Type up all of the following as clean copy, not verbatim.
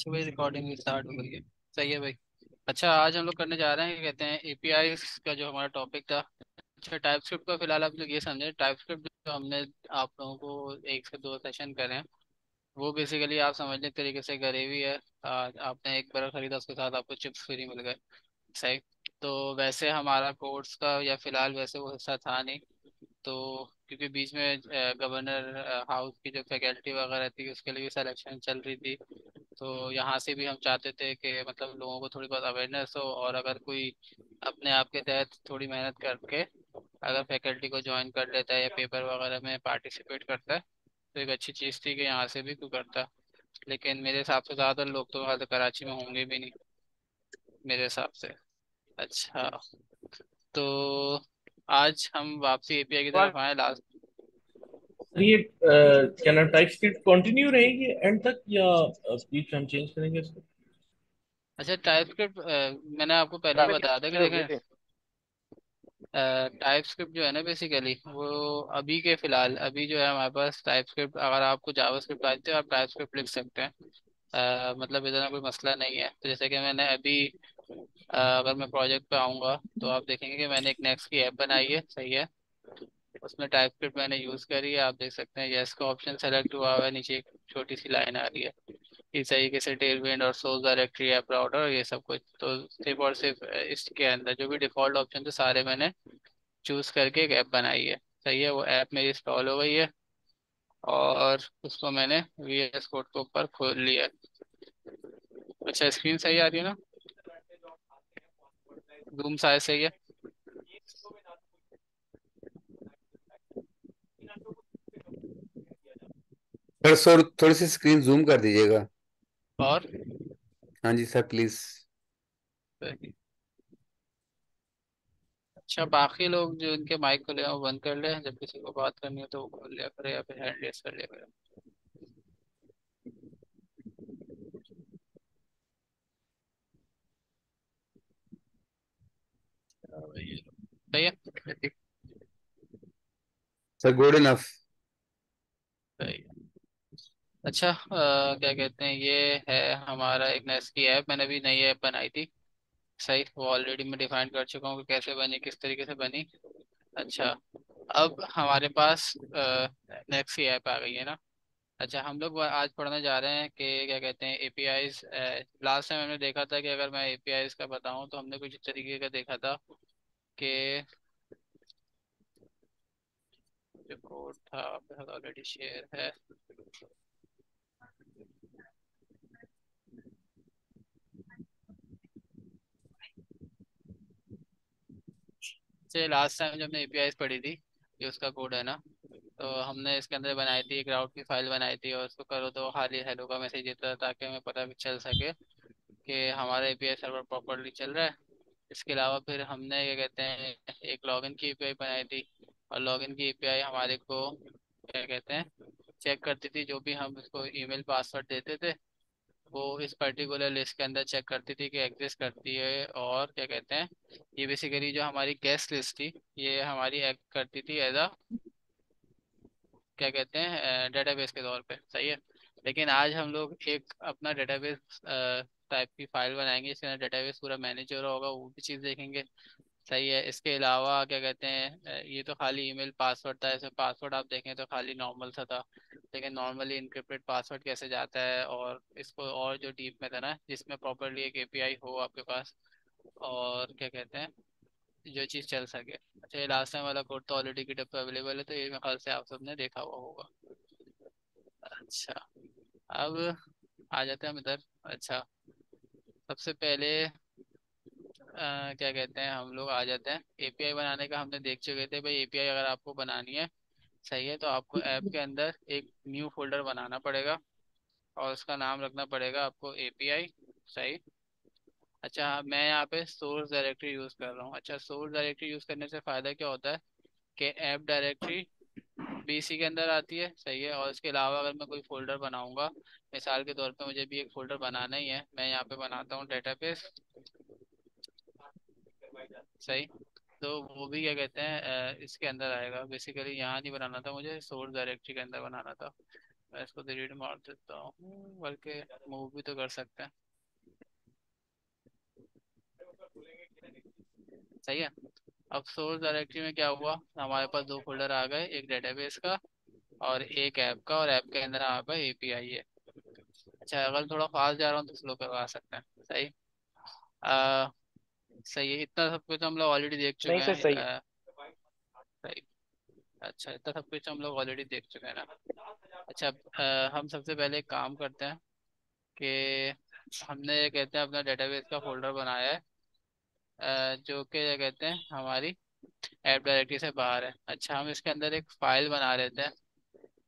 अच्छा भाई, रिकॉर्डिंग भी स्टार्ट हो गई है। सही है भाई। अच्छा, आज हम लोग करने जा रहे हैं, क्या कहते हैं, एपीआई का जो हमारा टॉपिक था। अच्छा, टाइपस्क्रिप्ट का फिलहाल आप लोग ये समझे, टाइपस्क्रिप्ट जो हमने आप लोगों को 1 से 2 सेशन करे हैं, वो बेसिकली आप समझने के तरीके से गरीबी है। आपने एक बार खरीदा, उसके साथ आपको चिप्स फ्री मिल गए। सही। तो वैसे हमारा कोर्स का या फिलहाल वैसे वो हिस्सा था नहीं। तो क्योंकि बीच में गवर्नर हाउस की जो फैकल्टी वगैरह थी, उसके लिए भी सिलेक्शन चल रही थी। तो यहाँ से भी हम चाहते थे कि मतलब लोगों को थोड़ी बहुत अवेयरनेस हो, और अगर कोई अपने आप के तहत थोड़ी मेहनत करके अगर फैकल्टी को ज्वाइन कर लेता है या पेपर वगैरह में पार्टिसिपेट करता है, तो एक अच्छी चीज़ थी कि यहाँ से भी कोई करता। लेकिन मेरे हिसाब से ज़्यादातर लोग तो हाल कराची में होंगे भी नहीं, मेरे हिसाब से। अच्छा, तो आज हम वापसी एपीआई की बार तरफ आए लास्ट। सर ये क्या नाम टाइप स्क्रिप्ट कंटिन्यू रहेगी एंड तक या बीच में हम चेंज करेंगे इसको। अच्छा, टाइपस्क्रिप्ट मैंने आपको पहले ही गाने की बताया था कि हो गए देखें, थे। टाइप स्क्रिप्ट जो है ना बेसिकली वो अभी के फिलहाल अभी जो है हमारे पास टाइप स्क्रिप्ट, अगर आपको जावा स्क्रिप्ट आती है आप टाइप स्क्रिप्ट लिख सकते हैं। मतलब इतना कोई मसला नहीं है। तो जैसे कि मैंने अभी अगर मैं प्रोजेक्ट पे आऊँगा तो आप देखेंगे कि मैंने एक नेक्स्ट की ऐप बनाई है। सही है। उसमें टाइप स्क्रिप्ट मैंने यूज़ करी है, आप देख सकते हैं यस का ऑप्शन सेलेक्ट हुआ हुआ है, नीचे एक छोटी सी लाइन आ रही है। इस तरीके से टेलविंड और सोर्स डायरेक्टरी ऐप राउटर और ये सब कुछ, तो सिर्फ और सिर्फ इसके अंदर जो भी डिफॉल्ट ऑप्शन थे सारे मैंने चूज करके एक ऐप बनाई है। सही है। वो ऐप मेरी इंस्टॉल हो गई है और उसको मैंने वीएस कोड के ऊपर खोल लिया है। अच्छा, स्क्रीन सही आ रही है ना? जूम साइज सही है? सर थोड़ी सी स्क्रीन जूम कर दीजिएगा। और हाँ जी सर प्लीज। अच्छा, बाकी लोग जो इनके माइक खुले हैं वो बंद कर ले, जब किसी को बात करनी है तो वो खोल लिया करे या फिर हैंड रेस कर लिया करे। सही है। ठीक। Sir good enough. सही है। अच्छा, क्या कहते हैं, ये है हमारा एक नेक्स्ट की ऐप, मैंने भी नई ऐप बनाई थी। सही, वो ऑलरेडी मैं डिफाइन कर चुका हूँ कि कैसे बनी, किस तरीके से बनी। अच्छा, अब हमारे पास नेक्स्ट की ऐप आ गई है ना। अच्छा, हम लोग आज पढ़ने जा रहे हैं कि क्या कहते हैं एपीआईज। लास्ट टाइम हमने देखा था कि अगर मैं एपीआईज का बताऊं तो हमने कुछ इस तरीके का देखा था कि जो कोड था ऑलरेडी शेयर है। से लास्ट टाइम जब हमने एपीआईज पढ़ी थी, ये उसका कोड है ना। तो हमने इसके अंदर बनाई थी, एक राउट की फाइल बनाई थी, और उसको करो तो खाली हेलो का मैसेज देता था, ताकि हमें पता भी चल सके कि हमारा एपीआई सर्वर प्रॉपरली चल रहा है। इसके अलावा फिर हमने क्या कहते हैं एक लॉगिन की एपीआई बनाई थी, और लॉगिन की एपीआई हमारे को क्या कहते हैं चेक करती थी, जो भी हम इसको ईमेल पासवर्ड देते थे वो इस पर्टिकुलर लिस्ट के अंदर चेक करती थी कि एग्जिस्ट करती है। और क्या कहते हैं, ये बेसिकली जो हमारी गेस्ट लिस्ट थी, ये हमारी एक्ट करती थी एज अ क्या कहते हैं डेटाबेस के तौर पे। सही है। लेकिन आज हम लोग एक अपना डेटाबेस टाइप की फाइल बनाएंगे, इसके अंदर डेटाबेस पूरा मैनेज हो रहा होगा, वो भी चीज़ देखेंगे। सही है। इसके अलावा क्या कहते हैं ये तो खाली ईमेल पासवर्ड था, ऐसे पासवर्ड आप देखें तो खाली नॉर्मल सा था। लेकिन नॉर्मली इनक्रिप्टेड पासवर्ड कैसे जाता है, और इसको और जो डीप में था ना, जिसमें प्रॉपरली एक एपीआई हो आपके पास, और क्या कहते हैं जो चीज़ चल सके। अच्छा, ये लास्ट टाइम वाला कोड तो ऑलरेडी गिटहब पे अवेलेबल है, तो ये मेरे ख्याल से आप सबने देखा हुआ होगा। अच्छा, अब आ जाते हैं हम इधर। अच्छा, सबसे पहले क्या कहते हैं हम लोग आ जाते हैं एपीआई बनाने का। हमने देख चुके थे भाई, एपीआई अगर आपको बनानी है, सही है, तो आपको ऐप के अंदर एक न्यू फोल्डर बनाना पड़ेगा, और उसका नाम रखना पड़ेगा आपको एपीआई। सही। अच्छा, मैं यहाँ पे सोर्स डायरेक्टरी यूज़ कर रहा हूँ। अच्छा, सोर्स डायरेक्टरी यूज़ करने से फ़ायदा क्या होता है कि ऐप डायरेक्टरी भी इसी के अंदर आती है। सही है। और इसके अलावा अगर मैं कोई फोल्डर बनाऊंगा, मिसाल के तौर पे मुझे भी एक फोल्डर बनाना ही है, मैं यहाँ पे बनाता हूँ डेटाबेस। सही। तो वो भी क्या कहते हैं इसके अंदर आएगा। बेसिकली यहाँ नहीं बनाना था मुझे, सोर्स डायरेक्टरी के अंदर बनाना था। मैं इसको डिलीट मार देता हूँ, बल्कि मूव भी तो कर सकते हैं। सही है। अब सोर्स डायरेक्टरी में क्या हुआ, हमारे पास दो फोल्डर आ गए, एक डेटाबेस का और एक ऐप का, और ऐप के अंदर हमारे पास एपीआई है। अच्छा, अगर थोड़ा फास्ट जा रहा हूँ तो स्लो करवा सकते हैं। सही। आ, सही है, इतना सब कुछ हम लोग ऑलरेडी देख चुके नहीं सर, हैं। सही है। सही। अच्छा, इतना सब कुछ हम लोग ऑलरेडी देख चुके हैं ना। अच्छा, हम सबसे पहले एक काम करते हैं कि हमने ये कहते हैं अपना डेटाबेस का फोल्डर बनाया है, जो कि ये कहते हैं हमारी ऐप डायरेक्टरी से बाहर है। अच्छा, हम इसके अंदर एक फाइल बना लेते हैं।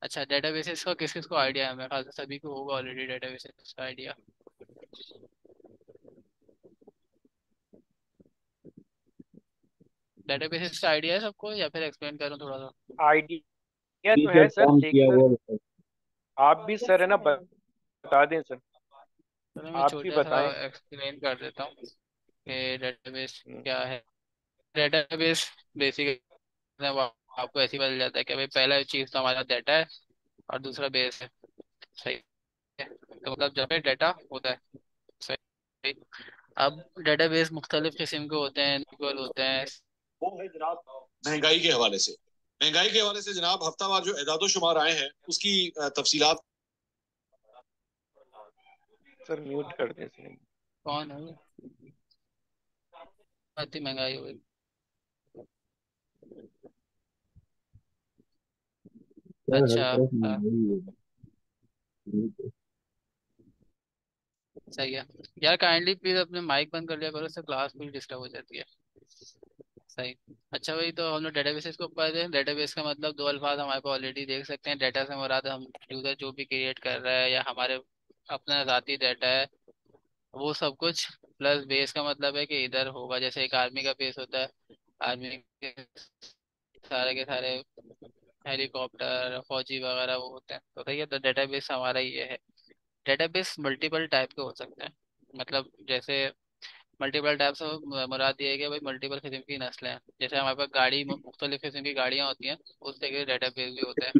अच्छा, डेटाबेसेस का किस किस को आइडिया है? मेरे ख्याल से सभी को होगा ऑलरेडी डेटाबेसेस का आइडिया। डेटाबेसेस का आइडिया है सबको, या फिर एक्सप्लेन करूँ थोड़ा सा? आइडिया तो है टीचर सर, काम किया लेकिन हुआ आप भी सर है ना, बता दें सर। चलो मैं आप भी छोटा सा बताएं। एक्सप्लेन कर देता हूँ कि डेटाबेस हम्म, क्या है। डेटाबेस बेसिकली आपको ऐसे ही पता चल जाता है कि भाई पहला चीज़ तो हमारा डाटा है और दूसरा बेस है। सही है। तो मतलब जब भी डाटा होता है। सही। अब डेटाबेस मुख्तलिफ किस्म के होते हैं, इक्वल होते हैं। वो है जनाब महंगाई के हवाले से। महंगाई के हवाले से जनाब हफ्तावार जो एदाद शुमार आए हैं उसकी तफसीलात। सर म्यूट कर दें सर। कौन है वो? इतनी महंगाई हुई। सर हर अच्छा। तरफ हाँ, महंगाई है। सही है। यार काइंडली प्लीज अपने माइक बंद कर लिया करो, इससे क्लास पूरी डिस्टर्ब हो जाती है। सही। अच्छा भाई, तो हम लोग डेटाबेसेस को पढ़ते हैं। डेटाबेस का मतलब दो अल्फाज हमारे को ऑलरेडी देख सकते हैं। डाटा से मुराद हम यूजर जो भी क्रिएट कर रहा है या हमारे अपना ज़ाती डाटा है, वो सब कुछ। प्लस बेस का मतलब है कि इधर होगा, जैसे एक आर्मी का बेस होता है। आर्मी के सारे के सारे हेलीकॉप्टर फौजी वगैरह वो होते हैं, तो सही है। तो डेटाबेस हमारा ये है। डेटाबेस मल्टीपल टाइप के हो सकते हैं। मतलब जैसे मल्टीपल टाइप से मुराद ये है कि भाई मल्टीपल किस्म की नस्लें हैं। जैसे हमारे पास गाड़ी मुख्तलिफ किस्म की गाड़ियाँ होती हैं, उस तरह के डेटाबेस भी होते हैं।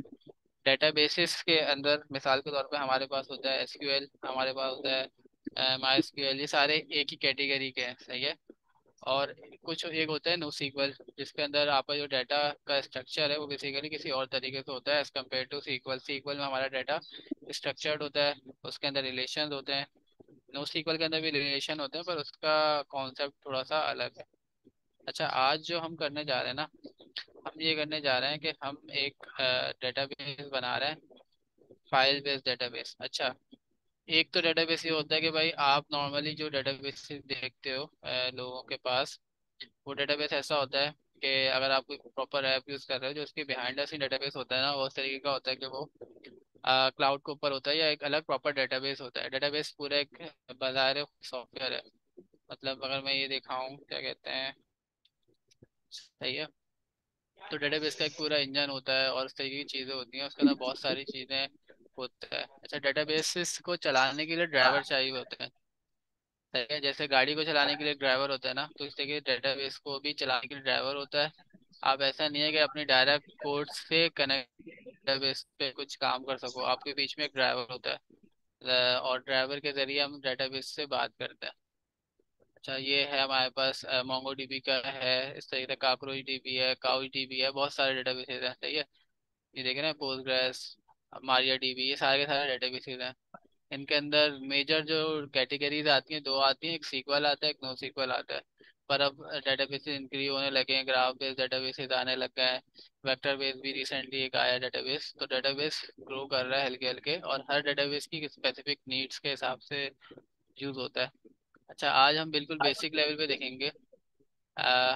डेटाबेसेस के अंदर मिसाल के तौर पे हमारे पास होता है एसक्यूएल, हमारे पास होता है माई एसक्यूएल, ये सारे एक ही कैटेगरी के हैं। सही है। और कुछ एक होता है नो सीक्वल, जिसके अंदर आपका जो डाटा का स्ट्रक्चर है वो बेसिकली किसी और तरीके से होता है as compared to SQL. SQL में हमारा डाटा स्ट्रक्चर्ड होता है, उसके अंदर रिलेशन होते हैं। नो सीक्वल के अंदर भी रिलेशन होते हैं, पर उसका कॉन्सेप्ट थोड़ा सा अलग है। अच्छा, आज जो हम करने जा रहे हैं ना, हम ये करने जा रहे हैं कि हम एक डेटाबेस बना रहे हैं, फाइल बेस्ड डेटाबेस। अच्छा, एक तो डेटाबेस ये होता है कि भाई आप नॉर्मली जो डेटाबेस देखते हो लोगों के पास, वो डेटाबेस ऐसा होता है कि अगर आप कोई प्रॉपर ऐप यूज़ कर रहे हो, जो उसके बिहाइंड द सीन डेटाबेस होता है ना, वो उस तरीके का होता है कि वो क्लाउड के ऊपर होता है या एक अलग प्रॉपर डेटाबेस होता है। डेटाबेस पूरा एक बाजार सॉफ्टवेयर है। मतलब अगर मैं ये दिखाऊं, क्या कहते हैं, सही है। तो डेटाबेस का एक पूरा इंजन होता है और उस तरीके की चीज़ें होती हैं, उसके अंदर बहुत सारी चीज़ें होता है। अच्छा, डेटाबेस को चलाने के लिए ड्राइवर चाहिए होते हैं। सही है। जैसे गाड़ी को चलाने के लिए ड्राइवर होता है ना, तो इस तरीके डेटाबेस को भी चलाने के लिए ड्राइवर होता है। आप ऐसा नहीं है कि अपनी डायरेक्ट कोड से कनेक्ट डेटाबेस पे कुछ काम कर सको, आपके बीच में एक ड्राइवर होता है। और ड्राइवर के जरिए हम डेटाबेस से बात करते हैं। अच्छा, ये है हमारे पास मोंगो डीबी का है, इस तरीके से काकरोच डीबी है, काउच डीबी है, बहुत सारे डेटाबेसेस हैं। सही है। ये देख रहे हैं, पोस्टग्रेस, मारिया डीबी, ये सारे के सारे डेटाबेसेस हैं। इनके अंदर मेजर जो कैटेगरीज आती हैं, दो आती हैं, एक सीक्वल आता है, एक नो सीक्वल आता है। पर अब डेटाबेसेस इंक्रीज होने लगे हैं, ग्राफ बेस्ड डेटाबेसेस आने लग गए हैं। वेक्टर बेस्ड भी रिसेंटली एक आया डेटाबेस। तो डेटाबेस ग्रो कर रहा है हल्के हल्के, और हर डेटाबेस की स्पेसिफिक नीड्स के हिसाब से यूज होता है। अच्छा, आज हम बिल्कुल बेसिक लेवल पे देखेंगे।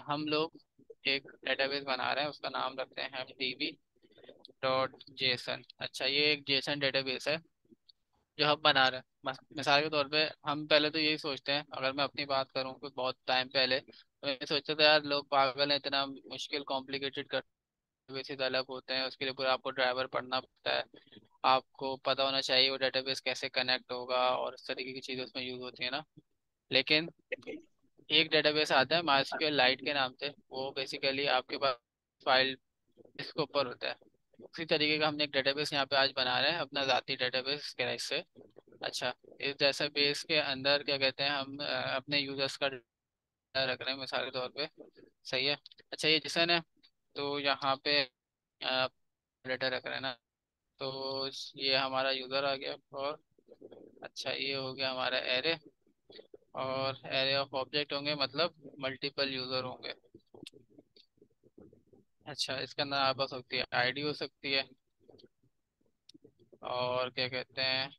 हम लोग एक डेटाबेस बना रहे हैं, उसका नाम रखते हैं हम db.json। अच्छा, ये एक जेसन डेटाबेस है जो हम बना रहे हैं। मिसाल के तौर पे हम पहले तो यही सोचते हैं, अगर मैं अपनी बात करूँ तो बहुत टाइम पहले तो मैं सोचता था यार लोग पागल हैं, इतना मुश्किल कॉम्प्लिकेटेड डेटाबेसेस अलग होते हैं, उसके लिए पूरा आपको ड्राइवर पढ़ना पड़ता है, आपको पता होना चाहिए वो डेटाबेस कैसे कनेक्ट होगा, और इस तरीके की चीज़ें उसमें यूज़ होती है ना। लेकिन एक डेटाबेस आता है MySQL लाइट के नाम से, वो बेसिकली आपके पास फाइल इसके ऊपर होता है। उसी तरीके का हमने एक डेटाबेस यहाँ पे आज बना रहे हैं, अपना ज़ाती डेटाबेस के से। अच्छा, इस जैसे बेस के अंदर क्या कहते हैं, हम अपने यूजर्स का डाटा रख रहे हैं मिसाल के तौर पे। सही है। अच्छा, ये जिसन है, तो यहाँ पे डाटा रख रहे हैं ना, तो ये हमारा यूज़र आ गया। और अच्छा, ये हो गया हमारा एरे, और एरे ऑफ ऑब्जेक्ट होंगे, मतलब मल्टीपल यूज़र होंगे। अच्छा, इसके अंदर आपके पास सकती है आईडी हो सकती है, और क्या कहते हैं,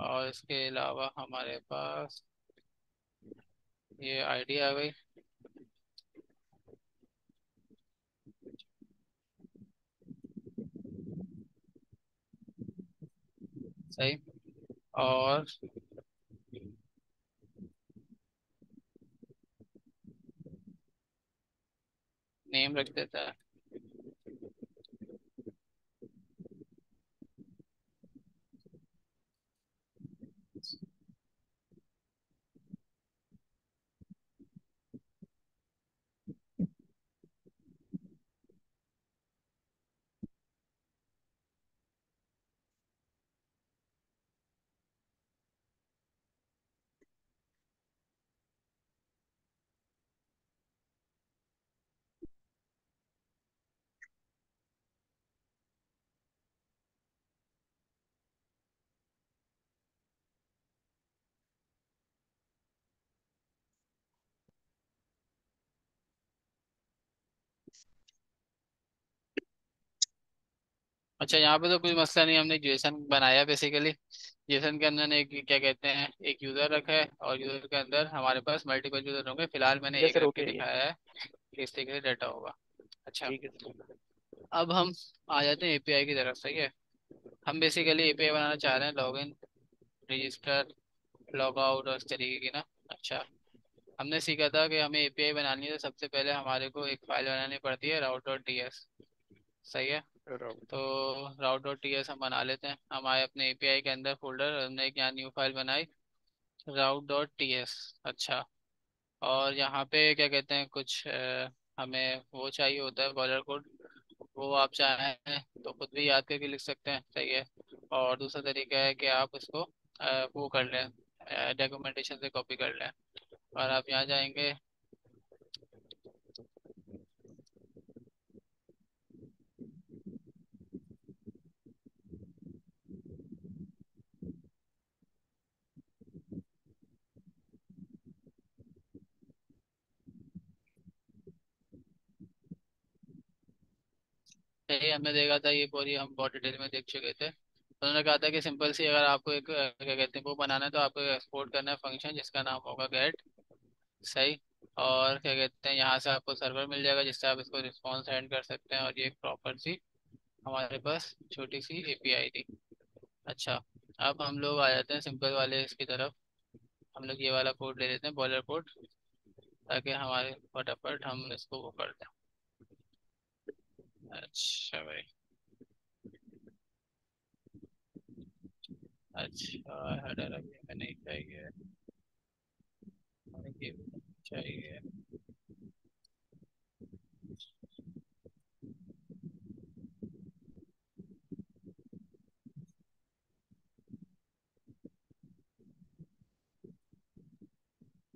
और इसके अलावा हमारे पास ये आईडी आ गई। सही। और नेम रख देता है। अच्छा, यहाँ पे तो कोई मसला नहीं, हमने जेसन बनाया बेसिकली। जेसन के अंदर एक क्या कहते हैं, एक यूज़र रखा है, और यूज़र के अंदर हमारे पास मल्टीपल यूज़र होंगे। फिलहाल मैंने यस एक सर, रख के ओके है ये। दिखाया है कि इस तरीके से डाटा होगा। अच्छा, ठीक है सर। अब हम आ जाते हैं एपीआई की तरफ। सही है। हम बेसिकली एपीआई बनाना चाह रहे हैं, लॉगिन, रजिस्टर, लॉग आउट और इस तरीके की ना। अच्छा, हमने सीखा था कि हमें एपीआई बनानी है तो सबसे पहले हमारे को एक फाइल बनानी पड़ती है, राउट डॉट टी एस। सही है। राउट। तो राउट डॉट टी एस हम बना लेते हैं। हम आए अपने एपीआई के अंदर फोल्डर, हमने एक यहाँ न्यू फाइल बनाई, राउट डॉट टी एस। अच्छा, और यहाँ पे क्या कहते हैं, कुछ हमें वो चाहिए होता है बॉर्डर कोड। वो आप चाहें तो खुद भी याद करके लिख सकते हैं। सही है। और दूसरा तरीका है कि आप इसको वो कर लें, डॉक्यूमेंटेशन से कॉपी कर लें। और आप यहाँ जाएंगे, यही हमने देखा था, ये पूरी हम बहुत डिटेल में देख चुके थे। उन्होंने कहा था कि सिंपल सी, अगर आपको एक क्या कहते हैं वो बनाना है, तो आपको एक्सपोर्ट करना है फंक्शन जिसका नाम होगा गेट। सही। और क्या कहते हैं, यहाँ से आपको सर्वर मिल जाएगा जिससे आप इसको रिस्पॉन्स सेंड कर सकते हैं, और ये एक प्रॉपर सी हमारे पास छोटी सी एपीआई थी। अच्छा, अब हम लोग आ जाते हैं सिंपल वाले इसकी तरफ। हम लोग ये वाला कोड ले लेते हैं, बॉयलर कोड, ताकि हमारे फटाफट हम इसको वो कर दें। अच्छा भाई। अच्छा, हेडर अभी हमें नहीं चाहिए, हमें ये चाहिए।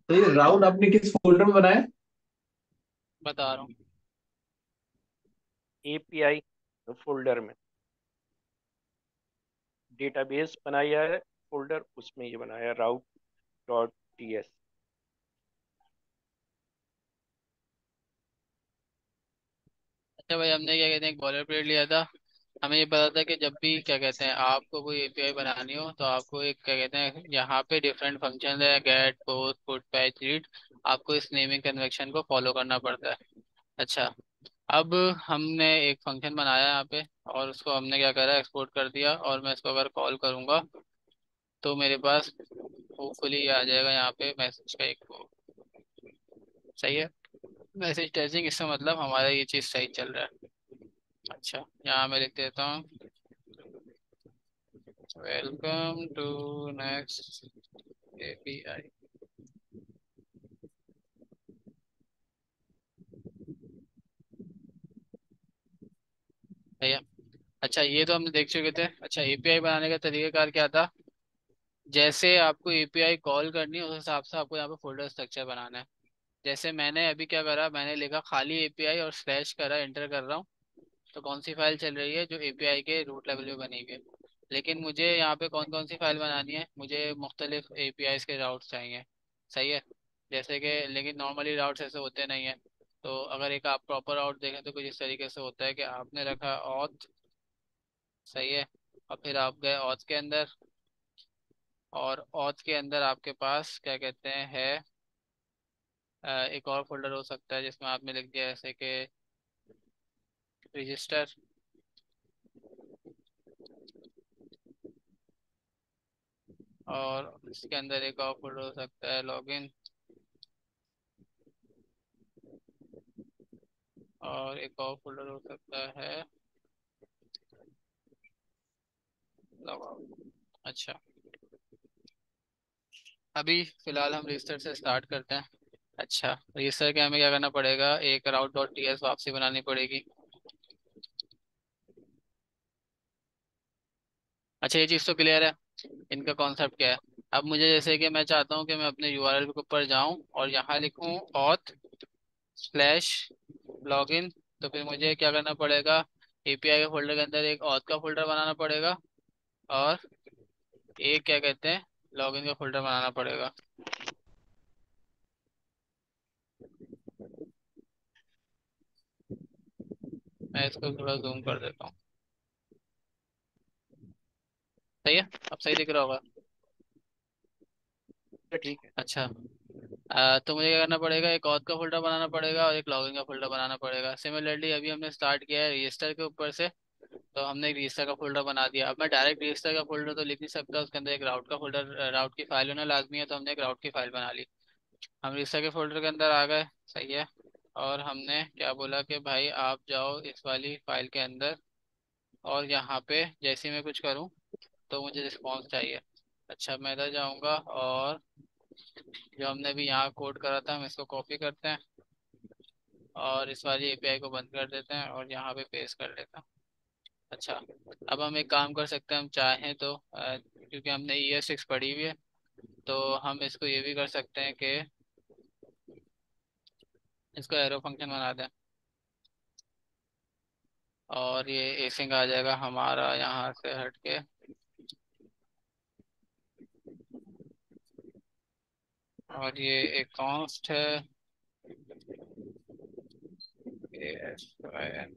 तो ये राउट आपने किस फोल्डर में बनाया? बता रहा हूँ। एपीआई फोल्डर में डेटाबेस बनाया है, फोल्डर उसमें ये बनाया राउट डॉट टी एस। अच्छा भाई, हमने क्या कहते हैं एक बॉयलर प्लेट लिया था। हमें ये पता था कि जब भी क्या कहते हैं आपको कोई एपीआई बनानी हो, तो आपको एक क्या कहते हैं यहाँ पे डिफरेंट फंक्शन है, get, post, put, patch, read. आपको इस नेमिंग कन्वेंशन को फॉलो करना पड़ता है। अच्छा, अब हमने एक फंक्शन बनाया यहाँ पे, और उसको हमने क्या करा, एक्सपोर्ट कर दिया। और मैं इसको अगर कॉल करूँगा तो मेरे पास होपफुली आ जाएगा यहाँ पे मैसेज का एक वो। सही है। मैसेज टेस्टिंग, इसका मतलब हमारा ये चीज़ सही चल रहा है। अच्छा, यहाँ मैं लिख देता हूँ, वेलकम टू नेक्स्ट एपीआई। सही है। अच्छा ये तो हमने देख चुके थे। अच्छा एपीआई बनाने का तरीकाकार क्या था? जैसे आपको एपीआई कॉल करनी है उस हिसाब से आपको यहाँ पे फोल्डर स्ट्रक्चर बनाना है। जैसे मैंने अभी क्या करा, मैंने लिखा खाली एपीआई और स्लैश करा, एंटर कर रहा हूँ। तो कौन सी फाइल चल रही है? जो एपीआई के रूट लेवल पे बनी हुई है। लेकिन मुझे यहाँ पे कौन कौन सी फाइल बनानी है? मुझे मुख्तलिफ एपीआई के राउट्स चाहिए। सही है। जैसे कि लेकिन नॉर्मली राउट्स ऐसे होते नहीं है। तो अगर एक आप प्रॉपर राउट देखें तो कुछ इस तरीके से होता है कि आपने रखा ऑथ। सही है। और फिर आप गए ऑथ के अंदर, और ऑथ के अंदर आपके पास क्या कहते हैं है एक और फोल्डर हो सकता है जिसमें आपने लिख दिया जैसे कि रजिस्टर। और इसके अंदर एक और फोल्डर हो सकता है लॉगिन। और एक और फोल्डर हो सकता है लॉगआउट। अच्छा अभी फिलहाल हम रजिस्टर से स्टार्ट करते हैं। अच्छा रजिस्टर के हमें क्या करना पड़ेगा? एक राउट डॉट टी एस वापसी बनानी पड़ेगी। अच्छा ये चीज़ तो क्लियर है। इनका कॉन्सेप्ट क्या है? अब मुझे जैसे कि मैं चाहता हूँ कि मैं अपने यूआरएल के ऊपर जाऊँ और यहाँ लिखूँ ऑथ स्लैश लॉगिन। तो फिर मुझे क्या करना पड़ेगा? एपीआई के फोल्डर के अंदर एक ऑथ का फोल्डर बनाना पड़ेगा, और एक क्या कहते हैं लॉगिन का फोल्डर बनाना पड़ेगा। मैं इसको थोड़ा जूम कर देता हूँ। सही है। अब सही दिख रहा होगा। ठीक है। अच्छा तो मुझे क्या करना पड़ेगा? एक ऑथ का फोल्डर बनाना पड़ेगा और एक लॉगिन का फोल्डर बनाना पड़ेगा। सिमिलरली अभी हमने स्टार्ट किया है रजिस्टर के ऊपर से। तो हमने एक रजिस्टर का फोल्डर बना दिया। अब मैं डायरेक्ट रजिस्टर का फोल्डर तो लिख नहीं सकता, उसके अंदर एक राउट का फोल्डर, राउट की फाइल होना लाजमी है। तो हमने एक राउट की फाइल बना ली। हम रजिस्टर के फोल्डर के अंदर आ गए। सही है। और हमने क्या बोला कि भाई आप जाओ इस वाली फाइल के अंदर, और यहाँ पे जैसे ही मैं कुछ करूँ तो मुझे रिस्पॉन्स चाहिए। अच्छा मैं इधर जाऊँगा, और जो हमने अभी यहाँ कोड करा था हम इसको कॉपी करते हैं और इस वाली एपीआई को बंद कर देते हैं और यहाँ पे पेस्ट कर लेते हैं। अच्छा अब हम एक काम कर सकते हैं, हम चाहें तो क्योंकि हमने ES6 पढ़ी हुई है, तो हम इसको ये भी कर सकते हैं कि इसको एरो फंक्शन बना दें, और ये एसिंग आ जाएगा हमारा यहाँ से हट के। और ये एक कॉन्स्ट है ASYN।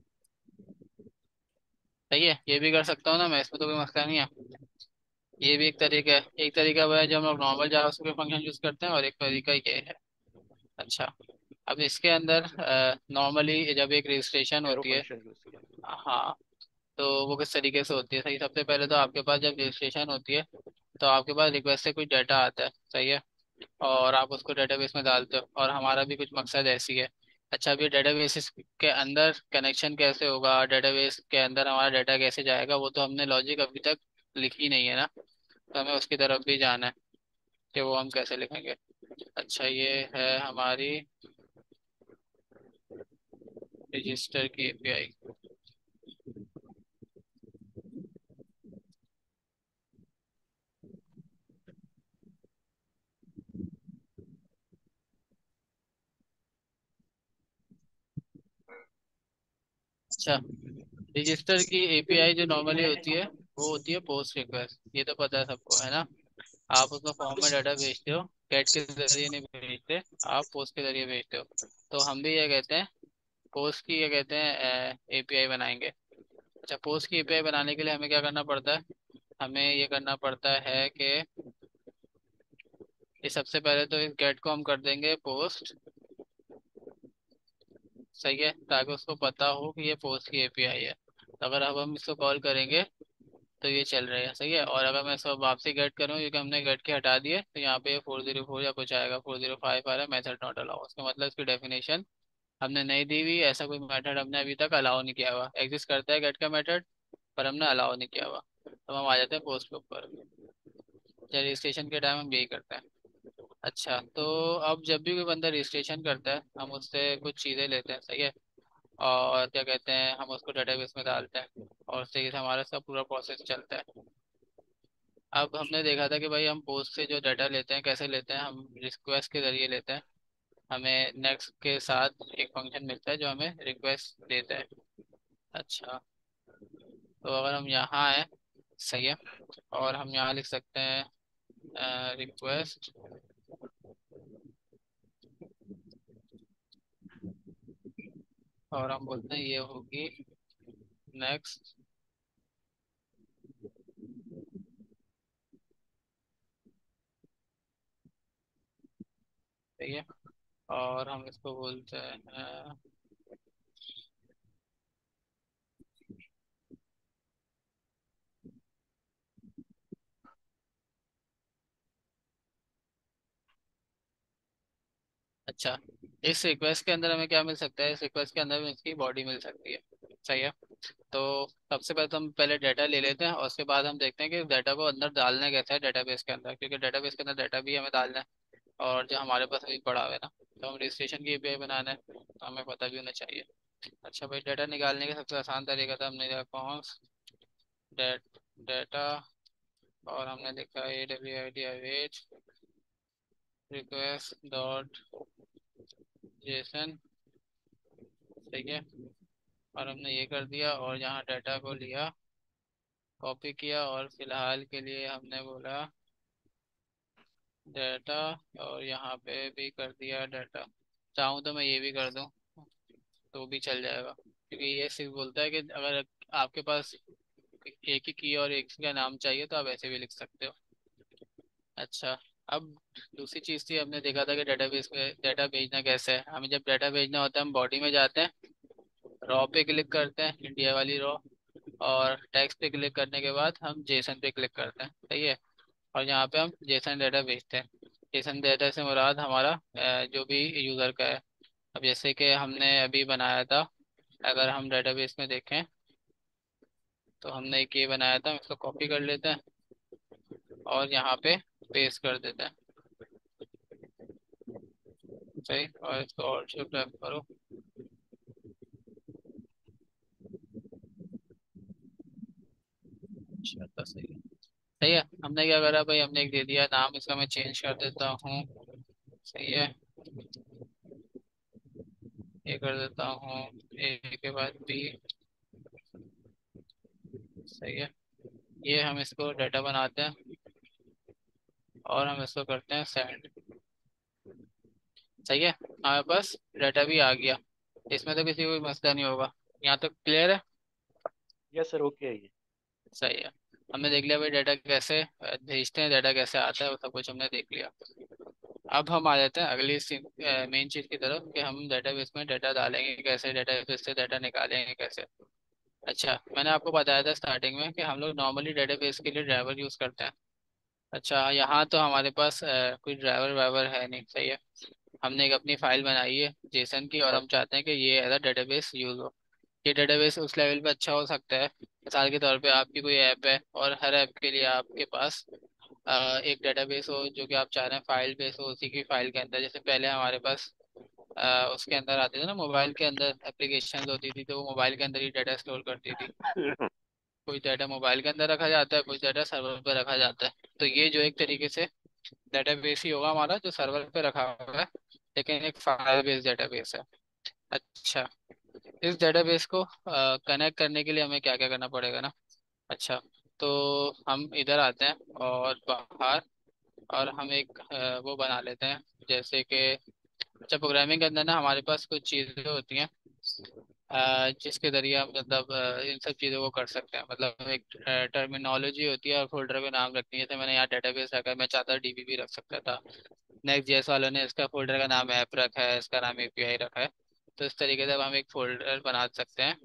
सही है। ये भी कर सकता हूँ ना मैं, इसमें तो कोई मसला नहीं है। ये भी एक तरीका है। एक तरीका वह है जो हम लोग नॉर्मल जावास्क्रिप्ट फंक्शन यूज करते हैं, और एक तरीका ये है। अच्छा अब इसके अंदर नॉर्मली जब एक रजिस्ट्रेशन एरो होती है, फंक्शन यूज किया। हाँ, तो वो किस तरीके से होती है? सही, सबसे पहले तो आपके पास जब रजिस्ट्रेशन होती है तो आपके पास रिक्वेस्ट से कुछ डाटा आता है। सही है। और आप उसको डेटाबेस में डालते हो, और हमारा भी कुछ मकसद ऐसी है। अच्छा अब ये डेटाबेस के अंदर कनेक्शन कैसे होगा, डेटाबेस के अंदर हमारा डाटा कैसे जाएगा, वो तो हमने लॉजिक अभी तक लिखी नहीं है ना। तो हमें उसकी तरफ भी जाना है कि वो हम कैसे लिखेंगे। अच्छा ये है हमारी रजिस्टर की एपीआई। अच्छा रजिस्टर की एपीआई जो नॉर्मली होती है वो होती है पोस्ट रिक्वेस्ट, ये तो पता है सबको, है ना। आप उसमें फॉर्म में डाटा भेजते हो, गेट के जरिए नहीं भेजते, आप पोस्ट के जरिए भेजते हो। तो हम भी ये कहते हैं पोस्ट की, ये कहते हैं एपीआई बनाएंगे। अच्छा पोस्ट की एपीआई बनाने के लिए हमें क्या करना पड़ता है? हमें ये करना पड़ता है कि ये सबसे पहले तो इस गेट को हम कर देंगे पोस्ट। सही है, ताकि उसको पता हो कि ये पोस्ट की एपीआई है। तो अगर अब हम इसको कॉल करेंगे तो ये चल रहा है। सही है। और अगर मैं इसको वापसी गेट करूँ, क्योंकि हमने गेट के हटा दिए, तो यहाँ पे 404 या कुछ आएगा, 405 आ रहा है मेथड नॉट अलाउ। उसका मतलब इसकी डेफिनेशन हमने नहीं दी हुई, ऐसा कोई मेथड हमने अभी तक अलाउ नहीं किया हुआ। एग्जिस्ट करता है गेट का मेथड, पर हमने अलाउ नहीं किया हुआ। तो हम आ जाते हैं पोस्ट के ऊपर। रजिस्ट्रेशन के टाइम हम यही करते हैं। अच्छा तो अब जब भी कोई बंदा रजिस्ट्रेशन करता है हम उससे कुछ चीज़ें लेते हैं। सही है। और क्या कहते हैं, हम उसको डेटाबेस में डालते हैं और उससे ही हमारा सब पूरा प्रोसेस चलता है। अब हमने देखा था कि भाई हम पोस्ट से जो डाटा लेते हैं कैसे लेते हैं, हम रिक्वेस्ट के जरिए लेते हैं। हमें नेक्स्ट के साथ एक फंक्शन मिलता है जो हमें रिक्वेस्ट देता है। अच्छा, तो अगर हम यहाँ आए, सही है, और हम यहाँ लिख सकते हैं रिक्वेस्ट, और हम बोलते हैं ये होगी नेक्स्ट। सही है, और हम इसको बोलते हैं अच्छा, इस रिक्वेस्ट के अंदर हमें क्या मिल सकता है, इस रिक्वेस्ट के अंदर हमें इसकी बॉडी मिल सकती है। सही है, तो सबसे पहले तो हम पहले डाटा ले लेते हैं और उसके बाद हम देखते हैं कि डाटा को अंदर डालना कैसा है डेटाबेस के अंदर, क्योंकि डेटाबेस के अंदर डाटा भी हमें डालना है और जो हमारे पास अभी पड़ा हुआ है ना, तो हम रजिस्ट्रेशन की एपीआई बनाना है तो हमें पता भी होना चाहिए। अच्छा भाई, डाटा निकालने का सबसे आसान तरीका था, हमने लिखा कॉन्स डाटा, और हमने लिखा A W I D await request dot JSON. सही है, और हमने ये कर दिया और यहाँ डाटा को लिया, कॉपी किया, और फिलहाल के लिए हमने बोला डाटा, और यहाँ पे भी कर दिया डाटा। चाहूँ तो मैं ये भी कर दूँ तो भी चल जाएगा, क्योंकि ये सिर्फ बोलता है कि अगर आपके पास एक ही की और एक का नाम चाहिए तो आप ऐसे भी लिख सकते हो। अच्छा, अब दूसरी चीज़ थी, हमने देखा था कि डेटाबेस पे डाटा भेजना कैसे है। हमें जब डाटा भेजना होता है हम बॉडी में जाते हैं, रॉ पे क्लिक करते हैं, इंडिया वाली रॉ, और टेक्स्ट पे क्लिक करने के बाद हम जेसन पे क्लिक करते हैं। सही है, और यहाँ पे हम जेसन डाटा भेजते हैं। जेसन डाटा से मुराद हमारा जो भी यूज़र का है। अब जैसे कि हमने अभी बनाया था, अगर हम डेटाबेस में देखें तो हमने एक ये बनाया था, हम इसको कॉपी कर लेते हैं और यहाँ पे पेस्ट कर देते हैं। सही, और इसको और शिफ्ट F करो। अच्छा, तो सही है। सही है, हमने क्या करा भाई, हमने एक दे दिया नाम, इसका मैं चेंज कर देता हूँ। सही है, ये कर देता हूँ ए के बाद बी। सही है, ये हम इसको डाटा बनाते हैं और हम इसको करते हैं सेंड। सही है, हमारे पास डाटा भी आ गया, इसमें तो किसी को कोई मसला नहीं होगा। यहाँ तक क्लियर है? यस सर, ओके है ये। सही है, हमने देख लिया भाई डाटा कैसे भेजते हैं, डाटा कैसे आता है, वो सब कुछ हमने देख लिया। अब हम आ जाते हैं अगली मेन चीज़ की तरफ कि हम डेटाबेस में डाटा डालेंगे कैसे, डेटाबेस से डाटा निकालेंगे कैसे। अच्छा, मैंने आपको बताया था स्टार्टिंग में कि हम लोग नॉर्मली डेटाबेस के लिए ड्राइवर यूज़ करते हैं। अच्छा, यहाँ तो हमारे पास कोई ड्राइवर वाइवर है नहीं। सही है, हमने एक अपनी फाइल बनाई है जेसन की और हम चाहते हैं कि ये एज अ डेटाबेस यूज़ हो। ये डेटाबेस उस लेवल पे अच्छा हो सकता है, मिसाल के तौर पे आपकी कोई ऐप है और हर ऐप के लिए आपके पास एक डेटाबेस हो जो कि आप चाह रहे हैं फाइल बेस हो, उसी की फाइल के अंदर। जैसे पहले हमारे पास उसके अंदर आते थे ना, मोबाइल के अंदर एप्लीकेशन होती थी तो वो मोबाइल के अंदर ही डाटा स्टोर करती थी। कुछ डाटा मोबाइल के अंदर रखा जाता है, कुछ डाटा सर्वर पे रखा जाता है। तो ये जो एक तरीके से डेटाबेस ही होगा हमारा जो सर्वर पे रखा हुआ है, लेकिन एक फाइल बेस्ड डेटाबेस है। अच्छा, इस डेटाबेस को कनेक्ट करने के लिए हमें क्या क्या करना पड़ेगा ना। अच्छा, तो हम इधर आते हैं और बाहर, और हम एक वो बना लेते हैं, जैसे कि अच्छा, प्रोग्रामिंग के अंदर ना हमारे पास कुछ चीज़ें होती हैं जिसके जरिए हम मतलब इन सब चीज़ों को कर सकते हैं। मतलब एक टर्मिनोलॉजी होती है और फोल्डर का नाम रखती है। जैसे मैंने यहाँ डेटाबेस रखा है, मैं चाहता डीबी भी रख सकता था। नेक्स्ट जेएस वालों ने इसका फोल्डर का नाम ऐप रखा है, इसका नाम एपीआई रखा है। तो इस तरीके से अब हम एक फोल्डर बना सकते हैं।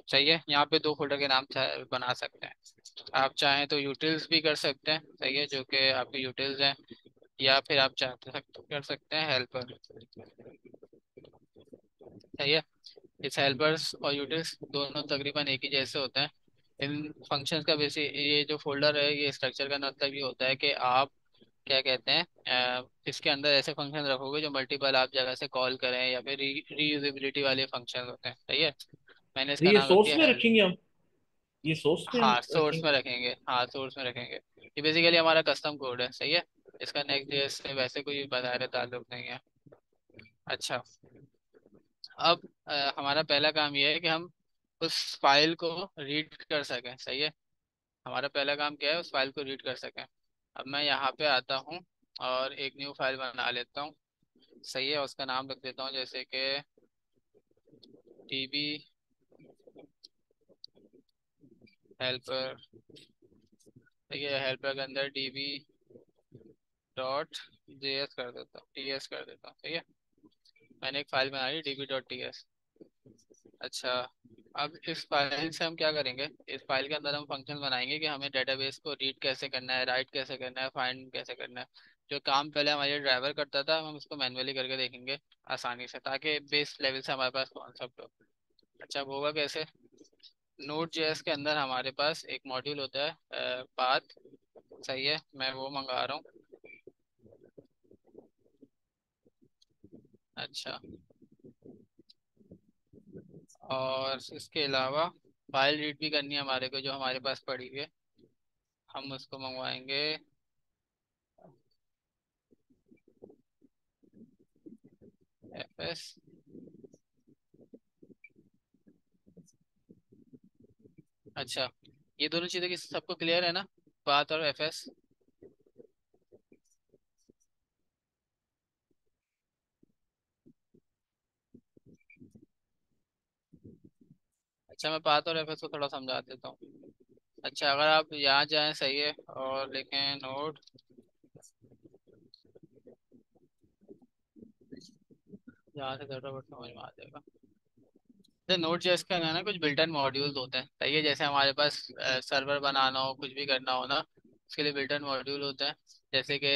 सही है, यहाँ पे दो फोल्डर के नाम बना सकते हैं। आप चाहें तो यूटिल्स भी कर सकते हैं। सही है, जो कि आपके यूटिल्स हैं, या फिर आप कर सकते हैं हेल्पर। सही है, इस हेल्पर्स और यूटिल्स दोनों तकरीबन एक ही जैसे होते हैं। इन फंक्शंस का बेसिक ये जो फोल्डर है, ये स्ट्रक्चर का मतलब ये होता है कि आप क्या कहते हैं, इसके अंदर ऐसे फंक्शन रखोगे जो मल्टीपल आप जगह से कॉल करें, या फिर रीयूजेबिलिटी वाले फंक्शन होते हैं, सही है। मैंने तो इसका ये नाम रख सोर्स दिया में हेल्प। रखेंगे हम, ये सोर्स में हाँ सोर्स रखेंगे। में रखेंगे, हाँ सोर्स में रखेंगे। ये बेसिकली हमारा कस्टम कोड है, सही है। इसका नेक्स्ट जेएस से वैसे कोई बाहर ताल्लुक नहीं है। अच्छा, अब हमारा पहला काम ये है कि हम उस फाइल को रीड कर सकें, सही है। हमारा पहला काम क्या है, उस फाइल को रीड कर सकें। अब मैं यहाँ पे आता हूँ और एक न्यू फाइल बना लेता हूँ, सही है। उसका नाम रख देता हूँ जैसे कि टीबी हेल्पर, ठीक है। हेल्पर के अंदर डीबी डॉट जेएस कर देता हूँ, टीएस कर देता हूँ, ठीक है। मैंने एक फाइल बना ली डीबी डॉट टीएस। अच्छा, अब इस फाइल से हम क्या करेंगे, इस फाइल के अंदर हम फंक्शन बनाएंगे कि हमें डेटाबेस को रीड कैसे करना है, राइट कैसे करना है, फाइंड कैसे करना है। जो काम पहले हमारे ड्राइवर करता था, हम उसको मैन्युअली करके देखेंगे आसानी से, ताकि बेस लेवल से हमारे पास कॉन्सेप्ट हो। अच्छा, वो होगा कैसे। नोड जेएस के अंदर हमारे पास एक मॉड्यूल होता है पाथ, सही है। मैं वो मंगा रहा हूँ। अच्छा, और इसके अलावा फाइल रीड भी करनी है हमारे को, जो हमारे पास पड़ी हुई है, हम उसको मंगवाएंगे एफएस। अच्छा, ये दोनों चीज़ें किसी सबको क्लियर है ना, पाथ और एफएस। अच्छा, मैं पाथ और एफएस को थोड़ा समझा देता हूँ। अच्छा, अगर आप यहाँ जाएं, सही है, और लिखें नोड, यहाँ से थोड़ा बहुत समझ में आ जाएगा। तो नोड जेएस के अंदर ना कुछ बिल्ट इन मॉड्यूल्स होते हैं, सही है। जैसे हमारे पास सर्वर बनाना हो, कुछ भी करना हो ना, उसके लिए बिल्ट इन मॉड्यूल होते हैं। जैसे कि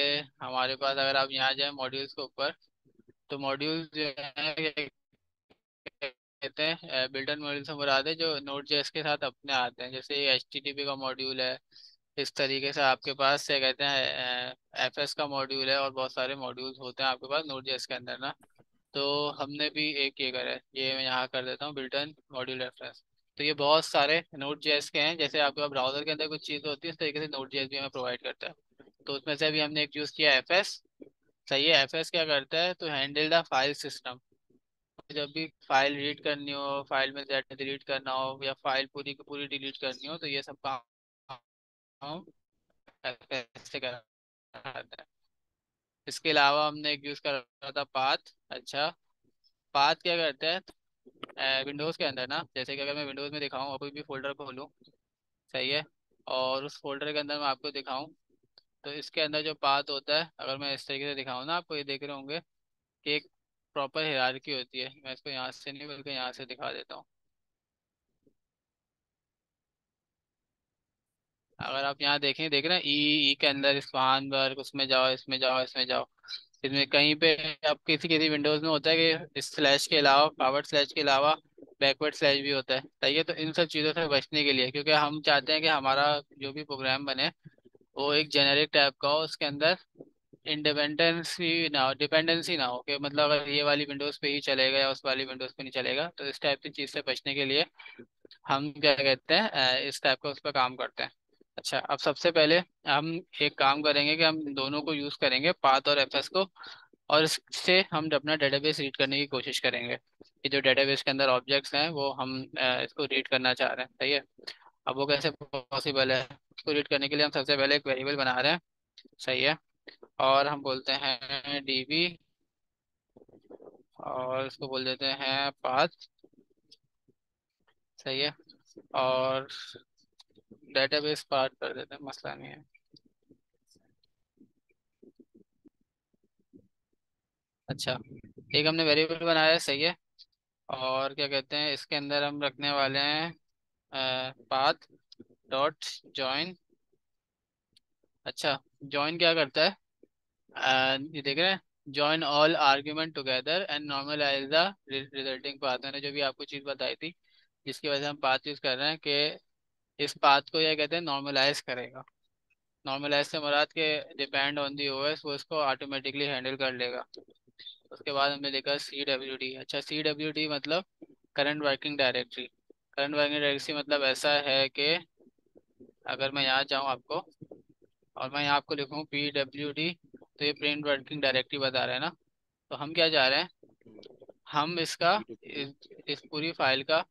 हमारे पास, अगर आप यहाँ जाए मॉड्यूल्स के ऊपर, तो मॉड्यूल्स जो है कहते हैं बिल्ट इन मॉड्यूल से मुराद है जो नोड जेएस के साथ अपने आते हैं। जैसे एच टी टी पी का मॉड्यूल है, इस तरीके से आपके पास क्या कहते हैं एफ एस का मॉड्यूल है, और बहुत सारे मॉड्यूल्स होते हैं आपके पास नोड जेएस के अंदर ना। तो हमने भी एक ये करा है, ये मैं यहाँ कर देता हूँ बिल्ट इन मॉड्यूल रेफरेंस। तो ये बहुत सारे नोड जेएस के हैं, जैसे आपके ब्राउजर के अंदर कुछ चीज़ होती है, इस तरीके से नोड जेएस भी हमें प्रोवाइड करता है। तो उसमें से अभी हमने एक यूज़ किया एफ एस, सही है। एफ एस क्या करता है, तो हैंडल द फाइल सिस्टम। जब भी फाइल रीड करनी हो, फाइल में डाटा डिलीट करना हो, या फाइल पूरी की पूरी डिलीट करनी हो, तो ये सब काम एफ एस से करना है। इसके अलावा हमने एक यूज़ करा था पाथ। अच्छा, पाथ क्या करता है, विंडोज़ के अंदर ना, जैसे कि अगर मैं विंडोज़ में दिखाऊँ और कोई भी फोल्डर खोलूँ, सही है, और उस फोल्डर के अंदर मैं आपको दिखाऊँ, तो इसके अंदर जो पाथ होता है, अगर मैं इस तरीके से दिखाऊँ ना आपको, ये देख रहे होंगे कि एक प्रॉपर हायरार्की होती है। मैं इसको यहाँ से नहीं बल्कि यहाँ से दिखा देता हूँ। अगर आप यहाँ देखें, देख रहे हैं ई, ई के अंदर इस्फहान वर्क, उसमें जाओ, इसमें जाओ, इसमें जाओ, इसमें कहीं पे अब किसी किसी विंडोज में होता है कि इस स्लैश के अलावा, फॉरवर्ड स्लैश के अलावा बैकवर्ड स्लैश भी होता है, सही है। तो इन सब चीज़ों से बचने के लिए, क्योंकि हम चाहते हैं कि हमारा जो भी प्रोग्राम बने वो एक जेनेरिक टाइप का हो, उसके अंदर डिपेंडेंसी ना हो, कि मतलब अगर ये वाली विंडोज पे ही चलेगा या उस वाली विंडोज पे नहीं चलेगा। तो इस टाइप की चीज़ से बचने के लिए हम क्या कहते हैं, इस टाइप का उस पर काम करते हैं। अच्छा, अब सबसे पहले हम एक काम करेंगे कि हम दोनों को यूज़ करेंगे, पाथ और एफएस को, और इससे हम अपना डेटाबेस रीड करने की कोशिश करेंगे। ये जो डेटाबेस के अंदर ऑब्जेक्ट्स हैं वो हम इसको रीड करना चाह रहे हैं, सही है। अब वो कैसे पॉसिबल है, इसको रीड करने के लिए हम सबसे पहले एक वेरिएबल बना रहे हैं, सही है। और हम बोलते हैं डीबी, और इसको बोल देते हैं पाथ, सही है। और डेटाबेस पार्ट कर देते हैं, मसला नहीं है। अच्छा, एक हमने वेरिएबल बनाया है, सही है। और क्या कहते हैं, इसके अंदर हम रखने वाले हैं पाथ डॉट जॉइन। अच्छा, जॉइन क्या करता है, ये देख रहे हैं, join all argument together and normalize the resulting path. मैंने जो भी आपको चीज़ बताई थी, जिसकी वजह से हम पाथ यूज कर रहे हैं, कि इस पाथ को ये कहते हैं नॉर्मलाइज करेगा, नॉर्मलाइज से मुराद के डिपेंड ऑन दी ओएस, वो इसको ऑटोमेटिकली हैंडल कर लेगा। उसके बाद हमने लिखा CWD। अच्छा, CWD मतलब current working directory. Current working directory मतलब ऐसा है कि अगर मैं यहाँ जाऊँ आपको और मैं यहाँ आपको लिखूँ PWD, तो ये प्रिंट वर्किंग डायरेक्टरी बता रहा है ना। तो हम क्या चाह रहे हैं, हम इसका PWD। इस पूरी फाइल का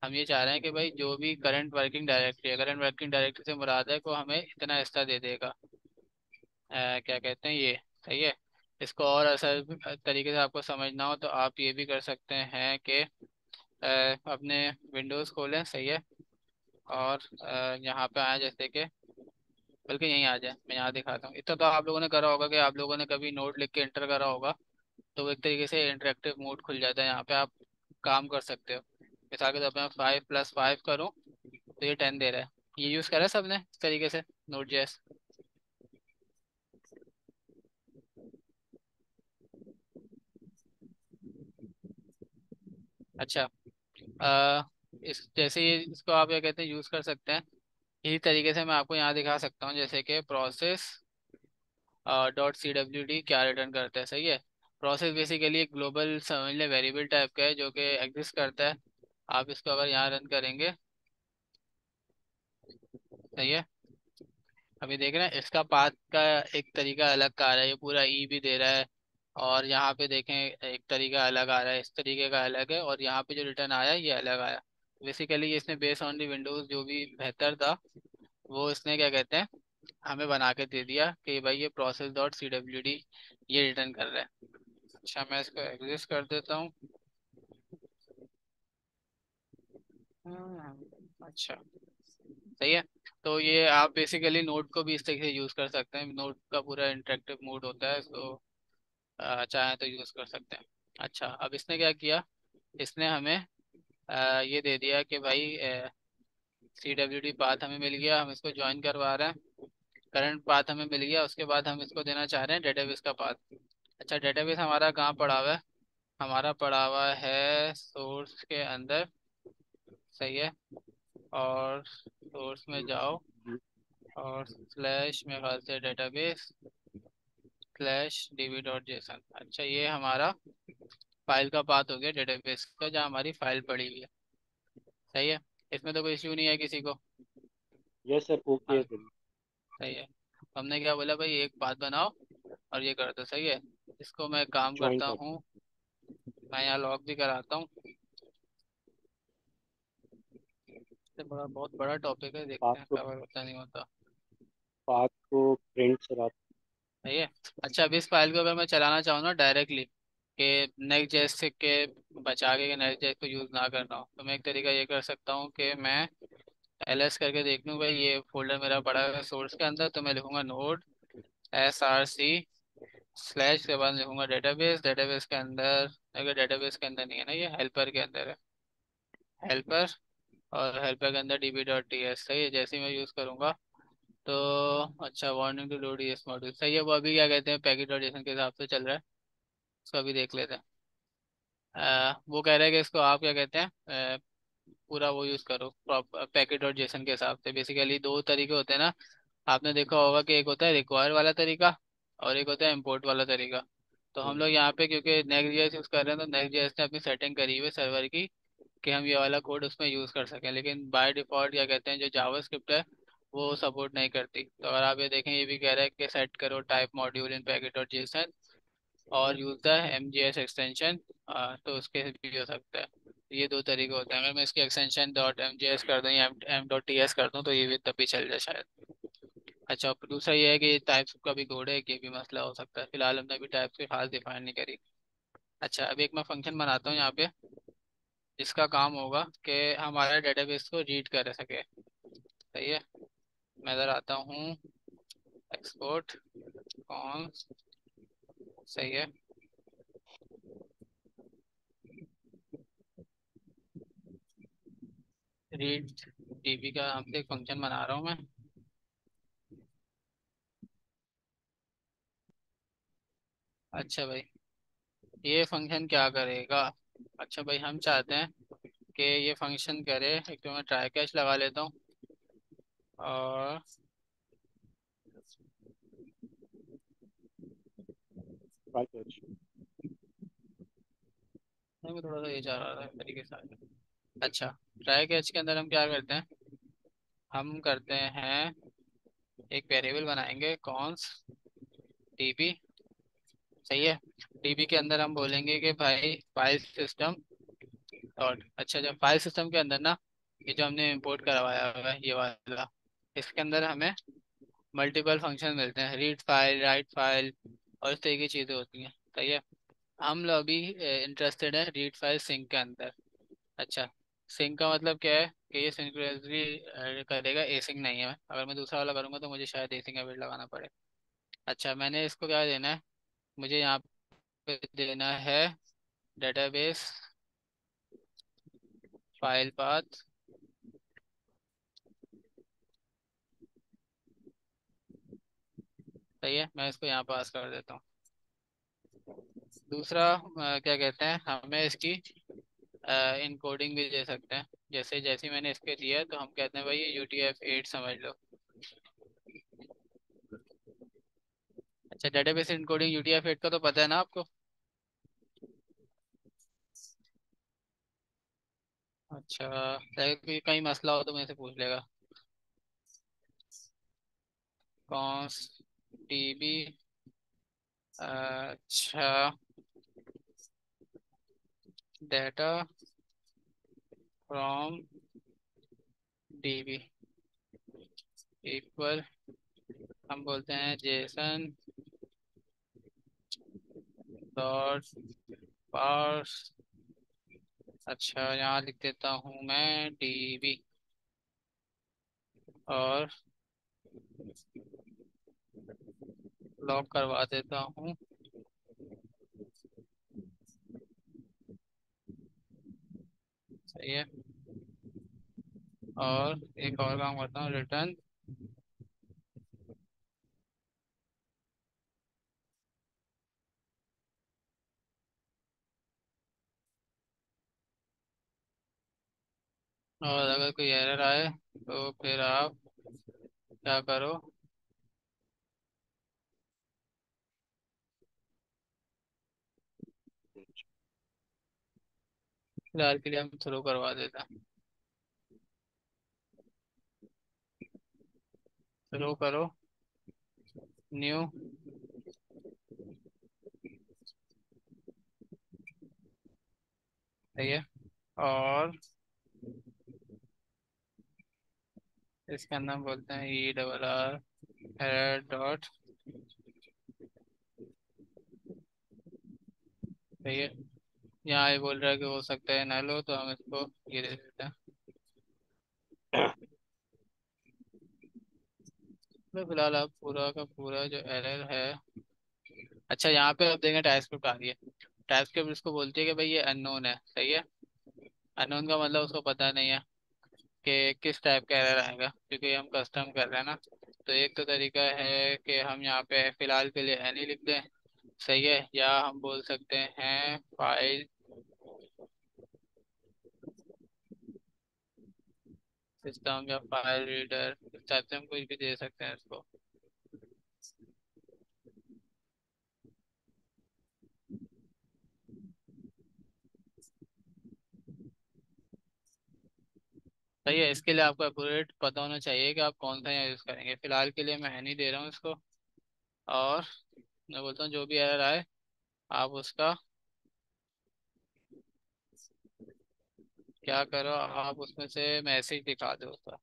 हम ये चाह रहे हैं कि भाई जो भी करंट वर्किंग डायरेक्टरी है, करंट वर्किंग डायरेक्टरी से मुराद है को हमें इतना हिस्सा दे देगा। क्या कहते हैं ये, सही है। इसको और असर तरीके से आपको समझना हो तो आप ये भी कर सकते हैं कि अपने विंडोज़ खोलें, सही है। और यहाँ पे आए जैसे कि, बल्कि यहीं आ जाए, मैं यहाँ दिखाता हूँ। इतना तो आप लोगों ने करा होगा कि आप लोगों ने कभी नोट लिख के एंटर करा होगा, तो वो एक तरीके से इंटरेक्टिव मोड खुल जाता है, यहाँ पे आप काम कर सकते हो। मिसाल के तौर पर मैं 5+5 करूँ तो ये 10 दे रहा है। ये यूज़ करा है सबने इस तरीके से नोट जेएस? अच्छा, इस जैसे ये इसको आप क्या कहते हैं यूज़ कर सकते हैं। इसी तरीके से मैं आपको यहाँ दिखा सकता हूँ, जैसे कि प्रोसेस .CWD क्या रिटर्न करता है, सही है। प्रोसेस बेसिकली एक ग्लोबल समझ ले वेरिएबल टाइप का है जो कि एग्जिस्ट करता है। आप इसको अगर यहाँ रन करेंगे, सही है। अभी देख रहे हैं इसका पाथ का एक तरीका अलग का आ रहा है, ये पूरा ई भी दे रहा है। और यहाँ पे देखें एक तरीका अलग आ रहा है, इस तरीके का अलग है, और यहाँ पे जो रिटर्न आया ये अलग आया। बेसिकली इसने बेस ऑन दी विंडोज जो भी बेहतर था वो इसने क्या कहते हैं हमें बना के दे दिया कि भाई ये process.CWD ये रिटर्न कर रहा है। अच्छा, मैं इसको एग्जिस्ट कर देता हूँ। अच्छा, सही है। तो ये आप बेसिकली नोट को भी इस तरीके से यूज़ कर सकते हैं, नोट का पूरा इंटरेक्टिव मोड होता है, तो चाहें तो यूज़ कर सकते हैं। अच्छा, अब इसने क्या किया, इसने हमें ये दे दिया कि भाई CWD पाथ हमें मिल गया, हम इसको ज्वाइन करवा रहे हैं। करंट पाथ हमें मिल गया, उसके बाद हम इसको देना चाह रहे हैं डेटाबेस का पाथ। अच्छा, डेटाबेस हमारा कहाँ पड़ा हुआ है, हमारा पड़ा हुआ है सोर्स के अंदर, सही है। और सोर्स में जाओ और स्लैश में ख्याल से डेटाबेस /db.json। अच्छा, ये हमारा फाइल का पाथ हो गया डेटाबेस का जहाँ हमारी फाइल पड़ी हुई है, सही है। इसमें तो कोई इश्यू नहीं है किसी को? यस सर, ओके है हाँ, सर। सही है। हमने क्या बोला भाई, एक पाथ बनाओ और ये कर दो, सही है। इसको मैं काम ज्वाइन करता कर। हूँ, मैं यहाँ लॉग भी कराता हूँ। ये बड़ा बहुत बड़ा टॉपिक है, पाथ देखते हैं को कवर होता नहीं होता। पाथ को प्रिंट सर आप। सही है। अच्छा, अब इस फाइल को अगर मैं चलाना चाहूँ ना डायरेक्टली कि नेक्स्ट जेस से के बचा के नेक्स्ट जेस को यूज़ ना करना हो, तो मैं एक तरीका ये कर सकता हूँ कि मैं ls करके देख लूँ भाई ये फोल्डर मेरा पड़ा है सोर्स के अंदर, तो मैं लिखूंगा नोड src स्लैश के बाद लिखूंगा डेटाबेस। डेटाबेस के अंदर, अगर डेटाबेस के अंदर नहीं है ना, ये हेल्पर के अंदर है, हेल्पर। और हेल्पर के अंदर db.ts, सही है। जैसे ही मैं यूज़ करूँगा तो अच्छा, warning to load ES module, सही है। वो अभी क्या कहते हैं पैकेट.json के हिसाब से चल रहा है, इसको अभी देख लेते हैं। वो कह रहा है कि इसको आप क्या कहते हैं पूरा वो यूज़ करो पैकेट.json के हिसाब से। बेसिकली दो तरीके होते हैं ना, आपने देखा होगा कि एक होता है रिक्वायर वाला तरीका और एक होता है इम्पोर्ट वाला तरीका। तो हम लोग यहाँ पे क्योंकि नेक्स्ट जेएस यूज़ कर रहे हैं तो नेक्स्ट जेएस ने अपनी सेटिंग करी हुई है सर्वर की कि हम ये वाला कोड उसमें यूज़ कर सकें, लेकिन बाय डिफ़ॉल्ट क्या कहते हैं जो जावास्क्रिप्ट है वो सपोर्ट नहीं करती। तो अगर आप ये देखें, ये भी कह रहा है कि सेट करो टाइप मॉड्यूल इन पैकेट.json और यूज़ द MJS एक्सटेंशन, तो उसके भी हो सकता है। ये दो तरीके होते हैं, अगर मैं इसकी एक्सटेंशन .mjs कर दूँ या m.ts कर दूँ तो ये भी तब भी चल जाए शायद। अच्छा, और दूसरा ये है कि टाइप्स का भी कोड है, कि भी मसला हो सकता है। फिलहाल हमने अभी टाइप्स की खास डिफाइन नहीं करी। अच्छा, अब एक मैं फंक्शन बनाता हूँ यहाँ पे जिसका काम होगा कि हमारा डेटाबेस को रीड कर सके, सही है। मैं इधर आता हूँ, एक्सपोर्ट कॉन्स, सही है। रीड डीबी का हमसे एक फंक्शन बना रहा हूँ मैं। अच्छा भाई, ये फंक्शन क्या करेगा? अच्छा भाई, हम चाहते हैं कि ये फंक्शन करे, एक तो मैं ट्राई कैच लगा लेता हूँ और ट्राई कैच। नहीं, मैं थोड़ा सा ये चाह रहा था इस तरीके से अच्छा, ट्राई कैच के अंदर हम क्या करते हैं, हम करते हैं एक वेरिएबल बनाएंगे कॉन्स डीबी। सही है। डीबी के अंदर हम बोलेंगे कि भाई फाइल सिस्टम डॉट, अच्छा जब फाइल सिस्टम के अंदर ना, ये जो हमने इंपोर्ट करवाया हुआ है ये वाला, इसके अंदर हमें मल्टीपल फंक्शन मिलते हैं, रीड फाइल, राइट फाइल और इस तरह की चीज़ें होती हैं। सही है। हम लोग अभी इंटरेस्टेड है रीड फाइल सिंक के अंदर। अच्छा, सिंक का मतलब क्या है कि ये सिंक्रोनियसली करेगा, एसिंक नहीं है। अगर मैं दूसरा वाला करूँगा तो मुझे शायद एसिंक का वेट लगाना पड़े। अच्छा, मैंने इसको क्या देना है, मुझे यहाँ पे देना है डेटाबेस फाइल पाथ। सही है, मैं इसको यहाँ पास कर देता हूँ। दूसरा क्या कहते हैं, हमें इसकी इनकोडिंग भी दे सकते हैं। जैसे जैसे मैंने इसके दिया तो हम कहते हैं भाई ये UTF-8 समझ लो। अच्छा, डेटाबेस इनकोडिंग UTF-8 का तो पता है ना आपको। अच्छा, अगर कोई कहीं मसला हो तो मेरे से पूछ लेगा। कॉन्स DB, अच्छा, डेटा फ्रॉम DB इक्वल, हम बोलते हैं जेसन डॉट पार्स। अच्छा, यहाँ लिख देता हूँ मैं DB और लॉक करवा देता हूँ। सही है। और एक और काम करता हूँ, रिटर्न। और अगर कोई एरर आए तो फिर आप क्या करो, फिलहाल के लिए हम थ्रो करवा देता, थ्रो करो न्यू। सही है। और इसके अंदर हम बोलते हैं ERR एरर डॉट। सही है। यहाँ ये बोल रहा है कि हो सकता है नल हो, तो हम इसको ये दे देते हैं। तो फिलहाल आप पूरा का पूरा जो एरर है, अच्छा यहाँ पे आप देखें टाइपस्क्रिप्ट आ गई है। टाइपस्क्रिप्ट इसको बोलती है कि भाई ये अननोन है। सही है। अननोन का मतलब उसको पता नहीं है कि किस टाइप का एरर आएगा, क्योंकि हम कस्टम कर रहे हैं ना। तो एक तो तरीका है कि हम यहाँ पे फिलहाल के लिए एनी लिख दें। सही है। या हम बोल सकते हैं फाइल सिस्टम या फाइल रीडर, इस टाइप से हम कुछ भी दे सकते हैं इसको। सही है। इसके लिए आपको एक्यूरेट पता होना चाहिए कि आप कौन सा यहाँ यूज़ करेंगे। फिलहाल के लिए मैं एनी दे रहा हूँ इसको। और मैं बोलता हूँ जो भी एरर आए आप उसका क्या करो, आप उसमें से मैसेज दिखा दो उसका,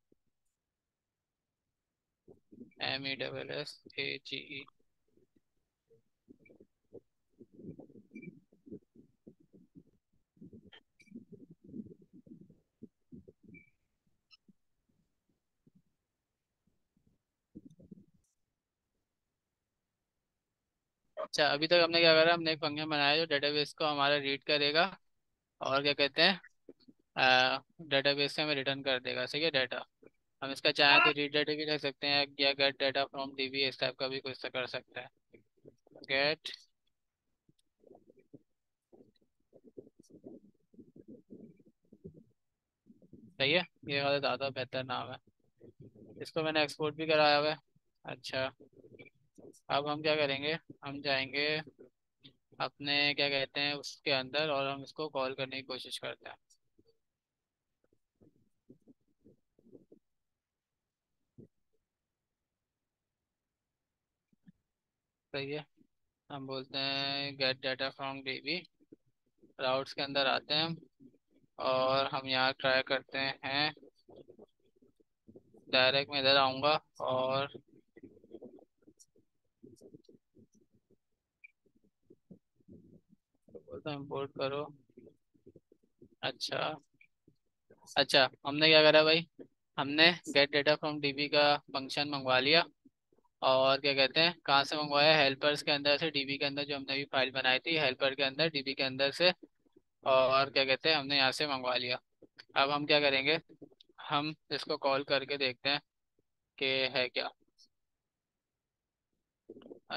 MESSAGE। अच्छा, अभी तक हमने क्या करा, हमने एक फंक्शन बनाया जो डेटाबेस को हमारा रीड करेगा और क्या कहते हैं, डेटाबेस से हमें रिटर्न कर देगा। सही है। डाटा हम इसका चाहें तो रीड डाटा भी रख सकते हैं या गेट डाटा फ्रॉम DB, इस टाइप का भी कुछ कर सकते हैं। गेट। सही है। ये वाला ज़्यादा बेहतर नाम है। इसको मैंने एक्सपोर्ट भी कराया हुआ है। अच्छा, अब हम क्या करेंगे, हम जाएंगे अपने क्या कहते हैं उसके अंदर, और हम इसको कॉल करने की कोशिश करते हैं। सही है। हम बोलते हैं gate data from dB, routes के अंदर आते हैं हम, और हम यहाँ ट्राई करते हैं। डायरेक्ट मैं इधर आऊँगा और बोलते हैं इम्पोर्ट करो। अच्छा, अच्छा हमने क्या करा भाई, हमने गेट डाटा फ्रॉम डीबी का फंक्शन मंगवा लिया। और क्या कहते हैं कहाँ से मंगवाया, हेल्पर्स के अंदर से, डीबी के अंदर जो हमने भी फाइल बनाई थी हेल्पर के अंदर, डीबी के अंदर से। और क्या कहते हैं हमने यहाँ से मंगवा लिया। अब हम क्या करेंगे, हम इसको कॉल करके देखते हैं कि है क्या,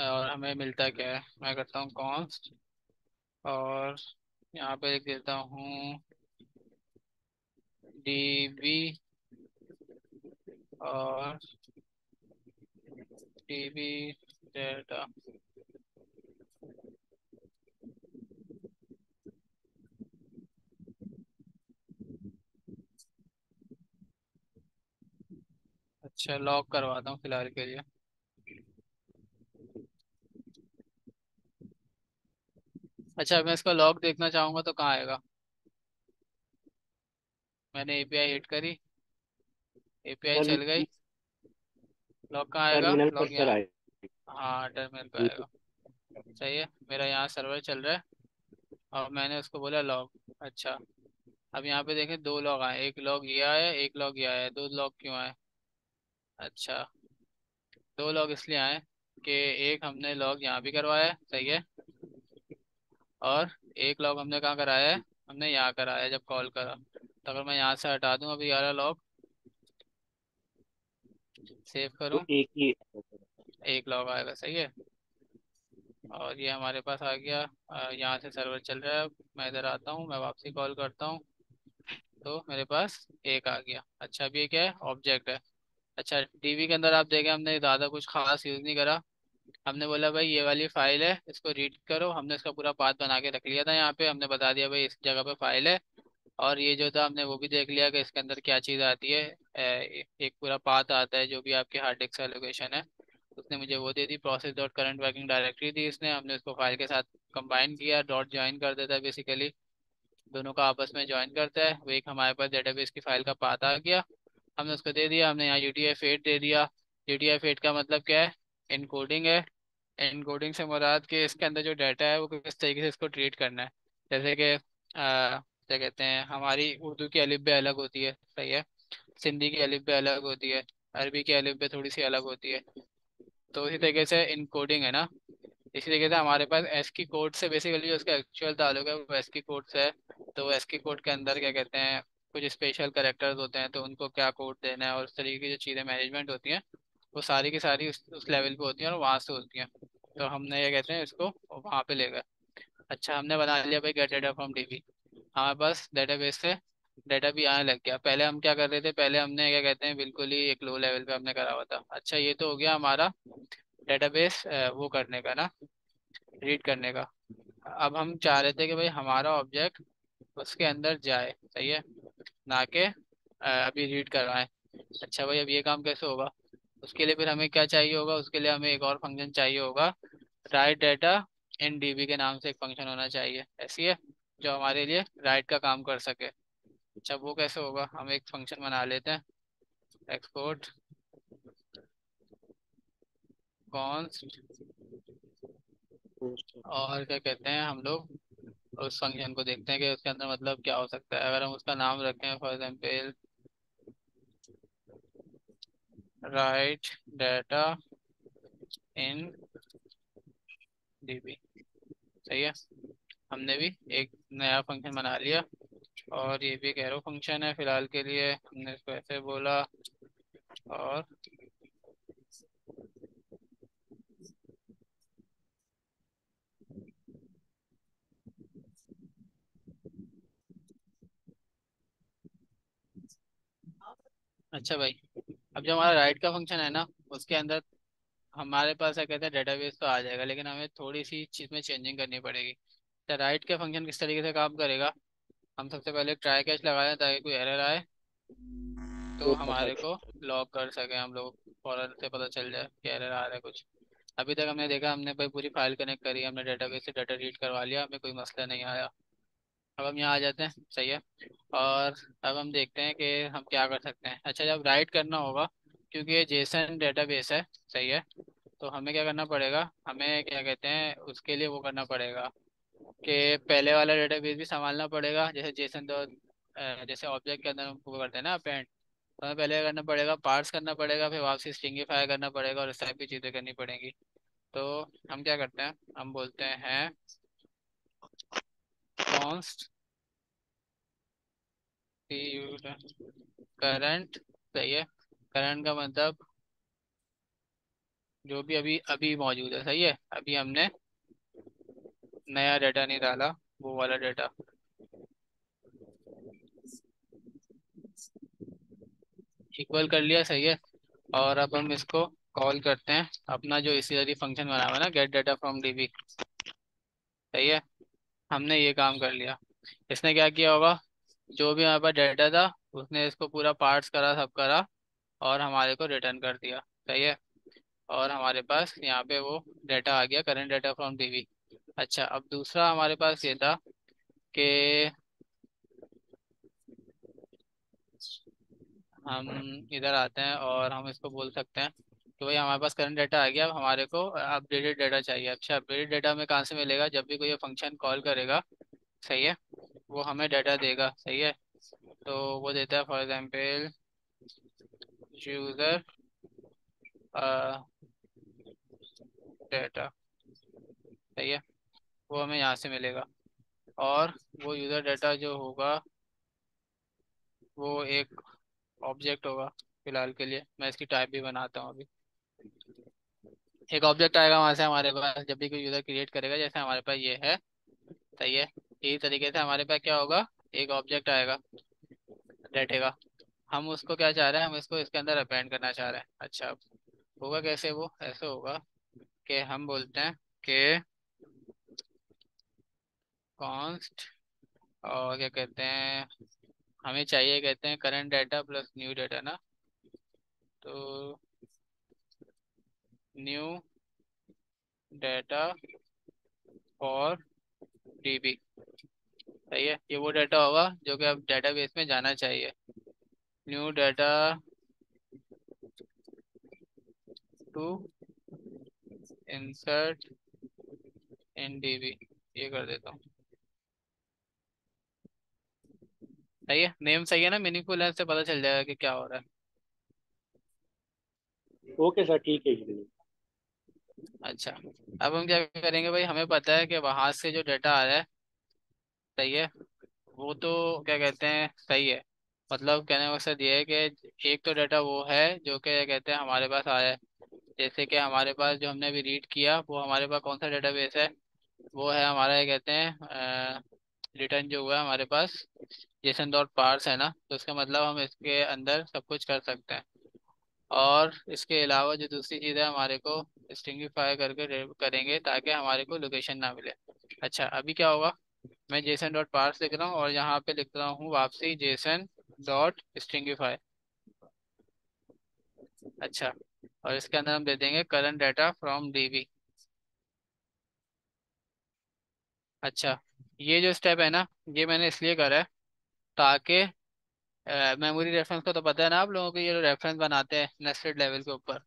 और हमें मिलता क्या है। मैं करता हूँ कॉन्स्ट, और यहाँ पे लिख देता हूँ डीबी, और डीबी डेटा। अच्छा लॉक करवाता हूँ फिलहाल के लिए। अच्छा मैं इसका लॉग देखना चाहूंगा तो कहाँ आएगा। मैंने एपीआई हिट करी, एपीआई चल गई, लॉग कहाँ आएगा, टर्मिनल पर लॉग सर यहाँ। आए। हाँ टर्मिनल पे आएगा। सही है, मेरा यहाँ सर्वर चल रहा है और मैंने उसको बोला लॉग। अच्छा, अब यहाँ पे देखें दो लॉग आए, एक लॉग ये आया, एक लॉग ये आया, दो लॉग क्यों आए। अच्छा, दो लॉग इसलिए आए कि एक हमने लॉग यहाँ भी करवाया है, सही है, और एक लॉग हमने कहाँ कराया है, हमने यहाँ कराया है जब कॉल करा। तो अगर मैं यहाँ से हटा दूँ अभी यार लॉग, सेव तो करूँ, एक ही एक लॉग आएगा, सही है। और ये हमारे पास आ गया। यहाँ से सर्वर चल रहा है, मैं इधर आता हूँ, मैं वापसी कॉल करता हूँ, तो मेरे पास एक आ गया। अच्छा अब ये क्या है, ऑब्जेक्ट है। अच्छा डीबी के अंदर आप देखें हमने ज़्यादा कुछ खास यूज़ नहीं करा। हमने बोला भाई ये वाली फाइल है इसको रीड करो, हमने इसका पूरा पाथ बना के रख लिया था। यहाँ पे हमने बता दिया भाई इस जगह पे फाइल है, और ये जो था हमने वो भी देख लिया कि इसके अंदर क्या चीज़ आती है। एक पूरा पाथ आता है जो भी आपके हार्ड डिस्क का लोकेशन है, उसने मुझे वो दे दी। Process dot current working directory थी इसने, हमने उसको फाइल के साथ कंबाइन किया, डॉट ज्वाइन कर देता है बेसिकली, दोनों का आपस में ज्वाइन करता है। वो एक हमारे पास डेटाबेस की फाइल का पाथ आ गया, हमने उसको दे दिया। हमने यहाँ UTF-8 दे दिया। UTF-8 का मतलब क्या है, इनकोडिंग है। इनकोडिंग से मुराद कि इसके अंदर जो डाटा है वो किस तरीके से इसको ट्रीट करना है। जैसे कि क्या कहते हैं, हमारी उर्दू की अलिफ बे अलग होती है, सही है, सिंधी की अलिफ बे अलग होती है, अरबी की अलिफ बे थोड़ी सी अलग होती है। तो इसी तरीके से इनकोडिंग है ना, इसी तरीके से हमारे पास एस की कोड से बेसिकली जो उसका एक्चुअल ताल्लुक है वो एस की कोड से है। तो एस की कोड के अंदर क्या कहते हैं, कुछ स्पेशल करेक्टर्स होते हैं, तो उनको क्या कोड देना है और उस तरीके की जो चीज़ें मैनेजमेंट होती हैं वो सारी की सारी उस लेवल पे होती हैं और वहाँ से होती हैं। तो हमने ये कहते हैं इसको वहाँ पे ले गए। अच्छा हमने बना लिया भाई गेट डाटा फ्रॉम डीबी, हमारे पास डेटाबेस से डाटा भी आने लग गया। पहले हम क्या कर रहे थे, पहले हमने क्या कहते हैं बिल्कुल ही एक लो लेवल पे हमने करा हुआ था। अच्छा ये तो हो गया हमारा डेटाबेस वो करने का ना, रीड करने का। अब हम चाह रहे थे कि भाई हमारा ऑब्जेक्ट उसके अंदर जाए, सही है, ना कि अभी रीड करवाएं। अच्छा भाई अब ये काम कैसे होगा, उसके लिए फिर हमें क्या चाहिए होगा, उसके लिए हमें एक और फंक्शन चाहिए होगा, राइट डाटा इन डीबी के नाम से एक फंक्शन होना चाहिए, ऐसी है, जो हमारे लिए राइट का काम कर सके। अच्छा वो कैसे होगा, हम एक फंक्शन बना लेते हैं, एक्सपोर्ट कॉन्स्ट, और क्या कहते हैं हम लोग उस फंक्शन को देखते हैं कि उसके अंदर मतलब क्या हो सकता है। अगर हम उसका नाम रखें for example right data in dB, सही है, हमने भी एक नया फंक्शन बना लिया। और ये भी एक एरो फंक्शन है फिलहाल के लिए, हमने इसको ऐसे बोला। और अच्छा भाई, अब जो हमारा राइट का फंक्शन है ना, उसके अंदर हमारे पास क्या कहते हैं डेटाबेस तो आ जाएगा, लेकिन हमें थोड़ी सी चीज़ में चेंजिंग करनी पड़ेगी। तो राइट का फंक्शन किस तरीके से काम करेगा, हम सबसे पहले ट्राई कैच लगा दें ताकि कोई एरर आए तो ओके सर। हमारे को लॉक कर सके, हम लोग फौरन से पता चल जाए कि एरर आ रहा है कुछ। अभी तक हमने देखा, हमने भाई पूरी फाइल कनेक्ट करी, हमने डेटाबेस से डाटा रीड करवा लिया, हमें कोई मसला नहीं आया। अब हम यहाँ आ जाते हैं, सही है। और अब हम देखते हैं कि हम क्या कर सकते हैं। अच्छा, जब राइट करना होगा, क्योंकि ये जेसन डेटाबेस है, सही है, तो हमें क्या करना पड़ेगा, हमें क्या कहते हैं उसके लिए वो करना पड़ेगा कि पहले वाला डेटाबेस भी संभालना पड़ेगा, जैसे जेसन तो जैसे ऑब्जेक्ट के अंदर हम वो करते हैं ना अपेंड, तो हमें पहले करना पड़ेगा, पार्स करना पड़ेगा, फिर वापसी स्ट्रिंगिफाई करना पड़ेगा और इस टाइप की चीज़ें करनी पड़ेंगी। तो हम क्या करते हैं, हम बोलते हैं कॉन्स्ट करंट, सही है। करंट का मतलब जो भी अभी अभी मौजूद है, सही है, अभी हमने नया डाटा नहीं डाला, वो वाला डाटा। इक्वल कर लिया, सही है। और अब हम इसको कॉल करते हैं अपना जो इसी फंक्शन बना हुआ है ना, गेट डाटा फ्रॉम डीबी, सही है। हमने ये काम कर लिया। इसने क्या किया होगा, जो भी हमारे पास डाटा था उसने इसको पूरा पार्ट्स करा, सब करा, और हमारे को रिटर्न कर दिया, सही है। और हमारे पास यहाँ पे वो डाटा आ गया, करंट डाटा फ्रॉम डीबी। अच्छा, अब दूसरा हमारे पास ये था कि हम इधर आते हैं और हम इसको बोल सकते हैं कि भाई हमारे पास करंट डाटा आ गया, अब हमारे को अपडेटेड डाटा चाहिए। अच्छा, अपडेटेड डाटा हमें कहाँ से मिलेगा, जब भी कोई फंक्शन कॉल करेगा, सही है, वो हमें डाटा देगा, सही है। तो वो देता है फॉर एग्जांपल यूज़र डाटा, सही है, वो हमें यहाँ से मिलेगा। और वो यूज़र डाटा जो होगा वो एक ऑब्जेक्ट होगा। फिलहाल के लिए मैं इसकी टाइप भी बनाता हूँ अभी। एक ऑब्जेक्ट आएगा वहां से हमारे पास, जब भी कोई यूज़र क्रिएट करेगा, जैसे हमारे पास ये है, सही है। इसी तरीके से हमारे पास क्या होगा, एक ऑब्जेक्ट आएगा डाटे का। हम उसको क्या चाह रहे हैं, हम इसको इसके अंदर अपेंड करना चाह रहे हैं। अच्छा, होगा कैसे, वो ऐसे होगा कि हम बोलते हैं कि कॉन्स्ट, और क्या कहते हैं, हमें चाहिए कहते हैं current data plus new data ना, तो न्यू डाटा फॉर डीबी, सही है। ये वो डाटा होगा जो कि अब डेटाबेस में जाना चाहिए। New data to insert in DB, ये कर देता हूँ, सही है। नेम सही है ना, मीनिंगफुल है, इससे पता चल जाएगा कि क्या हो रहा है। ओके सर, ठीक है जी। अच्छा, अब हम क्या करेंगे भाई, हमें पता है कि वहां से जो डाटा आ रहा है, सही है, वो तो क्या कहते हैं सही है। मतलब कहने का मकसद ये है कि एक तो डाटा वो है जो कि क्या कहते हैं हमारे पास आया है। जैसे कि हमारे पास जो हमने अभी रीड किया, वो हमारे पास कौन सा डेटाबेस है, वो है हमारा क्या कहते हैं रिटर्न जो हुआ है हमारे पास जेसन डॉट पार्स है ना, तो उसका मतलब हम इसके अंदर सब कुछ कर सकते हैं। और इसके अलावा जो दूसरी चीज़ है, हमारे को स्ट्रिंगिफाई करके करेंगे ताकि हमारे को लोकेशन ना मिले। अच्छा, अभी क्या होगा, मैं जेसन डॉट पार्स लिख रहा हूँ और यहाँ पे लिख रहा हूँ वापसी जेसन डॉट स्ट्रिंगिफाई। अच्छा, और इसके अंदर हम दे देंगे करंट डाटा फ्रॉम डीबी। अच्छा, ये जो स्टेप है ना, ये मैंने इसलिए करा है ताकि मेमोरी रेफरेंस का तो पता है ना आप लोगों को, ये जो रेफरेंस बनाते हैं नेस्टेड लेवल के ऊपर,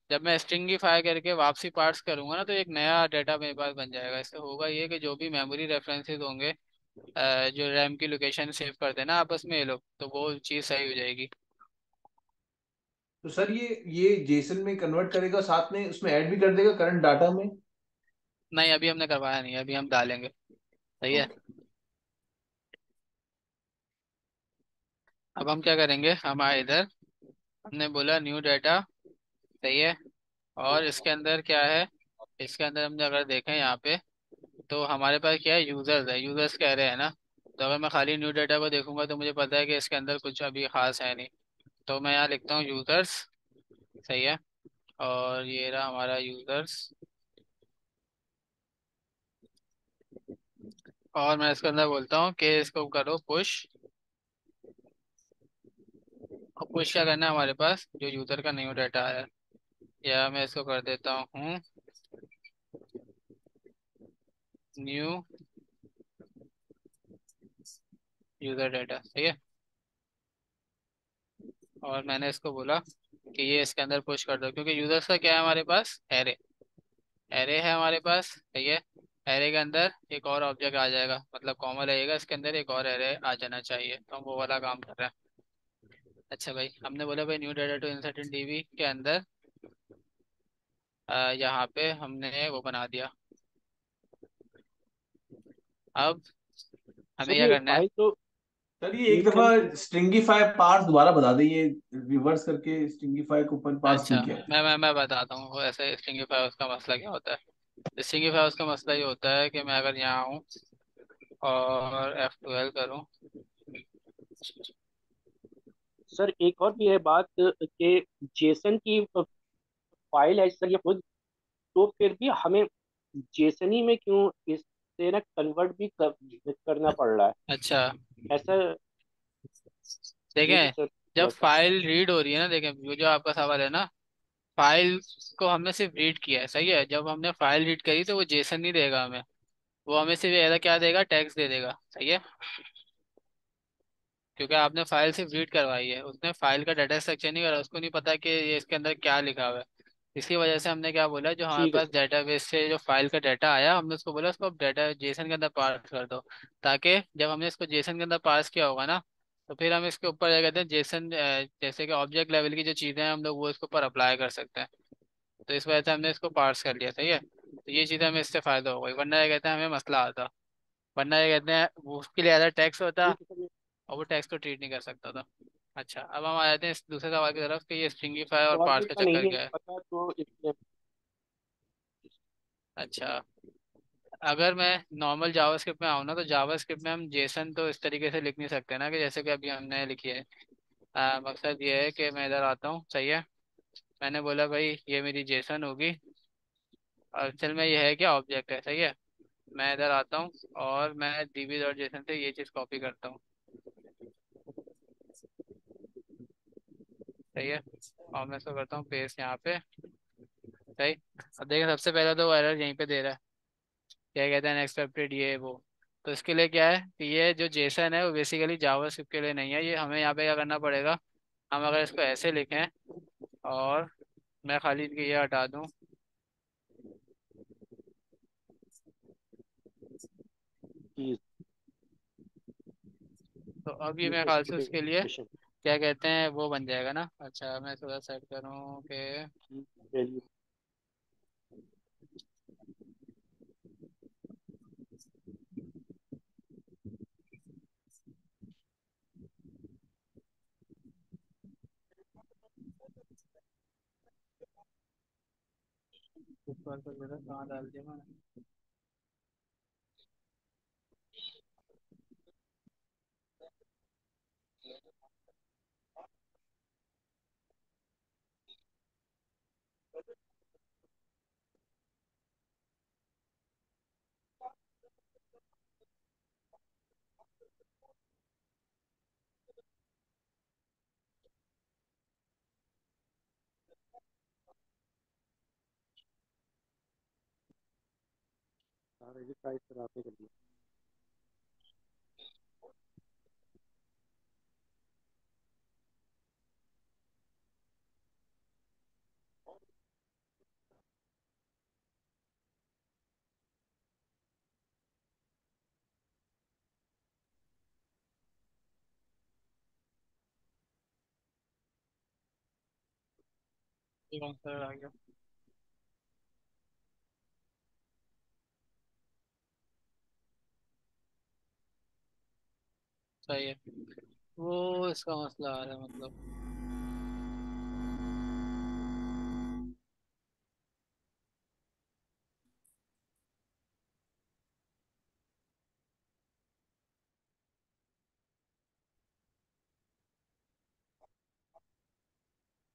जब मैं स्ट्रिंगिफाई करके वापसी पार्ट्स करूंगा ना, तो एक नया डाटा मेरे पास बन जाएगा। इससे होगा ये कि जो भी मेमोरी रेफरेंसेस होंगे, जो रैम की लोकेशन सेव करते हैं ना आपस में ये लोग, तो वो चीज़ सही हो जाएगी। तो सर ये जेसन में कन्वर्ट करेगा, साथ में उसमें ऐड भी कर देगा करंट डाटा में? नहीं, अभी हमने करवाया नहीं है, अभी हम डालेंगे, सही है। ओके। अब हम क्या करेंगे, हम आए इधर, हमने बोला न्यू डाटा, सही है। और इसके अंदर क्या है, इसके अंदर हमने अगर देखें यहाँ पे, तो हमारे पास क्या है, यूजर्स है, यूजर्स कह रहे हैं ना। तो अगर मैं खाली न्यू डाटा को देखूंगा तो मुझे पता है कि इसके अंदर कुछ अभी खास है नहीं, तो मैं यहाँ लिखता हूँ यूजर्स, सही है। और ये रहा हमारा यूजर्स। और मैं इसके अंदर बोलता हूँ कि इसको करो पुश। और पुश क्या करना है हमारे पास, जो यूजर का न्यू डाटा है, या मैं इसको कर देता हूँ न्यू यूजर डाटा, ठीक है। और मैंने इसको बोला कि ये इसके अंदर पुश कर दो, क्योंकि यूजर्स का क्या है हमारे पास, एरे। एरे है हमारे पास, ठीक है। एरे के अंदर एक और ऑब्जेक्ट आ जाएगा, मतलब कॉमा लगेगा, इसके अंदर एक और एरे आ जाना चाहिए, तो हम वो वाला काम कर रहे हैं। अच्छा भाई, हमने बोला भाई new data to insert in DB के अंदर यहाँ पे हमने वो बना दिया। अब हमें सर क्या ये करना है। फाइल तो सर ये एक रीड दफा करनी है। स्ट्रिंगीफाई पार्स दोबारा बता दें, ये रिवर्स करके स्ट्रिंगीफाई को ऊपर पार्स अच्छा, क्यों किया है? मैं बताता हूँ वो ऐसे स्ट्रिंगीफाई उसका मसला क्या होता है। स्ट्रिंगीफाई उसका मसला ये होता है कि मैं अगर यहाँ आऊँ और F12 करूँ। सर एक और भी है बात कि जेसन की फाइल है सर ये खुद, तो फिर भी हमें जेसन ही में क्यों इससे ना कन्वर्ट भी करना पड़ रहा है अच्छा ऐसा। ये भी देखें, सर जब थोड़ा सा। फाइल रीड हो रही है ना, देखें वो जो आपका सवाल है ना, फाइल को हमने सिर्फ रीड किया है, सही है। जब हमने फाइल रीड करी तो वो जेसन नहीं देगा हमें, वो हमें सिर्फ ऐसा क्या देगा, टेक्स्ट दे देगा, सही है। क्योंकि आपने फाइल सिर्फ रीड करवाई है, उसने फाइल का डाटा स्ट्रक्चर नहीं करा, उसको नहीं पता कि ये इसके अंदर क्या लिखा हुआ है। इसकी वजह से हमने क्या बोला, जो हमारे ठीक है पास सर। डेटाबेस से जो फाइल का डाटा आया, हमने उसको बोला उसको डाटा जेसन के अंदर पार्स कर दो, ताकि जब हमने इसको जेसन के अंदर पार्स किया होगा ना, तो फिर हम इसके ऊपर क्या कहते हैं, जेसन जैसे कि ऑब्जेक्ट लेवल की जो चीज़ें हैं हम लोग वो इसके ऊपर अप्लाई कर सकते हैं। तो इस वजह से हमने इसको पार्स कर लिया, सही है। तो ये चीज़ें हमें इससे फ़ायदा होगा, वरना ये कहते हैं हमें मसला आता। वरना ये कहते हैं वो उसके लिए ज़्यादा टैक्स होता, ठीक है सर, और वो टैक्स को ट्रीट नहीं कर सकता था। अच्छा, अब हम आ जाते हैं इस दूसरे सवाल की तरफ कि ये स्ट्रिंगीफाई और पार्स फॉर्मेट का का चक्कर नहीं है क्या है। पता तो इसलिए। अच्छा, अगर मैं नॉर्मल जावास्क्रिप्ट में आऊँ ना, तो जावास्क्रिप्ट में हम जेसन तो इस तरीके से लिख नहीं सकते ना, कि जैसे कि अभी हमने लिखी है। मकसद ये है कि मैं इधर आता हूँ, सही है। मैंने बोला भाई ये मेरी जेसन होगी, और चल में ये है क्या, ऑब्जेक्ट है, सही है। मैं इधर आता हूँ और मैं db डॉट जेसन से ये चीज़ कॉपी करता हूँ, सही है। और मैं इसको करता हूँ पेस्ट यहाँ पे, सही। अब देखिए, सबसे पहले तो वो एरर यहीं पे दे रहा है, क्या कहते हैं अनएक्सपेक्टेड ये वो। तो इसके लिए क्या है कि ये जो जेसन है वो बेसिकली जावास्क्रिप्ट के लिए नहीं है, ये हमें यहाँ पे क्या करना पड़ेगा। हम अगर इसको ऐसे लिखें और मैं खाली इनकी ये हटा दूँ, जी तो अब ये जी मेरे ख्याल से उसके लिए स्पेसिफिकेशन क्या कहते हैं वो बन जाएगा ना। अच्छा, मैं थोड़ा सेट करूँ कि की वैल्यू। इस बार को जरा कहाँ डाल दिया मैंने। सारे जी प्राइस पर आपने कर दिया। ये कौन सा आ गया, सही है। वो इसका मसला आ रहा है मतलब।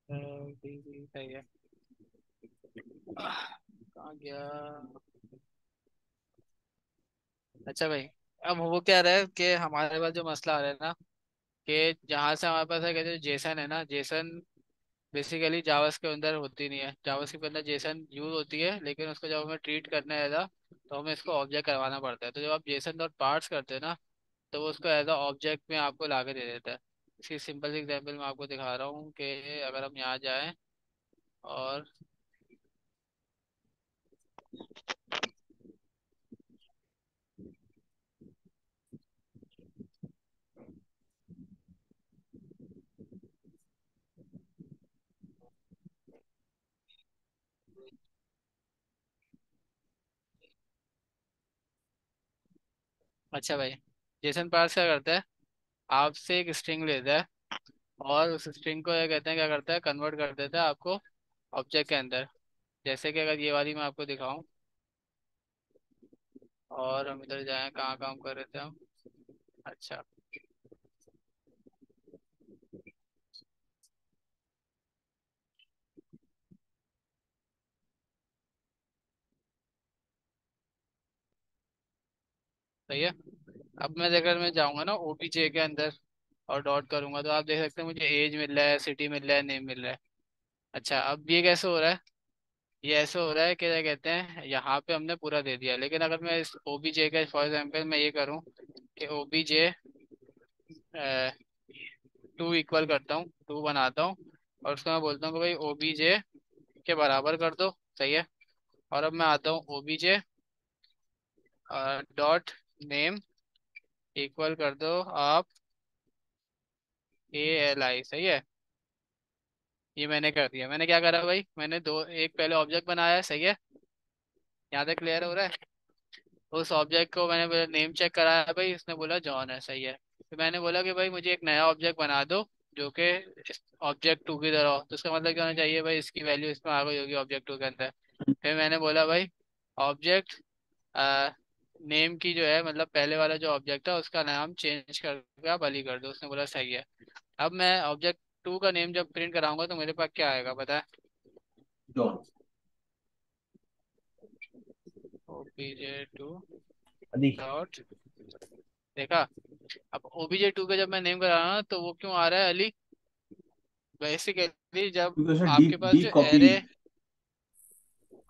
सही है। कहाँ गया? अच्छा भाई, अब वो क्या रहा है कि हमारे पास जो मसला आ रहा है ना, कि जहाँ से हमारे पास है कहते हैं जेसन है ना, जेसन बेसिकली जावास के अंदर होती नहीं है। जावास के अंदर जेसन यूज होती है, लेकिन उसको जब हमें ट्रीट करना है एज तो हमें इसको ऑब्जेक्ट करवाना पड़ता है। तो जब आप जेसन डॉट पार्ट्स करते हैं ना, तो वो उसको एज ऑब्जेक्ट में आपको ला के दे देता है। इसी सिंपल एग्जांपल मैं आपको दिखा रहा हूँ कि अगर हम यहाँ जाएं और अच्छा भाई, जेसन पार्ट्स क्या करता है, आपसे एक स्ट्रिंग लेता है और उस स्ट्रिंग को ये कहते हैं क्या करता है, कन्वर्ट कर देता है आपको ऑब्जेक्ट के अंदर। जैसे कि अगर ये वाली मैं आपको दिखाऊं, और हम इधर जाएं, कहाँ काम कर रहे थे हम? अच्छा, सही है। अब मैं अगर मैं जाऊंगा ना ओबीजे के अंदर और डॉट करूंगा, तो आप देख सकते हैं मुझे एज मिल रहा है, सिटी मिल रहा है, नेम मिल रहा है। अच्छा, अब ये कैसे हो रहा है? ये ऐसे हो रहा है कि क्या कहते हैं, यहाँ पे हमने पूरा दे दिया, लेकिन अगर मैं इस ओबीजे का फॉर एग्जांपल मैं ये करूँ कि ओबीजे 2 इक्वल करता हूँ, 2 बनाता हूँ, और उसको मैं बोलता हूँ कि भाई ओबीजे के बराबर कर दो, सही है। और अब मैं आता हूँ ओबीजे डॉट नेम इक्वल कर दो आप ALI, सही है। ये मैंने कर दिया। मैंने क्या करा भाई, मैंने दो एक पहले ऑब्जेक्ट बनाया है, सही है। यहाँ तक क्लियर हो रहा है? उस ऑब्जेक्ट को मैंने नेम चेक कराया भाई, इसने बोला जॉन है, सही है। फिर मैंने बोला कि भाई मुझे एक नया ऑब्जेक्ट बना दो जो कि ऑब्जेक्ट टू की तरह हो। तो इसका मतलब क्या होना चाहिए भाई, इसकी वैल्यू इसमें आ गई होगी ऑब्जेक्ट टू के अंदर। फिर मैंने बोला भाई ऑब्जेक्ट नेम की जो है, मतलब पहले वाला जो ऑब्जेक्ट है उसका नाम चेंज करके आप अली कर दो। उसने बोला सही है। अब मैं ऑब्जेक्ट टू का नेम जब प्रिंट कराऊंगा तो मेरे पास क्या आएगा पता है? जॉन। OBJ2 अली। डॉट, देखा? अब OBJ2 का जब मैं नेम करा रहा हूं तो वो क्यों आ रहा है अली? बेसिकली जब क्योंकि उसने आपके डीप पास जो डीप कॉपी। एरे,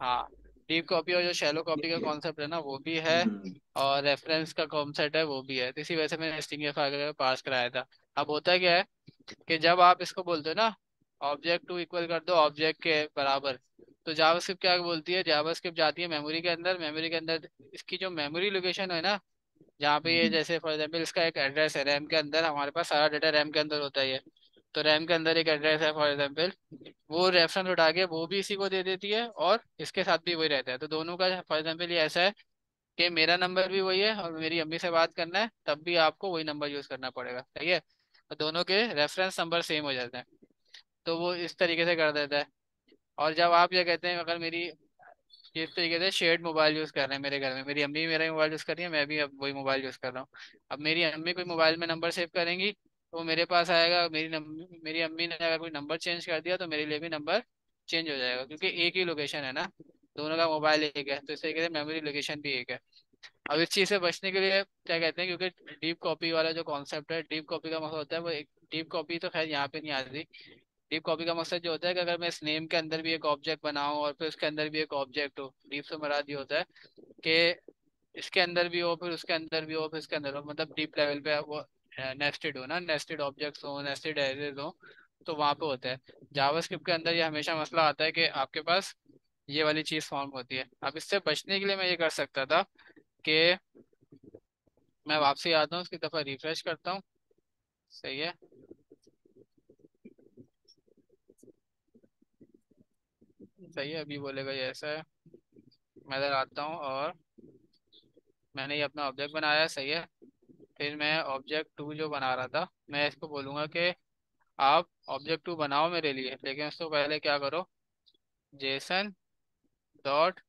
हाँ, डीप कॉपी और जो शैलो कॉपी का ये कॉन्सेप्ट है ना वो भी है, हम्म और रेफरेंस का कॉन्सेप्ट है वो भी है। तो इसी वजह से मैंने स्ट्रिंगिफाई करके पास कराया था। अब होता क्या है कि जब आप इसको बोलते हो ना ऑब्जेक्ट टू इक्वल कर दो ऑब्जेक्ट के बराबर, तो जावास्क्रिप्ट क्या बोलती है, जावास्क्रिप्ट जाती है मेमोरी के अंदर। मेमोरी के अंदर इसकी जो मेमोरी लोकेशन है ना, जहाँ पे ये हम्म जैसे फॉर एग्जाम्पल इसका एक एड्रेस है रैम के अंदर, हमारे पास सारा डाटा रैम के अंदर होता है ये। तो रैम के अंदर एक एड्रेस है फॉर एग्जाम्पल, वो रेफरेंस उठा के वो भी इसी को दे देती है और इसके साथ भी वही रहता है। तो दोनों का फॉर एग्जाम्पल ये ऐसा है कि मेरा नंबर भी वही है और मेरी अम्मी से बात करना है तब भी आपको वही नंबर यूज करना पड़ेगा, सही है। तो दोनों के रेफरेंस नंबर सेम हो जाते हैं। तो वो इस तरीके से कर देता है। और जब आप ये कहते हैं अगर मेरी इस तरीके से शेयर्ड मोबाइल यूज़ कर रहे हैं मेरे घर में, मेरी अम्मी भी मेरा मोबाइल यूज़ कर रही है, मैं भी अब वही मोबाइल यूज़ कर रहा हूँ। अब मेरी अम्मी कोई मोबाइल में नंबर सेव करेंगी तो वो मेरे पास आएगा। मेरी अम्मी ने अगर कोई नंबर चेंज कर दिया तो मेरे लिए भी नंबर चेंज हो जाएगा, क्योंकि एक ही लोकेशन है ना, दोनों का मोबाइल एक है, तो इस तरीके से मेमोरी लोकेशन भी एक है। अब इस चीज़ से बचने के लिए क्या कहते हैं, क्योंकि डीप कॉपी वाला जो कॉन्सेप्ट है, डीप कॉपी का मतलब होता है वो एक डीप कॉपी तो खैर यहाँ पे नहीं आती। डीप कॉपी का मकसद जो होता है कि अगर मैं इस नेम के अंदर भी एक ऑब्जेक्ट बनाऊं और फिर उसके अंदर भी एक ऑब्जेक्ट हो, डीप से मुराद ये होता है कि इसके अंदर भी हो, फिर उसके अंदर भी हो, फिर इसके अंदर हो, मतलब डीप लेवल पे वो नेस्टेड हो ना, नेस्टेड ऑब्जेक्ट्स हो, नेस्टेड एरेज हो, तो वहाँ पे होता है। जावास्क्रिप्ट के अंदर ये हमेशा मसला आता है कि आपके पास ये वाली चीज़ फॉर्म होती है। अब इससे बचने के लिए मैं ये कर सकता था कि मैं वापसी आता हूँ, उसकी दफ़ा रिफ्रेश करता हूँ, सही है। सही है, अभी बोलेगा ये ऐसा है। मैं इधर आता हूँ और मैंने ये अपना ऑब्जेक्ट बनाया है, सही है। फिर मैं ऑब्जेक्ट टू जो बना रहा था, मैं इसको बोलूँगा कि आप ऑब्जेक्ट टू बनाओ मेरे लिए, लेकिन उसको पहले क्या करो, जेसन डॉट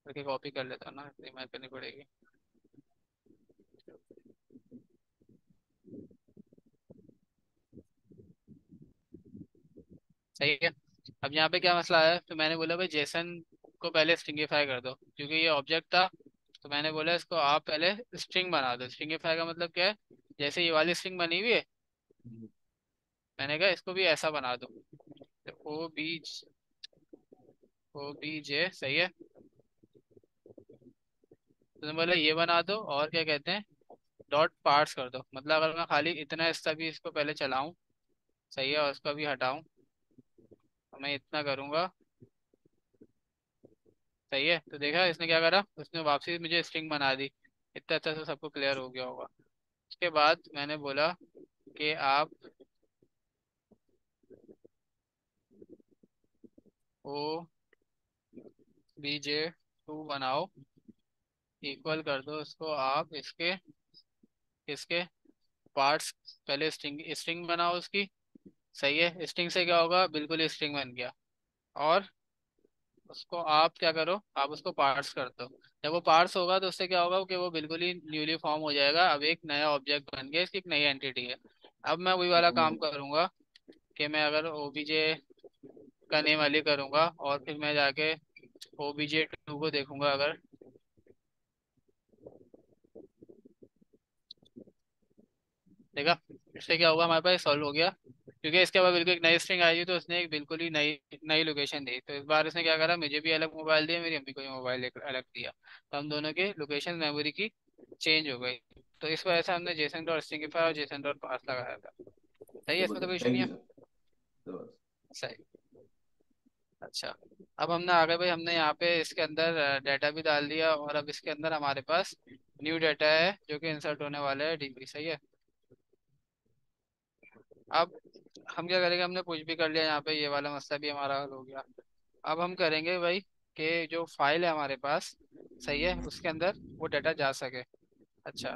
करके कॉपी कर लेता हूँ ना, इतनी मेहनत करनी पड़ेगी। सही है। अब यहाँ पे क्या मसला है, तो मैंने बोला भाई जेसन को पहले स्ट्रिंगिफाई कर दो, क्योंकि ये ऑब्जेक्ट था। तो मैंने बोला इसको आप पहले स्ट्रिंग बना दो। स्ट्रिंगिफाई का मतलब क्या है, जैसे ये वाली स्ट्रिंग बनी हुई है, मैंने कहा इसको भी ऐसा बना दो। तो ओ बी जे सही है। तो तुमने बोला ये बना दो, और क्या कहते हैं, डॉट पार्ट्स कर दो। मतलब अगर मैं खाली इतना हिस्सा भी इसको पहले चलाऊं, सही है, और उसको भी हटाऊं, तो मैं इतना करूंगा, सही है। तो देखा इसने क्या करा, उसने वापसी मुझे स्ट्रिंग बना दी। इतना अच्छा से सबको क्लियर हो गया होगा। उसके बाद मैंने बोला कि आप O B J 2 बनाओ, इक्वल कर दो उसको आप इसके इसके पार्ट्स। पहले स्ट्रिंग स्ट्रिंग बनाओ उसकी, सही है। स्ट्रिंग से क्या होगा, बिल्कुल ही स्ट्रिंग बन गया। और उसको आप क्या करो, आप उसको पार्स कर दो। जब वो पार्स होगा तो उससे क्या होगा कि वो बिल्कुल ही न्यूली फॉर्म हो जाएगा। अब एक नया ऑब्जेक्ट बन गया, इसकी एक नई एंटिटी है। अब मैं वही वाला काम करूंगा कि मैं अगर ओबीजे का नेम वाली करूंगा, और फिर मैं जाके OBJ 2 को देखूंगा। अगर देखा, इससे क्या होगा, हमारे पास सॉल्व हो गया। क्योंकि इसके बाद बिल्कुल एक नई स्ट्रिंग आई थी, तो उसने एक बिल्कुल ही नई नई लोकेशन दी। तो इस बार इसने क्या करा, मुझे भी अलग मोबाइल दिया, मेरी अम्मी को भी मोबाइल अलग दिया। तो हम दोनों के लोकेशन मेमोरी की चेंज हो गई। तो इस वजह से हमने जेसन डॉट स्ट्रिंगिफाई और जेसन डॉट पास लगाया था। सही है, इसमें तो कोई जबरदस्त, इशू थैंक नहीं यू है। सर, जबरदस्त। सही। अच्छा, अब हमने आगे भाई, हमने यहाँ पे इसके अंदर डाटा भी डाल दिया, और अब इसके अंदर हमारे पास न्यू डाटा है जो कि इंसर्ट होने वाला है डीबी, सही है। अब हम क्या करेंगे, हमने कुछ भी कर लिया यहाँ पे, ये वाला मसला भी हमारा हल हो गया। अब हम करेंगे भाई कि जो फाइल है हमारे पास, सही है, उसके अंदर वो डाटा जा सके। अच्छा,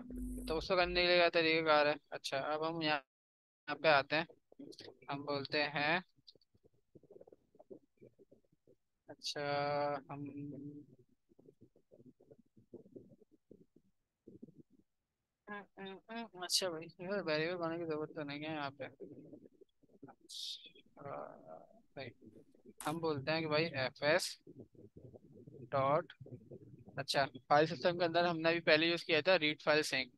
तो उसको करने के लिए क्या तरीकाकार है। अच्छा, अब हम यहाँ पे आते हैं, हम बोलते हैं, अच्छा, हम अच्छा भाई, वेरिएबल बनाने की जरूरत तो नहीं है यहाँ पे। अच्छा, भाई हम बोलते हैं कि भाई fs डॉट, अच्छा, फाइल सिस्टम के अंदर हमने भी पहले यूज़ किया था रीड फाइल सिंक।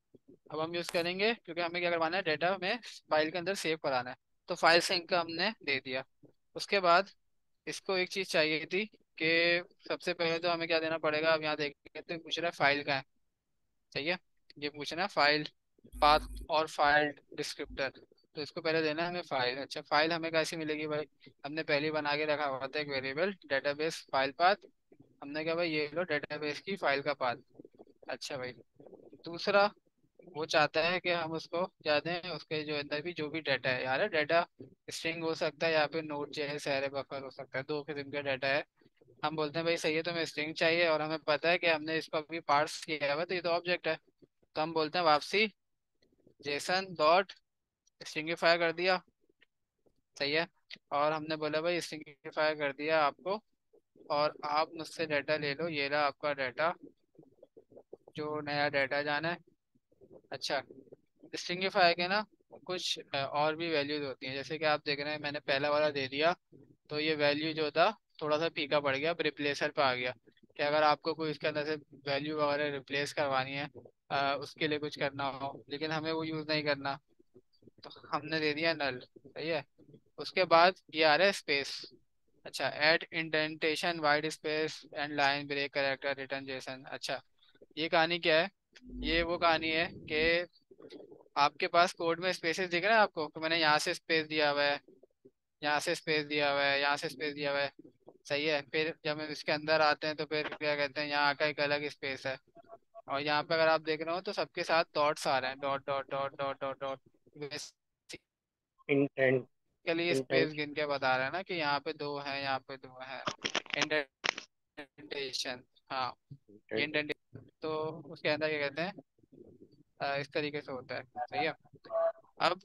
अब हम यूज़ करेंगे, क्योंकि हमें क्या करवाना है, डाटा हमें फाइल के अंदर सेव कराना है। तो फाइल सिंक का हमने दे दिया। उसके बाद इसको एक चीज़ चाहिए थी कि सबसे पहले तो हमें क्या देना पड़ेगा। अब यहाँ देखेंगे तो पूछ रहा है फाइल का है, सही है। ये पूछना है फाइल पाथ और फाइल डिस्क्रिप्टर। तो इसको पहले देना है हमें फाइल। अच्छा, फाइल हमें कैसी मिलेगी भाई, हमने पहले ही बना के रखा हुआ था एक वेरिएबल डेटाबेस फाइल पाथ। हमने कहा भाई ये लो डेटाबेस की फाइल का पाथ। अच्छा भाई, दूसरा वो चाहता है कि हम उसको क्या दें, उसके जो अंदर भी जो भी डाटा है यार, डाटा स्ट्रिंग हो सकता है, यहाँ पे नोट जेएस है, बफर हो सकता है, दो किस्म का डाटा है। हम बोलते हैं भाई सही है, तो हमें स्ट्रिंग चाहिए, और हमें पता है कि हमने इसको अभी पार्स किया हुआ है, तो ये तो ऑब्जेक्ट है। तो हम बोलते हैं वापसी जेसन डॉट स्ट्रिंगिफाई कर दिया, सही है। और हमने बोला भाई स्ट्रिंगिफाई कर दिया आपको, और आप मुझसे डाटा ले लो, ये रहा आपका डाटा, जो नया डाटा जाना है। अच्छा, स्ट्रिंगिफाई के ना कुछ और भी वैल्यूज होती हैं, जैसे कि आप देख रहे हैं मैंने पहला वाला दे दिया, तो ये वैल्यू जो था थोड़ा सा फीका पड़ गया, अब रिप्लेसर पे आ गया। कि अगर आपको कोई इसके अंदर से वैल्यू वगैरह रिप्लेस करवानी है, उसके लिए कुछ करना हो, लेकिन हमें वो यूज़ नहीं करना, तो हमने दे दिया नल, सही है। उसके बाद ये आ रहा है स्पेस। अच्छा, add indentation white space and line break character return JSON. अच्छा, ये कहानी क्या है, ये वो कहानी है कि आपके पास कोड में स्पेसेस दिख रहा है आपको, तो मैंने यहाँ से स्पेस दिया हुआ है, यहाँ से स्पेस दिया हुआ है, यहाँ से स्पेस दिया हुआ है, सही है। फिर जब हम इसके अंदर आते हैं तो फिर क्या कहते हैं, यहाँ का एक अलग स्पेस है। और यहाँ पे अगर आप देख रहे हो तो सबके साथ डॉट्स आ रहे हैं, dot dot dot dot dot dot. Intent basically ये स्पेस इंटेंट गिन के बता रहा है ना कि यहाँ पे दो है, यहाँ पे दो है। इंडेंटेशन, हाँ, ये इंटेंट इंडेंटेशन तो उसके अंदर क्या कहते हैं, इस तरीके से होता है, सही है। अब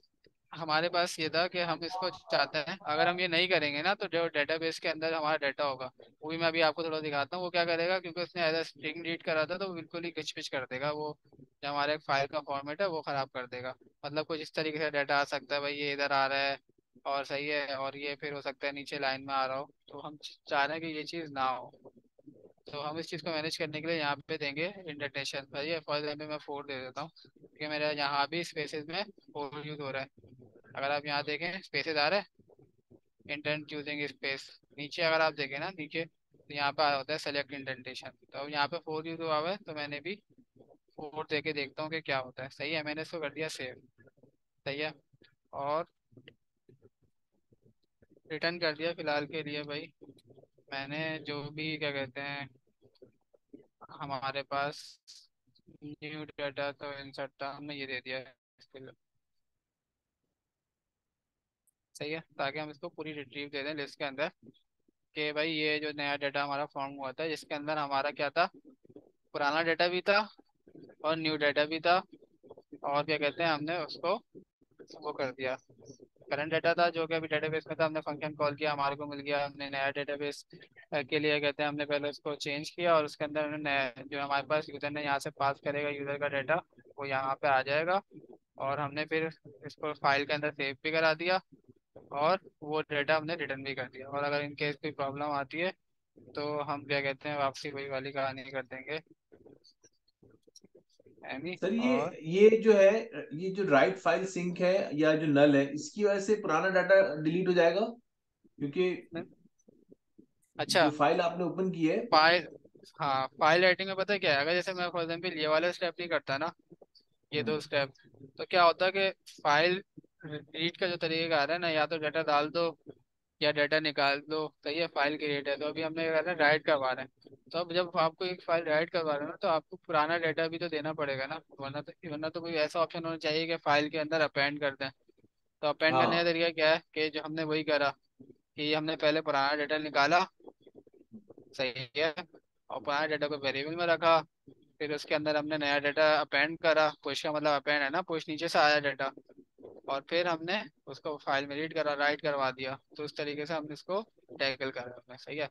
हमारे पास ये था कि हम इसको चाहते हैं, अगर हम ये नहीं करेंगे ना, तो जो डेटाबेस के अंदर हमारा डाटा होगा, वो भी मैं अभी आपको थोड़ा दिखाता हूँ वो क्या करेगा। क्योंकि उसने एज स्ट्रिंग रीड करा था, तो वो बिल्कुल ही घिच पिच कर देगा, वो जो हमारे फाइल का फॉर्मेट है वो खराब कर देगा। मतलब कुछ इस तरीके से डाटा आ सकता है भाई, ये इधर आ रहा है, और सही है, और ये फिर हो सकता है नीचे लाइन में आ रहा हो, तो हम चाह रहे हैं कि ये चीज़ ना हो। तो हम इस चीज़ को मैनेज करने के लिए यहाँ पे देंगे इंडेंटेशन। सही है, फॉर एग्जाम्पल मैं 4 दे देता हूँ, क्योंकि मेरे यहाँ भी स्पेसेस में 4 यूज हो रहा है। अगर आप यहाँ देखें स्पेसेस आ रहा है, इंटेंट यूजिंग स्पेस। नीचे अगर आप देखें ना, नीचे तो यहाँ पे होता है सेलेक्ट इंडेंटेशन। तो अब यहाँ पे 4 यूज हुआ हुआ है, तो मैंने भी 4 दे के देखता हूँ कि क्या होता है। सही है, मैंने इसको कर दिया सेव। सही है, और रिटर्न कर दिया फिलहाल के लिए भाई। मैंने जो भी क्या कहते हैं हमारे पास न्यू डाटा तो इंसर्ट था, हमने ये दे दिया है इसके लिए। सही है, ताकि हम इसको पूरी रिट्रीव दे दें लिस्ट के अंदर, कि भाई ये जो नया डाटा हमारा फॉर्म हुआ था, जिसके अंदर हमारा क्या था, पुराना डाटा भी था और न्यू डाटा भी था, और क्या कहते हैं हमने उसको वो कर दिया। करंट डाटा था जो कि अभी डेटाबेस में था, हमने फंक्शन कॉल किया, हमारे को मिल गया। हमने नया डेटाबेस के लिए कहते हैं हमने पहले उसको चेंज किया, और उसके अंदर हमने नया जो हमारे पास यूज़र ने यहाँ से पास करेगा यूज़र का डाटा, वो यहाँ पे आ जाएगा। और हमने फिर इसको फाइल के अंदर सेव भी करा दिया, और वो डाटा हमने रिटर्न भी कर दिया। और अगर इन केस कोई प्रॉब्लम आती है तो हम क्या कहते हैं वापसी वही वाली कहानी कर देंगे, है नी। सर और ये जो है, ये जो राइट फाइल सिंक है या जो नल है, इसकी वजह से पुराना डाटा डिलीट हो जाएगा, क्योंकि अच्छा, जो फाइल आपने ओपन की है। फाइल, हाँ फाइल राइटिंग में पता है क्या है, अगर जैसे मैं फॉर एग्जाम्पल ये वाला स्टेप नहीं करता ना, ये दो हम्म, स्टेप, तो क्या होता है कि फाइल रीड का जो तरीका आ रहा है ना, या तो डाटा डाल दो या डाटा निकाल दो। तो ये फाइल क्रिएट है, तो अभी हमने क्या करना राइट करवा रहे हैं। तो अब जब आपको एक फाइल राइट करवा रहे हो ना, तो आपको पुराना डाटा भी तो देना पड़ेगा ना, वरना तो कोई ऐसा ऑप्शन होना चाहिए कि फाइल के अंदर अपेंड कर दें। तो अपेंड करने का हाँ तरीका क्या है कि जो हमने वही करा कि हमने पहले पुराना डाटा निकाला। सही है, और पुराने डाटा को वेरिएबल में रखा। फिर उसके अंदर हमने नया डाटा अपेंड करा, पुश का मतलब अपेंड है ना, पुश नीचे से आया डाटा। और फिर हमने उसको फाइल में रीड करा, राइट करवा दिया। तो उस तरीके से हमने इसको टैकल करा हमने। सही है,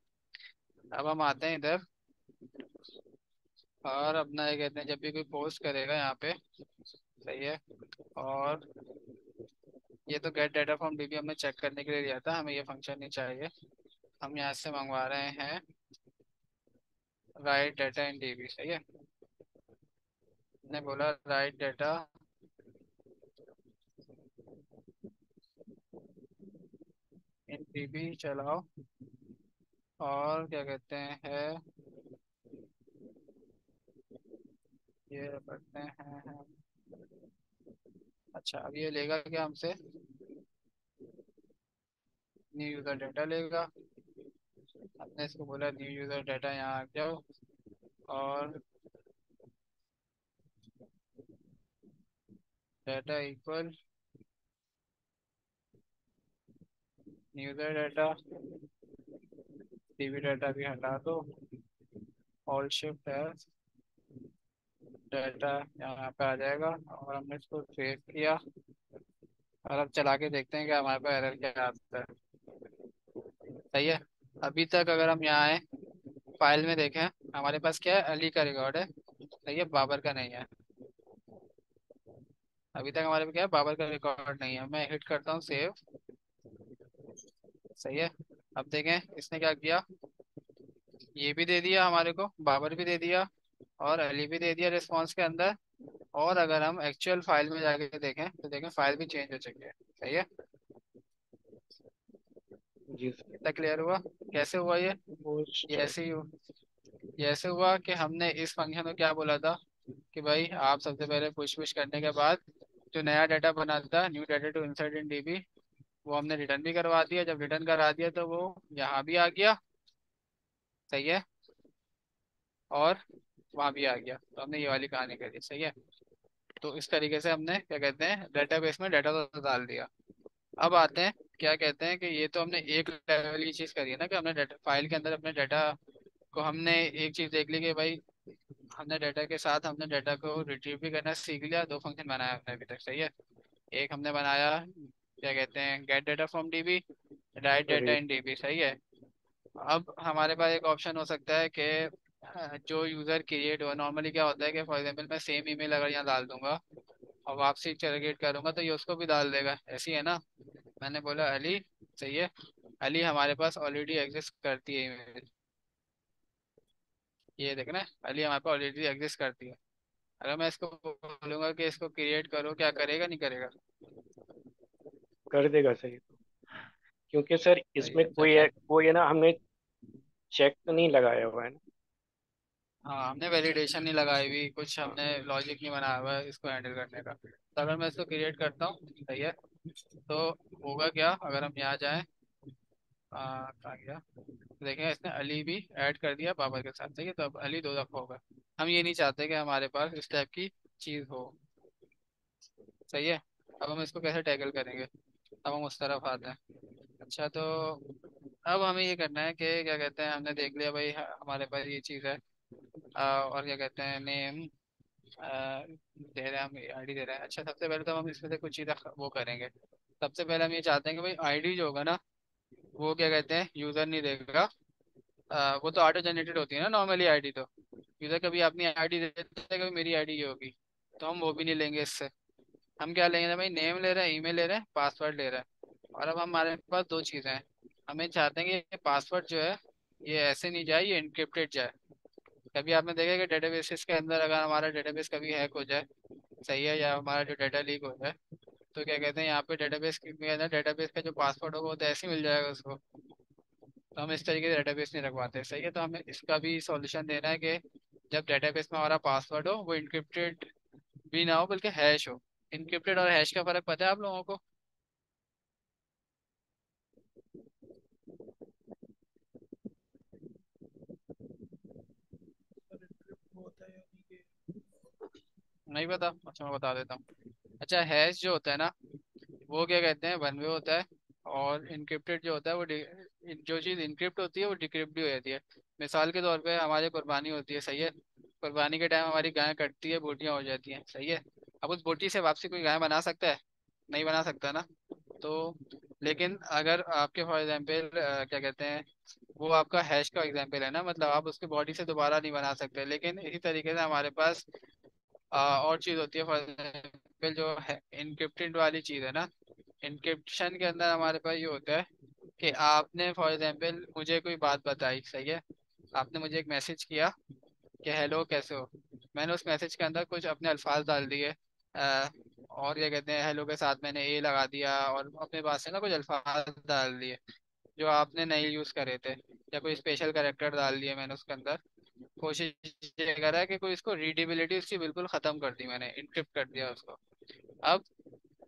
अब हम आते हैं इधर, और अपना ये कहते हैं जब भी कोई पोस्ट करेगा यहाँ पे। सही है, और ये तो गेट डाटा फ्रॉम डीबी हमने चेक करने के लिए दिया था, हमें ये फंक्शन नहीं चाहिए। हम यहाँ से मंगवा रहे हैं राइट डाटा इन डीबी। सही है, ने बोला राइट डाटा इन डीबी चलाओ, और क्या कहते हैं ये करते हैं। अच्छा, अब ये लेगा क्या हमसे, न्यू यूजर डाटा लेगा। हमने इसको बोला न्यू यूजर डाटा यहाँ आ जाओ, और data equal new user data, TV data भी हटा दो, ऑल शिफ्ट है, डाटा यहाँ पे आ जाएगा। और हमने इसको सेव किया, और अब चला के देखते हैं कि हमारे पास एरर क्या आता है। सही है, अभी तक अगर हम यहाँ आए फाइल में देखें, हमारे पास क्या है, अली का रिकॉर्ड है। सही है, बाबर का नहीं है। अभी तक हमारे पास क्या है, बाबर का रिकॉर्ड नहीं है। मैं हिट करता हूँ सेव। सही है, अब देखें इसने क्या किया, ये भी दे दिया हमारे को, बाबर भी दे दिया, और अली भी दे दिया रिस्पॉन्स के अंदर। और अगर हम एक्चुअल फाइल में जाके देखें तो देखें फाइल भी चेंज हो चुकी है। सही है, जी सर। इतना क्लियर हुआ कैसे हुआ ये। ये पोस्ट। ऐसे ही ये ऐसे हुआ कि हमने इस फंक्शन को क्या बोला था कि भाई आप सबसे पहले पुश पुश करने के बाद जो नया डाटा बना था, new data to insert in DB, वो हमने रिटर्न भी करवा दिया। जब रिटर्न करा दिया तो वो यहाँ भी आ गया। सही है, और वहाँ भी आ गया, तो हमने ये वाली कहानी करी। सही है, तो इस तरीके से हमने क्या कहते हैं डेटाबेस में डाटा तो डाल दिया। अब आते हैं क्या कहते हैं कि ये तो हमने एक लेवल की चीज़ करी है ना, कि हमने डाटा फाइल के अंदर अपने डाटा को हमने एक चीज़ देख ली कि भाई हमने डाटा के साथ हमने डाटा को रिट्रीव भी करना सीख लिया। 2 फंक्शन बनाया हमने अभी तक। सही है, एक हमने बनाया क्या कहते हैं gate data from dB, right data अरे इन डीबी। सही है, अब हमारे पास एक ऑप्शन हो सकता है कि जो यूज़र क्रिएट हुआ, नॉर्मली क्या होता है कि फॉर एग्जांपल मैं सेम ईमेल अगर यहाँ डाल दूंगा और वापसी जनरेट करूंगा, तो ये उसको भी डाल देगा। ऐसी है ना, मैंने बोला अली, सही है, अली हमारे पास ऑलरेडी एग्जिस्ट करती है ईमेल। ये देखना, अली हमारे पास ऑलरेडी एग्जिस्ट करती है। अगर मैं इसको बोलूंगा कि इसको क्रिएट करो, क्या करेगा नहीं करेगा? कर देगा सही। क्योंकि सर सही इसमें है, चल। कोई है ना, हमने चेक तो नहीं लगाया हुआ है ना। हाँ, हमने वैलिडेशन नहीं लगाई हुई, कुछ हमने लॉजिक नहीं बनाया हुआ है इसको हैंडल करने का। तो अगर मैं इसको क्रिएट करता हूँ, सही है, तो होगा क्या अगर हम यहाँ जाएं, कहाँ गया, देखें इसने अली भी ऐड कर दिया बाबर के साथ, सही है, तो अब अली 2 दफा होगा। हम ये नहीं चाहते कि हमारे पास इस टाइप की चीज़ हो, सही है। अब हम इसको कैसे टैकल करेंगे? अब हम उस तरफ आते हैं। अच्छा, तो अब हमें ये करना है कि क्या कहते हैं, हमने देख लिया भाई हमारे पास ये चीज़ है, और क्या कहते हैं, नेम दे रहे हैं, हम आईडी दे रहे हैं। अच्छा, सबसे पहले तो हम इसमें से कुछ चीज़ें वो करेंगे। सबसे पहले हम ये चाहते हैं कि भाई आईडी जो होगा ना, वो क्या कहते हैं, यूज़र नहीं देगा। वो तो ऑटो जनरेटेड होती है ना नॉर्मली आईडी, तो यूज़र कभी अपनी आईडी देता है, कभी मेरी आईडी ये होगी, तो हम वो भी नहीं लेंगे इससे। हम क्या लेंगे भाई, नेम ले रहे हैं, ईमेल ले रहे हैं, पासवर्ड ले रहे हैं। और अब हमारे पास 2 चीज़ें हैं। हमें चाहते हैं कि ये पासवर्ड जो है, ये ऐसे नहीं जाए, ये इनक्रिप्टेड जाए। कभी आपने देखा कि डेटाबेसेस के अंदर अगर हमारा डेटाबेस कभी हैक हो जाए, सही है, या हमारा जो डाटा लीक हो जाए, तो क्या कहते हैं, यहाँ पे डेटाबेस के अंदर डेटाबेस का जो पासवर्ड होगा वो तो ऐसे ही मिल जाएगा उसको। तो हम इस तरीके से डेटाबेस नहीं रखवाते, सही है। तो हमें इसका भी सॉल्यूशन देना है कि जब डेटाबेस में हमारा पासवर्ड हो वो इनक्रिप्टेड भी ना हो, बल्कि हैश हो। इनक्रिप्टेड और हैश का फर्क पता है आप लोगों को? नहीं पता? अच्छा, मैं बता देता हूँ। अच्छा, हैश जो होता है ना, वो क्या कहते हैं, वन वे होता है। और इनक्रिप्टेड जो होता है वो जो चीज़ इनक्रिप्ट होती है वो डिक्रिप्ट भी हो जाती है। मिसाल के तौर पे हमारी कुर्बानी होती है, सही है, कुर्बानी के टाइम हमारी गाय कटती है, बोटियाँ हो जाती हैं, सही है। अब उस बोटी से वापसी कोई गाय बना सकता है? नहीं बना सकता ना। तो लेकिन अगर आपके फॉर एग्जाम्पल क्या कहते हैं, वो आपका हैश का एग्जाम्पल है ना, मतलब आप उसकी बॉडी से दोबारा नहीं बना सकते। लेकिन इसी तरीके से हमारे पास और चीज़ होती है, फॉर एग्जाम्पल जो है इनक्रिप्टेड वाली चीज़ है ना, इनक्रिप्शन के अंदर हमारे पास ये होता है कि आपने फॉर एग्जाम्पल मुझे कोई बात बताई, सही है, आपने मुझे एक मैसेज किया कि हेलो कैसे हो। मैंने उस मैसेज के अंदर कुछ अपने अल्फाज डाल दिए, और क्या कहते हैं, हेलो के साथ मैंने ए लगा दिया और अपने पास से ना कुछ अल्फाज डाल दिए जो आपने नहीं यूज़ करे थे, या कोई स्पेशल कैरेक्टर डाल दिए मैंने उसके अंदर। कोशिश ये करा है कि कोई इसको रीडेबिलिटी उसकी बिल्कुल ख़त्म कर दी, मैंने इनक्रिप्ट कर दिया उसको। अब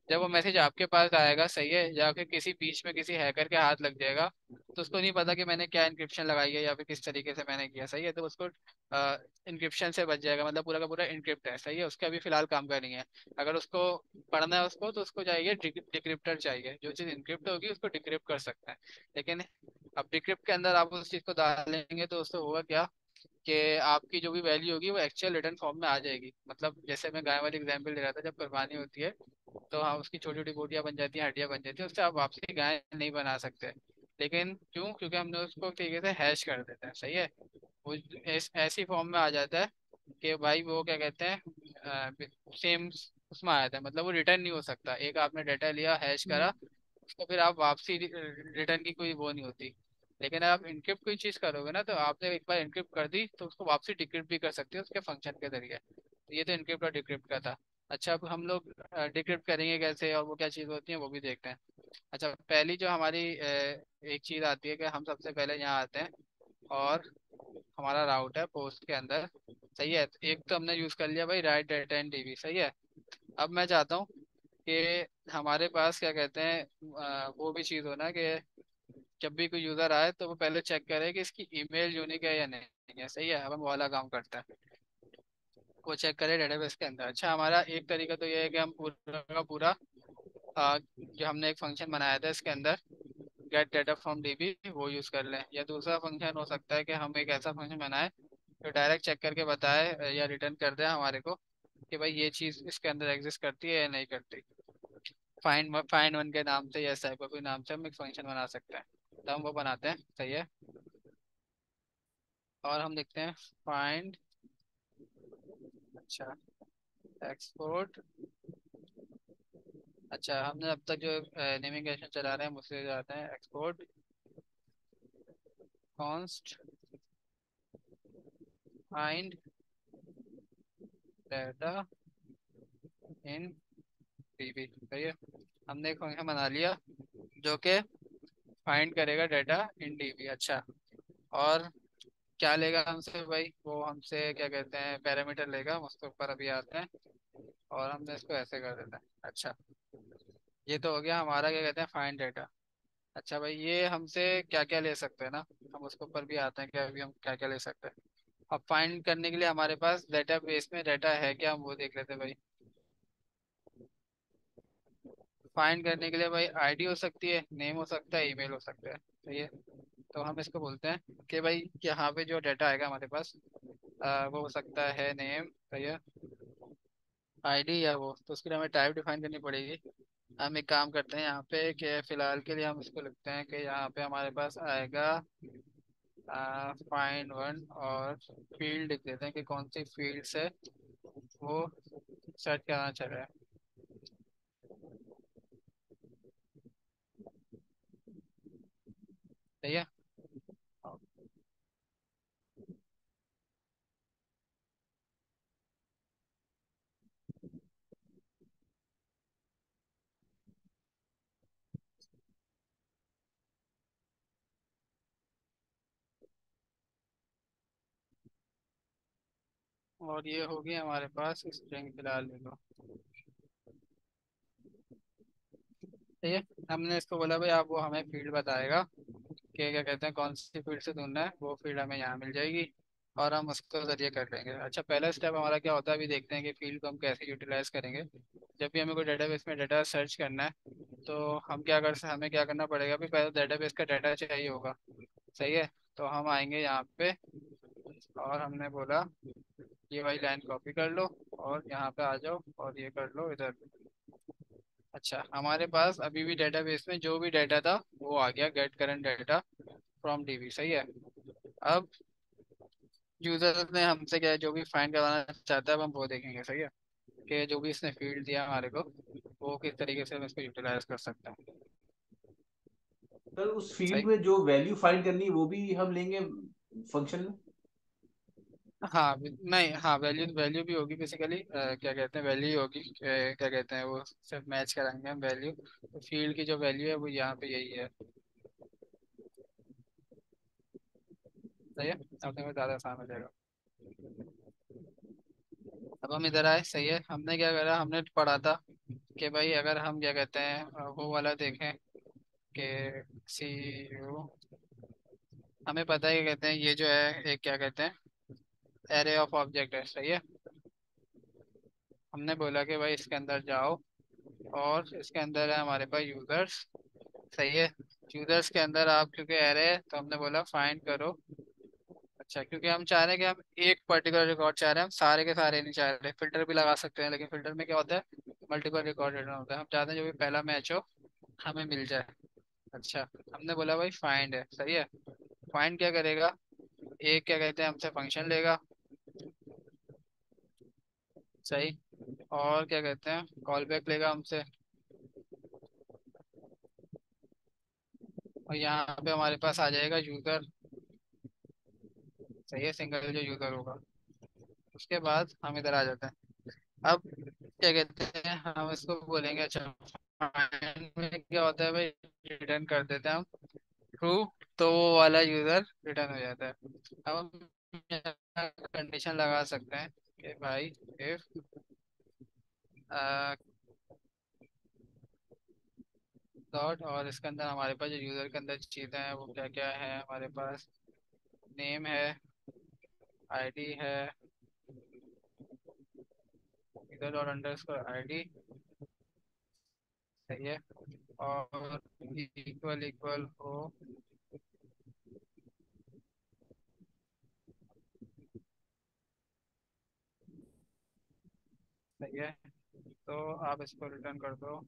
जब वो मैसेज आपके पास आएगा, सही है, या फिर किसी बीच में किसी हैकर के हाथ लग जाएगा, तो उसको नहीं पता कि मैंने क्या इंक्रिप्शन लगाई है या फिर किस तरीके से मैंने किया, सही है, तो उसको इंक्रिप्शन से बच जाएगा, मतलब पूरा का पूरा इंक्रिप्ट है, सही है, उसका अभी फिलहाल काम का नहीं है। अगर उसको पढ़ना है उसको, तो उसको चाहिए डिक्रिप्टर चाहिए, जो चीज़ इंक्रिप्ट होगी उसको डिक्रिप्ट कर सकता है। लेकिन अब डिक्रिप्ट के अंदर आप उस चीज़ को डालेंगे तो उससे होगा क्या कि आपकी जो भी वैल्यू होगी वो एक्चुअल रिटर्न फॉर्म में आ जाएगी। मतलब जैसे मैं गाय वाली एग्जांपल दे रहा था, जब कुर्बानी होती है तो हाँ उसकी छोटी छोटी बोटियां बन जाती हैं, हड्डियां बन जाती हैं, उससे आप वापसी गाय नहीं बना सकते। लेकिन क्यों? क्योंकि हमने उसको तरीके से हैश कर देते हैं, सही है। वो ऐसी फॉर्म में आ जाता है कि भाई वो क्या कहते हैं, सेम उसमें आ जाता है, मतलब वो रिटर्न नहीं हो सकता। एक आपने डाटा लिया, हैश करा, उसको फिर आप वापसी रिटर्न की कोई वो नहीं होती। लेकिन अगर आप इनक्रिप्ट कोई चीज़ करोगे ना, तो आपने एक बार इनक्रिप्ट कर दी तो उसको वापसी डिक्रिप्ट भी कर सकते हो उसके फंक्शन के जरिए। तो ये तो इनक्रिप्ट और डिक्रिप्ट का था। अच्छा, अब हम लोग डिक्रिप्ट करेंगे कैसे और वो क्या चीज़ होती है वो भी देखते हैं। अच्छा, पहली जो हमारी एक चीज़ आती है कि हम सबसे पहले यहाँ आते हैं और हमारा राउट है पोस्ट के अंदर, सही है। तो एक तो हमने यूज़ कर लिया भाई राइट डाटा एंड डीबी, सही है। अब मैं चाहता हूँ कि हमारे पास क्या कहते हैं, वो भी चीज़ हो ना कि जब भी कोई यूज़र आए तो वो पहले चेक करे कि इसकी ईमेल यूनिक है या नहीं है, सही है। अब हम वो वाला काम करते हैं, वो चेक करें डेटाबेस के अंदर। अच्छा, हमारा एक तरीका तो ये है कि हम पूरा का पूरा जो हमने एक फंक्शन बनाया था इसके अंदर, गेट डाटा फ्रॉम डीबी, वो यूज़ कर लें। या दूसरा फंक्शन हो सकता है कि हम एक ऐसा फंक्शन बनाए जो डायरेक्ट चेक करके बताए या रिटर्न कर दे हमारे को कि भाई ये चीज़ इसके अंदर एग्जिस्ट करती है या नहीं करती। फाइंड वन के नाम से या ऐसा कोई नाम से हम एक फंक्शन बना सकते हैं, तो हम वो बनाते हैं, सही है। और हम लिखते हैं फाइंड, अच्छा, एक्सपोर्ट अच्छा, हमने अब तक जो नेविगेशन चला रहे हैं उससे जाते हैं export const find data in dB. सही है, हमने एक फंक्शन बना लिया जो कि फाइंड करेगा डाटा इन डीबी। अच्छा, और क्या लेगा हमसे भाई? वो हमसे क्या कहते हैं, पैरामीटर लेगा, हम उसके ऊपर अभी आते हैं और हमने इसको ऐसे कर देता है। अच्छा, ये तो हो गया हमारा क्या कहते हैं, फाइंड डाटा। अच्छा भाई, ये हमसे क्या क्या ले सकते हैं ना, हम उसके ऊपर भी आते हैं कि अभी हम क्या क्या ले सकते हैं। अब फाइंड करने के लिए हमारे पास डाटा बेस में डाटा है क्या, हम वो देख लेते हैं भाई। फाइंड करने के लिए भाई आईडी हो सकती है, नेम हो सकता है, ईमेल हो सकता है। सही है, तो हम इसको बोलते हैं कि भाई यहाँ पे जो डाटा आएगा हमारे पास वो हो सकता है नेम, सही है, आईडी या वो, तो उसके लिए हमें टाइप डिफाइन करनी पड़ेगी। हम एक काम करते हैं यहाँ पे कि फिलहाल के लिए हम इसको लिखते हैं कि यहाँ पे हमारे पास आएगा फाइंड वन, और फील्ड लिख देते हैं कि कौन सी फील्ड से वो सर्च करना चाह रहा है। सही है, और ये होगी हमारे पास स्ट्रिंग फिलहाल में तो। सही है, हमने इसको बोला भाई आप वो हमें फील्ड बताएगा कि क्या कहते हैं कौन सी फील्ड से ढूंढना है, वो फील्ड हमें यहाँ मिल जाएगी और हम उसको जरिए कर लेंगे। अच्छा, पहला स्टेप हमारा क्या होता है, अभी देखते हैं कि फील्ड को हम कैसे यूटिलाइज करेंगे। जब भी हमें कोई डेटाबेस में डाटा सर्च करना है तो हमें क्या करना पड़ेगा, अभी पहले डेटाबेस का डाटा चाहिए होगा। सही है, तो हम आएंगे यहाँ पे और हमने बोला ये वाली लाइन कॉपी कर लो और यहाँ पे आ जाओ और ये कर लो इधर। अच्छा, हमारे पास अभी भी डेटाबेस में जो भी डाटा था वो आ गया, get current data from DB. सही है, अब यूजर ने हमसे क्या है, जो भी फाइंड करवाना चाहता है अब हम वो देखेंगे। सही है, कि जो भी इसने फील्ड दिया हमारे को वो किस तरीके से हम इसको यूटिलाइज कर सकते हैं। सर उस फील्ड सही, में जो वैल्यू फाइंड करनी है वो भी हम लेंगे फंक्शन में। हाँ नहीं, हाँ वैल्यू वैल्यू भी होगी बेसिकली, क्या कहते हैं वैल्यू ही होगी, क्या कहते हैं वो सिर्फ मैच कराएंगे हम वैल्यू। तो फील्ड की जो वैल्यू है वो यहाँ पे यही है। सही है, अपने को ज़्यादा आसान हो जाएगा। अब हम इधर आए। सही है, हमने क्या करा, हमने पढ़ा था कि भाई अगर हम क्या कहते हैं वो वाला देखें कि सी यू, हमें पता है क्या कहते हैं, ये जो है एक क्या कहते हैं एरे ऑफ ऑब्जेक्ट है। सही है, हमने बोला कि भाई इसके अंदर जाओ और इसके अंदर है हमारे पास यूजर्स। सही है, यूजर्स के अंदर आप क्योंकि एरे है तो हमने बोला फाइंड करो। अच्छा, क्योंकि हम चाह रहे हैं कि हम एक पर्टिकुलर रिकॉर्ड चाह रहे हैं, हम सारे के सारे नहीं चाह रहे। फिल्टर भी लगा सकते हैं लेकिन फिल्टर में क्या होता है, मल्टीपल रिकॉर्ड रिटर्न होता है। हम चाहते हैं जो भी पहला मैच हो हमें मिल जाए। अच्छा, हमने बोला भाई फाइंड है। सही है, फाइंड क्या करेगा, एक क्या कहते हैं हमसे फंक्शन लेगा। सही, और क्या कहते हैं कॉल बैक लेगा हमसे, और यहाँ पे हमारे पास आ जाएगा यूजर। सही है, सिंगल जो यूजर होगा। उसके बाद हम इधर आ जाते हैं। अब क्या कहते हैं हम इसको बोलेंगे, अच्छा फाइंड में क्या होता है भाई, रिटर्न कर देते हैं हम ट्रू, तो वो वाला यूजर रिटर्न हो जाता है। अब हम कंडीशन लगा सकते हैं कि भाई इफ डॉट, और इसके अंदर हमारे पास जो यूजर के अंदर चीज़ें हैं वो क्या क्या है, हमारे पास नेम है, आईडी है, यूजर और अंडरस्कोर आईडी। सही है, और इक्वल इक्वल हो। सही है, तो आप इसको रिटर्न कर दो।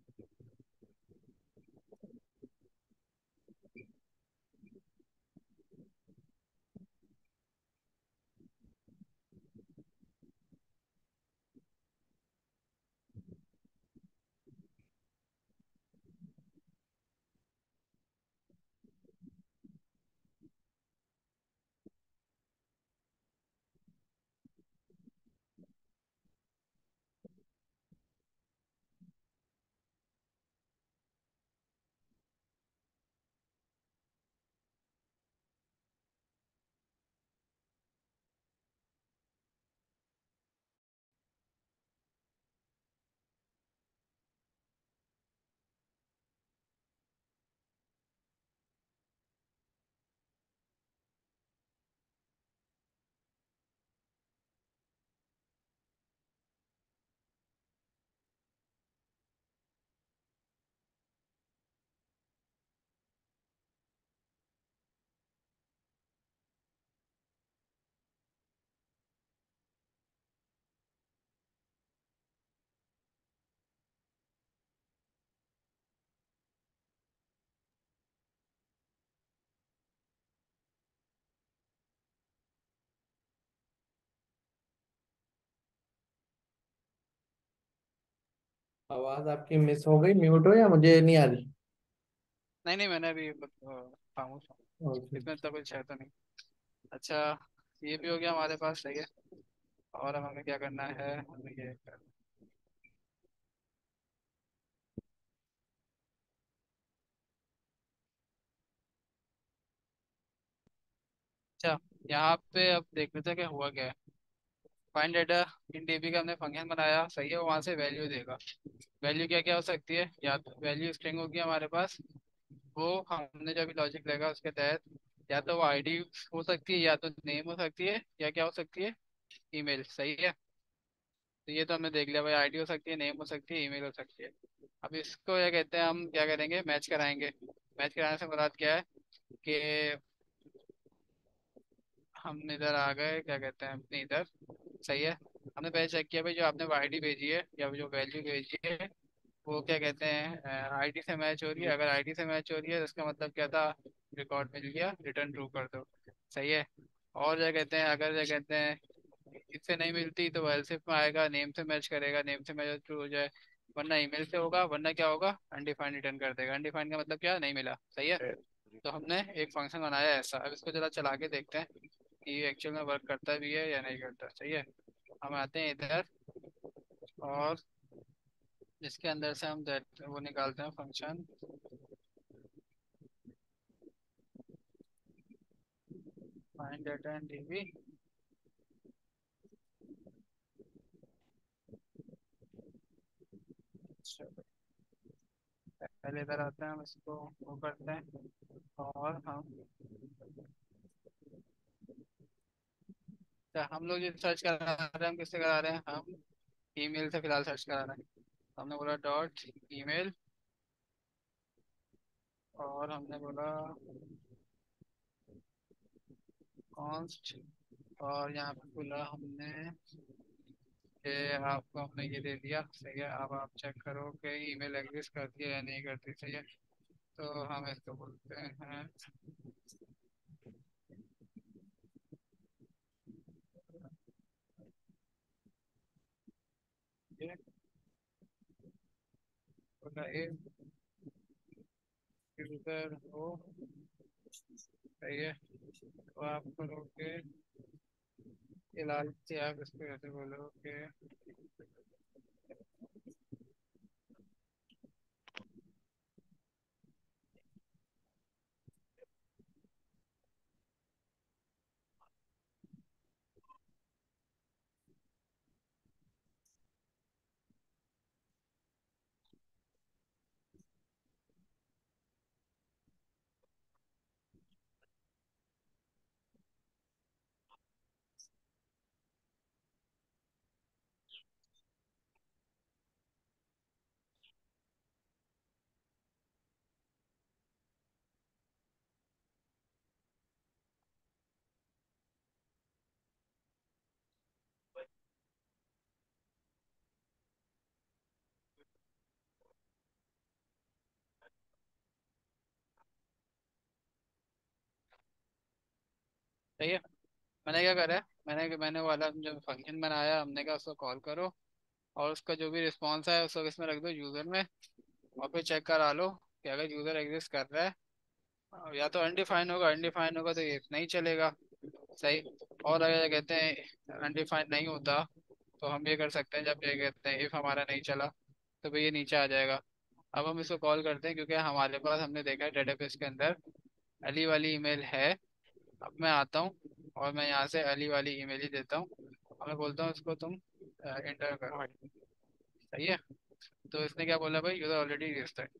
आवाज आपकी मिस हो गई, म्यूट हो या मुझे नहीं आ रही? नहीं नहीं, मैंने अभी खामोश हूँ। ओके। इसमें तो कुछ है तो नहीं। अच्छा, ये भी हो गया हमारे पास, सही है। और अब हमें क्या करना है, हमें ये अच्छा, यहाँ पे अब देख लेते हैं कि हुआ क्या है। फाइंड डाटा इन डीबी का हमने फंक्शन बनाया, सही है। वो वहाँ से वैल्यू देगा। वैल्यू क्या क्या हो सकती है, या तो वैल्यू स्ट्रिंग होगी हमारे पास, वो हमने जो भी लॉजिक लगा उसके तहत, या तो वो आईडी हो सकती है, या तो नेम हो सकती है, या क्या हो सकती है, ईमेल, सही है। तो ये तो हमने देख लिया भाई, आईडी हो सकती है, नेम हो सकती है, ईमेल हो सकती है। अब इसको क्या कहते हैं, हम क्या करेंगे, मैच कराएंगे। मैच कराने से मुराद क्या है कि हम इधर आ गए, क्या कहते हैं, अपने इधर, सही है। हमने पहले चेक किया भाई, जो आपने आईडी भेजी है या जो वैल्यू भेजी है, वो क्या कहते हैं आईडी से मैच हो रही है। अगर आईडी से मैच हो रही है तो इसका मतलब क्या था, रिकॉर्ड मिल गया, रिटर्न ट्रू कर दो, सही है। और क्या कहते हैं, अगर क्या कहते हैं इससे नहीं मिलती तो वो एल्सिफ में आएगा, नेम से मैच करेगा, नेम से मैच ट्रू हो जाए, वरना ईमेल से होगा, वरना क्या होगा, अनडिफाइंड रिटर्न कर देगा। अनडिफाइंड का मतलब क्या, नहीं मिला, सही है। तो हमने एक फंक्शन बनाया है ऐसा। अब इसको जरा चला के देखते हैं कि ये एक्चुअल में वर्क करता भी है या नहीं करता, सही है। हम आते हैं इधर, और इसके अंदर से हम वो निकालते हैं function find data and dB. पहले इधर आते हैं, हम इसको वो करते हैं, और हम लोग जो सर्च करा रहे हैं, हम किससे करा रहे हैं, हम ईमेल से फिलहाल सर्च करा रहे हैं। हमने बोला डॉट ईमेल, और हमने बोला कॉन्स्ट, और यहाँ पे बोला हमने कि आपको हमने ये दे दिया, सही है। अब आप चेक करो कि ईमेल एग्जिस्ट करती है या नहीं करती, सही है। तो हम इसको बोलते हैं ये बोला यूजर हो, सही है। तो आप करोगे फिलहाल से, आप इसको ऐसे बोलोगे, सही है। मैंने क्या करा है, मैंने वो वाला जो फंक्शन बनाया, हमने कहा उसको कॉल करो, और उसका जो भी रिस्पॉन्स है उसको इसमें रख दो यूजर में, और फिर चेक करा लो कि अगर यूजर एग्जिस्ट कर रहा है, या तो अनडिफाइन होगा, अनडिफाइन होगा तो ये नहीं चलेगा, सही। और अगर ये कहते हैं अनडिफाइंड नहीं होता, तो हम ये कर सकते हैं, जब ये कहते हैं इफ हमारा नहीं चला, तो भाई ये नीचे आ जाएगा। अब हम इसको कॉल करते हैं, क्योंकि हमारे पास हमने देखा है डेटाबेस के अंदर अली वाली ईमेल है। अब मैं आता हूँ, और मैं यहाँ से अली वाली ईमेल ही देता हूँ, और मैं बोलता हूँ इसको तुम एंटर करो, सही है। तो इसने क्या बोला भाई, यूजर ऑलरेडी रजिस्टर्ड।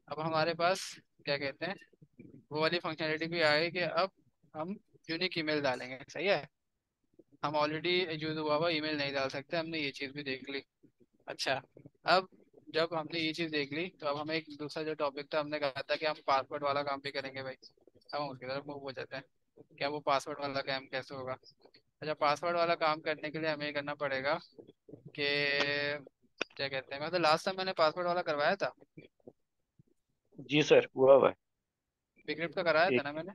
अब हमारे पास क्या कहते हैं, वो वाली फंक्शनलिटी भी आ गई कि अब हम यूनिक ईमेल डालेंगे, सही है। हम ऑलरेडी यूज हुआ हुआ ईमेल नहीं डाल सकते, हमने ये चीज़ भी देख ली। अच्छा, अब जब हमने ये चीज़ देख ली, तो अब हमें एक दूसरा जो टॉपिक था, हमने कहा था कि हम पासवर्ड वाला काम भी करेंगे भाई। अब हम उसकी तरफ मूव हो जाते हैं, क्या वो पासवर्ड वाला काम कैसे होगा। अच्छा, पासवर्ड वाला काम करने के लिए हमें ये करना पड़ेगा कि क्या कहते हैं, मतलब लास्ट टाइम मैंने पासवर्ड वाला करवाया था, जी सर, हुआ है। बिक्रिप्ट का कराया था एक ना मैंने,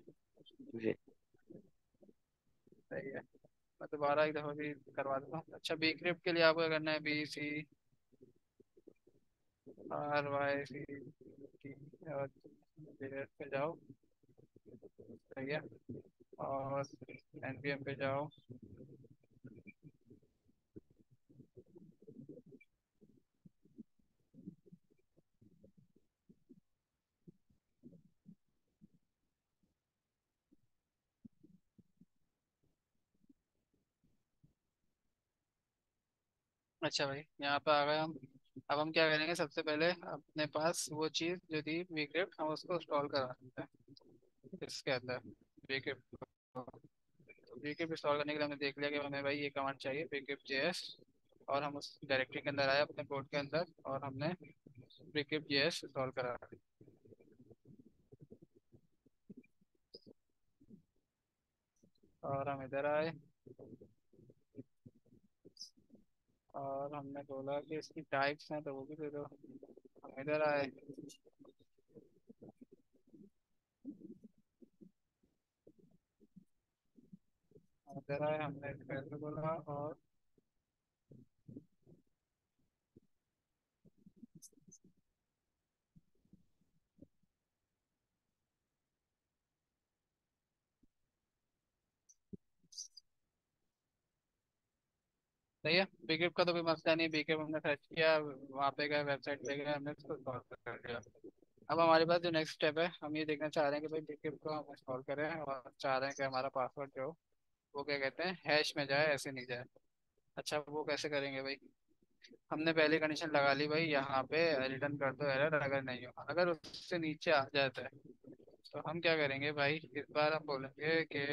जी। सही है। मैं दोबारा एक दफ़ा भी करवा देता हूँ। अच्छा, बिक्रिप्ट के लिए आपको क्या करना है, B C R Y C T और JS पे जाओ। सही है। और npm पे जाओ। अच्छा भाई, यहाँ पे आ गए हम। अब हम क्या करेंगे, सबसे पहले अपने पास वो चीज़ जो थी vcrypt, हम उसको इंस्टॉल करा देते हैं इसके अंदर vcrypt। vcrypt इंस्टॉल करने के लिए हमने देख लिया कि हमें भाई ये कमांड चाहिए vcrypt js। और हम उस डायरेक्टरी के अंदर आए अपने कोड के अंदर, और हमने vcrypt js इंस्टॉल करा। और हम इधर आए, और हमने बोला कि इसकी टाइप्स हैं तो वो भी दे दो। हम इधर आए, इधर आए, हमने इसको बोला। और सही है, बीकेप का तो कोई मसला नहीं। बीकेप हमने सर्च किया, वहाँ पे गए, वेबसाइट पे गए, हमने इसको सॉल्व कर दिया। अब हमारे पास जो नेक्स्ट स्टेप है, हम ये देखना चाह रहे हैं कि भाई बीकेप को हम इंस्टॉल करें, और चाह रहे हैं कि हमारा पासवर्ड जो हो, वो क्या कहते हैं, हैश में जाए, ऐसे नहीं जाए। अच्छा, वो कैसे करेंगे भाई? हमने पहली कंडीशन लगा ली भाई, यहाँ पे रिटर्न कर दो एरर, अगर नहीं हो, अगर उससे नीचे आ जाता है तो हम क्या करेंगे भाई, इस बार हम बोलेंगे कि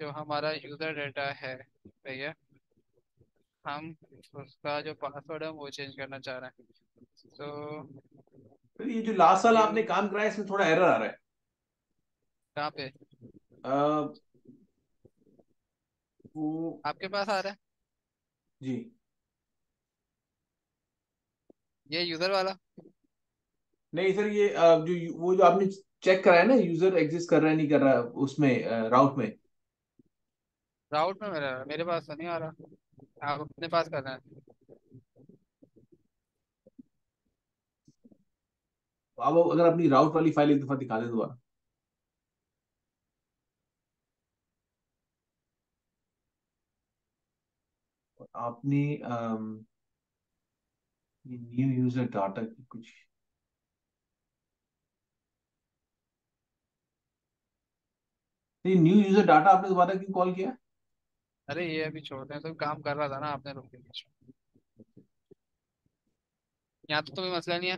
जो हमारा यूजर डाटा है, सही है, हम उसका जो पासवर्ड है वो चेंज करना चाह रहे हैं। तो फिर ये जो लास्ट साल न्यू, आपने काम कराया इसमें थोड़ा एरर आ रहा है। कहाँ पे? अ, वो आपके पास आ रहा है जी ये यूजर वाला? नहीं सर, ये वो जो आपने चेक कराया ना, यूजर एग्जिस्ट कर रहा है नहीं कर रहा उसमें राउट में। राउट में मेरे पास तो नहीं आ रहा, आप अपने पास कर रहे हैं। अब अगर अपनी राउट वाली फाइल एक दफा दिखा दे दोबारा। आपने ये न्यू यूजर डाटा की कुछ, ये न्यू यूजर डाटा आपने दोबारा क्यों कॉल किया? अरे ये अभी छोड़ते हैं, तो काम कर रहा था ना, आपने रोक दिया। यहाँ तो कोई मसला नहीं है।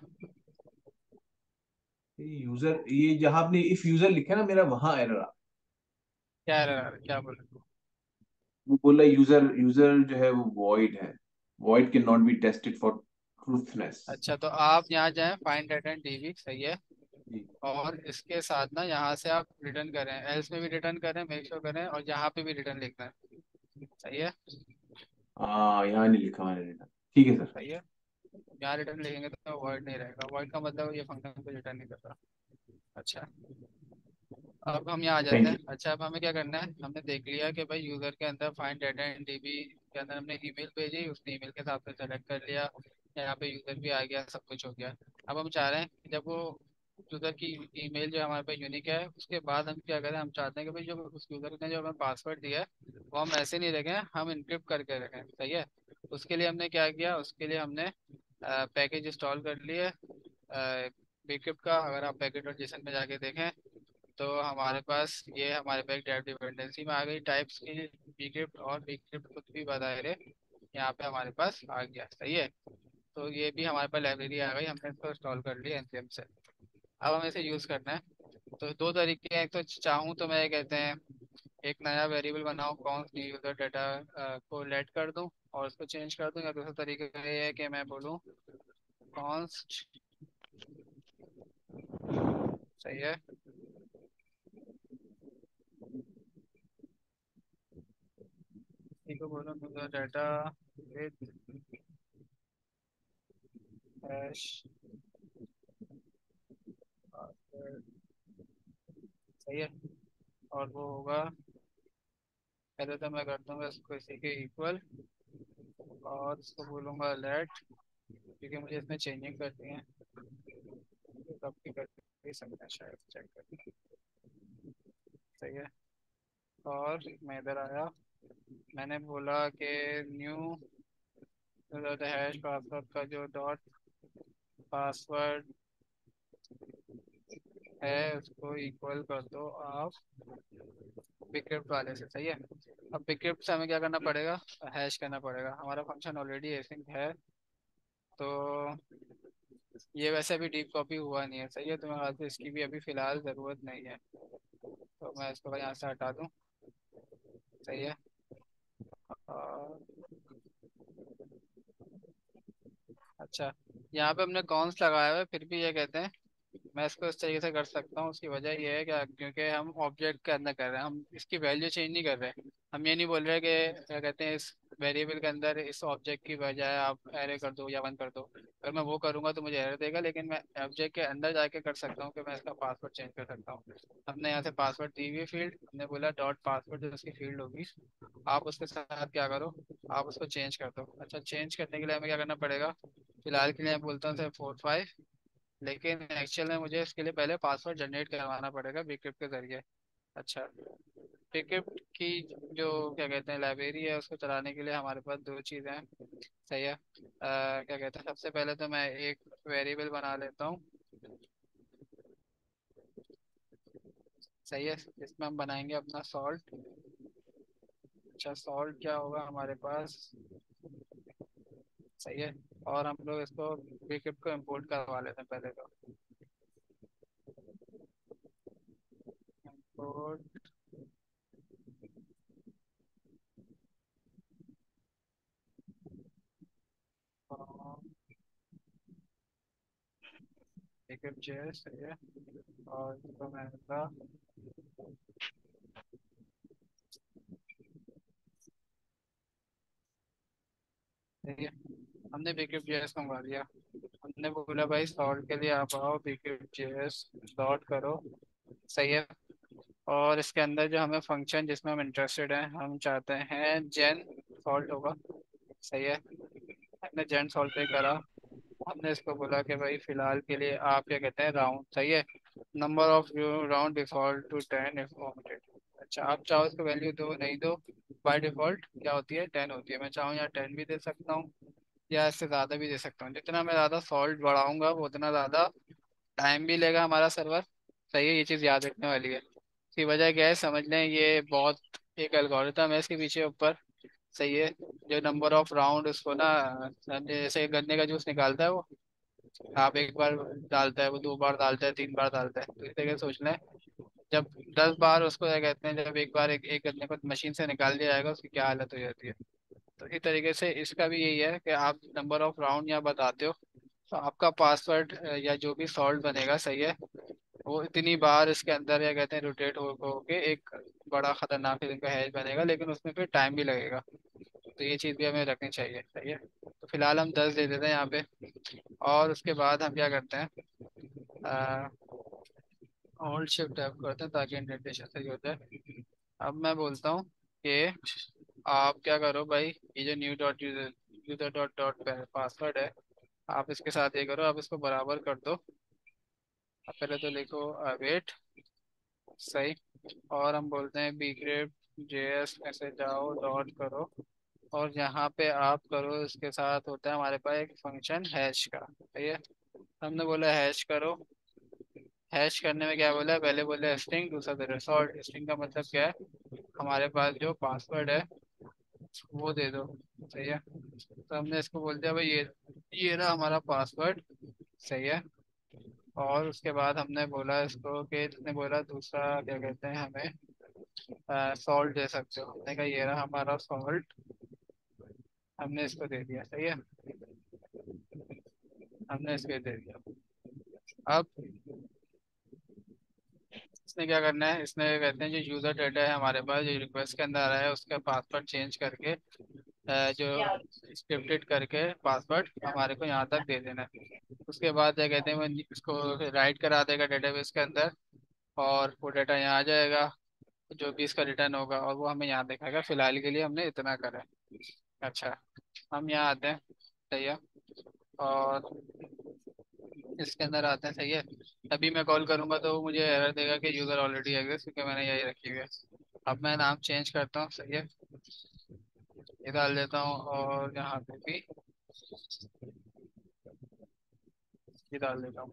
ये यूजर, ये जहां आपने इफ यूजर लिखा है ना मेरा, वहां एरर आ, क्या error, क्या बोले? वो बोल रहा है यूजर यूजर जो है वो वॉइड है, void can not be tested for truthness. अच्छा, तो आप यहाँ जाएं, फाइंड डाटा इन डीबी, सही है। जी और इसके साथ ना यहाँ से आप रिटर्न करें, एल्स में भी रिटर्न करें, मेक श्योर करें, और यहाँ पे भी रिटर्न लिखना है। सही है। हाँ, यहाँ नहीं लिखा मैंने डेटा। ठीक है सर। सही है। यहाँ रिटर्न लिखेंगे तो वॉइड नहीं रहेगा, वॉइड का मतलब ये फंक्शन को रिटर्न नहीं करता। अच्छा, अब हम यहाँ आ जाते थैंक हैं। यू। अच्छा, अब हमें क्या करना है, हमने देख लिया कि भाई यूजर के अंदर फाइंड डाटा इन डीबी के अंदर हमने ईमेल भेजी, उस ईमेल के हिसाब से सेलेक्ट कर लिया, यहाँ पे यूजर भी आ गया, सब कुछ हो गया। अब हम चाह रहे हैं कि जब वो यूजर की ईमेल जो हमारे पास यूनिक है, उसके बाद हम क्या करें, हम चाहते हैं कि भाई जो उस यूजर ने जो हमें पासवर्ड दिया है, वो हम ऐसे नहीं रखें, हम इनक्रिप्ट करके रखें। सही है। उसके लिए हमने क्या किया, उसके लिए हमने पैकेज इंस्टॉल कर लिए बिक्रिप्ट का। अगर आप पैकेट और जेसन में जाके देखें, तो हमारे पास ये हमारे पास टाइप डिपेंडेंसी में आ गई टाइप्स की बिक्रिप्ट, और बिक्रिप्ट खुद भी बताए रहे यहाँ पे हमारे पास आ गया। सही है। तो ये भी हमारे पास लाइब्रेरी आ गई, हमने इसको इंस्टॉल कर लिया npm से। अब हमें इसे यूज़ करना है। तो दो तरीके हैं, एक तो चाहूँ तो मैं ये कहते हैं एक नया वेरिएबल बनाऊँ, कौन सी यूज़र डाटा को लेट कर दूँ और उसको चेंज कर दूँ, या दूसरा तरीका ये है कि मैं बोलूँ कॉन्स्ट। सही है। इसी को बोलूँ यूज़र डाटा विद हैश। सही है। और वो होगा, पहले तो मैं कर दूंगा इसको इसी के इक्वल, और इसको बोलूंगा लेट क्योंकि मुझे इसमें चेंजिंग करनी है, तो कब की कर ही सकते हैं शायद, चेक कर। सही है। और मैं इधर आया, मैंने बोला कि न्यू हैश पासवर्ड का जो डॉट पासवर्ड है उसको इक्वल कर दो आप बिक्रिप्ट वाले से। सही है। अब बिक्रिप्ट से हमें क्या करना पड़ेगा, हैश करना पड़ेगा। हमारा फंक्शन ऑलरेडी एसिंक है, तो ये वैसे भी डीप कॉपी हुआ नहीं है। सही है, तो मेरे ख्याल से इसकी भी अभी फ़िलहाल ज़रूरत नहीं है, तो मैं इसको यहाँ से हटा दूँ। सही है। और अच्छा, यहाँ पे हमने कॉन्स लगाया हुआ है, फिर भी ये कहते हैं मैं इसको इस तरीके से कर सकता हूँ। उसकी वजह ये है कि क्योंकि हम ऑब्जेक्ट के अंदर कर रहे हैं, हम इसकी वैल्यू चेंज नहीं कर रहे। हम ये नहीं बोल रहे कि क्या कहते हैं इस वेरिएबल के अंदर इस ऑब्जेक्ट की बजाय आप एरे कर दो या वन कर दो। अगर मैं वो करूँगा तो मुझे एरर देगा, लेकिन मैं ऑब्जेक्ट के अंदर जाके कर सकता हूँ कि मैं इसका पासवर्ड चेंज कर सकता हूँ। हमने यहाँ से पासवर्ड दी हुई फील्ड, हमने बोला डॉट पासवर्ड जो उसकी फील्ड होगी, आप उसके साथ क्या करो, आप उसको चेंज कर दो। अच्छा, चेंज करने के लिए हमें क्या करना पड़ेगा, फिलहाल के लिए मैं बोलता हूँ सर 4 5, लेकिन एक्चुअल में मुझे इसके लिए पहले पासवर्ड जनरेट करवाना पड़ेगा बिक्रिप्ट के जरिए। अच्छा, बिक्रिप्ट की जो क्या कहते हैं लाइब्रेरी है, उसको चलाने के लिए हमारे पास दो चीज़ें हैं। सही है। क्या कहते हैं, सबसे पहले तो मैं एक वेरिएबल बना लेता हूँ। सही है, इसमें हम बनाएंगे अपना सॉल्ट। अच्छा, सॉल्ट क्या होगा हमारे पास। सही है। और हम लोग इसको बिक्रिप्ट को इंपोर्ट करवा लेते हैं पहले तो। Import bcrypt JS. सही है। और इसको मैं ठीक है, हमने बीकेप जेएस मंगवा दिया। हमने बोला भाई सॉल्ट के लिए आप आओ बीकेप जेएस डॉट करो। सही है। और इसके अंदर जो हमें फंक्शन जिसमें हम इंटरेस्टेड हैं, हम चाहते हैं जेन सॉल्ट होगा। सही है। हमने जेन सॉल्ट पे करा। हमने इसको बोला कि भाई फिलहाल के लिए आप क्या कहते हैं राउंड। सही है। Number of round default to 10 if wanted. अच्छा, आप चाहो इसको वैल्यू दो नहीं दो, बाय डिफॉल्ट क्या होती है 10 होती है। मैं चाहूँ यहाँ 10 भी दे सकता हूँ या इससे ज़्यादा भी दे सकता हूँ। जितना मैं ज़्यादा सॉल्ट बढ़ाऊंगा वो उतना ज़्यादा टाइम भी लेगा हमारा सर्वर। सही है, ये चीज़ याद रखने वाली है। इसकी वजह क्या है समझ लें, ये बहुत एक एल्गोरिथम है इसके पीछे ऊपर। सही है। जो नंबर ऑफ राउंड उसको ना, जैसे गन्ने का जूस निकालता है वो, आप एक बार डालता है, वो 2 बार डालता है, 3 बार डालता है, तो इस तरह से सोच लें जब 10 बार उसको क्या कहते हैं, जब एक बार एक गन्ने को मशीन से निकाल दिया जाएगा उसकी क्या हालत हो जाती है। तो इस तरीके से इसका भी यही है कि आप नंबर ऑफ राउंड यहाँ बताते हो, तो आपका पासवर्ड या जो भी सॉल्ट बनेगा। सही है, वो इतनी बार इसके अंदर क्या कहते हैं रोटेट हो के एक बड़ा खतरनाक किस्म का हैश बनेगा, लेकिन उसमें फिर टाइम भी लगेगा। तो ये चीज़ भी हमें रखनी चाहिए। सही है। तो फिलहाल हम 10 दे देते हैं यहाँ पे। और उसके बाद हम क्या करते हैं, ऑल्ट शिफ्ट टैप करते हैं ताकि इंडेंटेशन सही हो जाए। अब मैं बोलता हूँ कि आप क्या करो भाई, ये जो new dot user user dot dot password है, आप इसके साथ ये करो, आप इसको बराबर कर दो। अब पहले तो लिखो वेट। सही। और हम बोलते हैं bgrep js में से जाओ डॉट करो, और यहाँ पे आप करो, इसके साथ होता है हमारे पास एक फंक्शन हैश का। सही है। हमने बोला हैश करो। हैश करने में क्या बोला है, पहले बोला स्ट्रिंग, दूसरा दे रिजॉल्ट। स्ट्रिंग का मतलब क्या है, हमारे पास जो पासवर्ड है वो दे दो। सही है। तो हमने इसको बोल दिया भाई ये रहा हमारा पासवर्ड। सही है। और उसके बाद हमने बोला इसको कि इसने बोला दूसरा क्या कहते हैं हमें सॉल्ट दे सकते हो। हमने कहा ये रहा हमारा सॉल्ट, हमने इसको दे दिया। सही है, हमने इसको दे दिया। अब इसने क्या करना है, इसने कहते हैं जो यूजर डाटा है हमारे पास जो रिक्वेस्ट के अंदर आ रहा है उसका पासवर्ड चेंज करके जो स्क्रिप्टेड करके पासवर्ड हमारे को यहाँ तक दे देना है। उसके बाद क्या कहते हैं वो इसको राइट करा देगा डेटाबेस के अंदर, और वो डाटा यहाँ आ जाएगा जो भी इसका रिटर्न होगा, और वो हमें यहाँ दिखाएगा। फिलहाल के लिए हमने इतना करा है। अच्छा, हम यहाँ आते हैं। सही है। और इसके अंदर आते हैं, सही है। अभी मैं कॉल करूंगा तो वो मुझे एरर देगा कि यूज़र ऑलरेडी एग्जिस्ट, क्योंकि मैंने यही रखी हुई है। अब मैं नाम चेंज करता हूँ, सही है, ये डाल देता हूँ, और यहाँ पे भी ये डाल देता हूँ।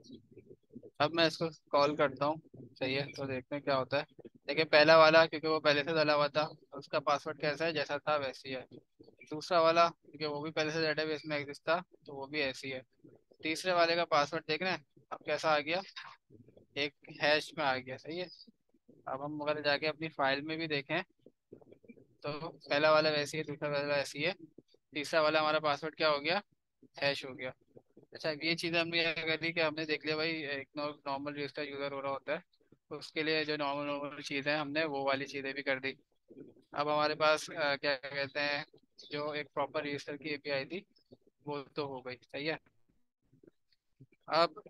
अब मैं इसको कॉल करता हूँ, सही है, तो देखते हैं क्या होता है। देखिए पहला वाला, क्योंकि वो पहले से डाला हुआ था, उसका पासवर्ड कैसा है, जैसा था वैसी है। दूसरा वाला, क्योंकि वो भी पहले से डेटाबेस में एग्जिस्ट था, तो वो भी ऐसी है। तीसरे वाले का पासवर्ड देख रहे हैं अब कैसा आ गया, एक हैश में आ गया, सही है। अब हम अगर जाके अपनी फाइल में भी देखें तो पहला वाला वैसी है, दूसरा वाला वैसी है, तीसरा वाला हमारा पासवर्ड क्या हो गया, हैश हो गया। अच्छा, अब ये चीज़ हमने क्या कर दी कि हमने देख लिया भाई एक नॉर्मल जिसका यूज़र हो रहा होता है, तो उसके लिए जो नॉर्मल नॉर्मल चीज़ है हमने वो वाली चीज़ें भी कर दी। अब हमारे पास क्या कहते हैं, जो एक प्रॉपर रजिस्टर की एपीआई थी वो तो हो गई, सही है। अब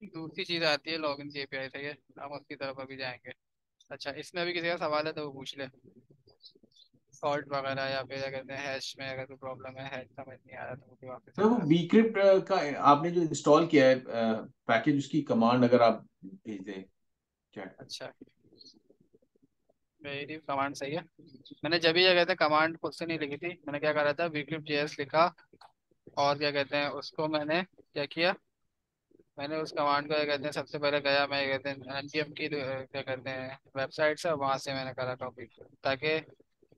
दूसरी चीज़ आती है लॉगिन की एपीआई, सही है, हम उसकी तरफ अभी जाएंगे। अच्छा, इसमें अभी किसी का सवाल है तो वो पूछ ले, फॉल्ट वगैरह, या फिर क्या कहते हैं हैश में अगर कोई प्रॉब्लम है, हैश समझ नहीं आ रहा तो वो भी वापस सर वो बता। bcrypt का आपने जो इंस्टॉल किया है पैकेज, उसकी कमांड अगर आप भेज दें चैट। अच्छा, मेरी कमांड सही है। मैंने जब भी क्या कहते हैं कमांड खुद से नहीं लिखी थी, मैंने क्या करा था, vcrypt js लिखा, और क्या कहते हैं उसको मैंने क्या किया, मैंने उस कमांड को क्या कहते हैं सबसे पहले गया, मैं क्या कहते हैं npm की क्या कहते हैं वेबसाइट से, वहां से मैंने करा कॉपी, ताकि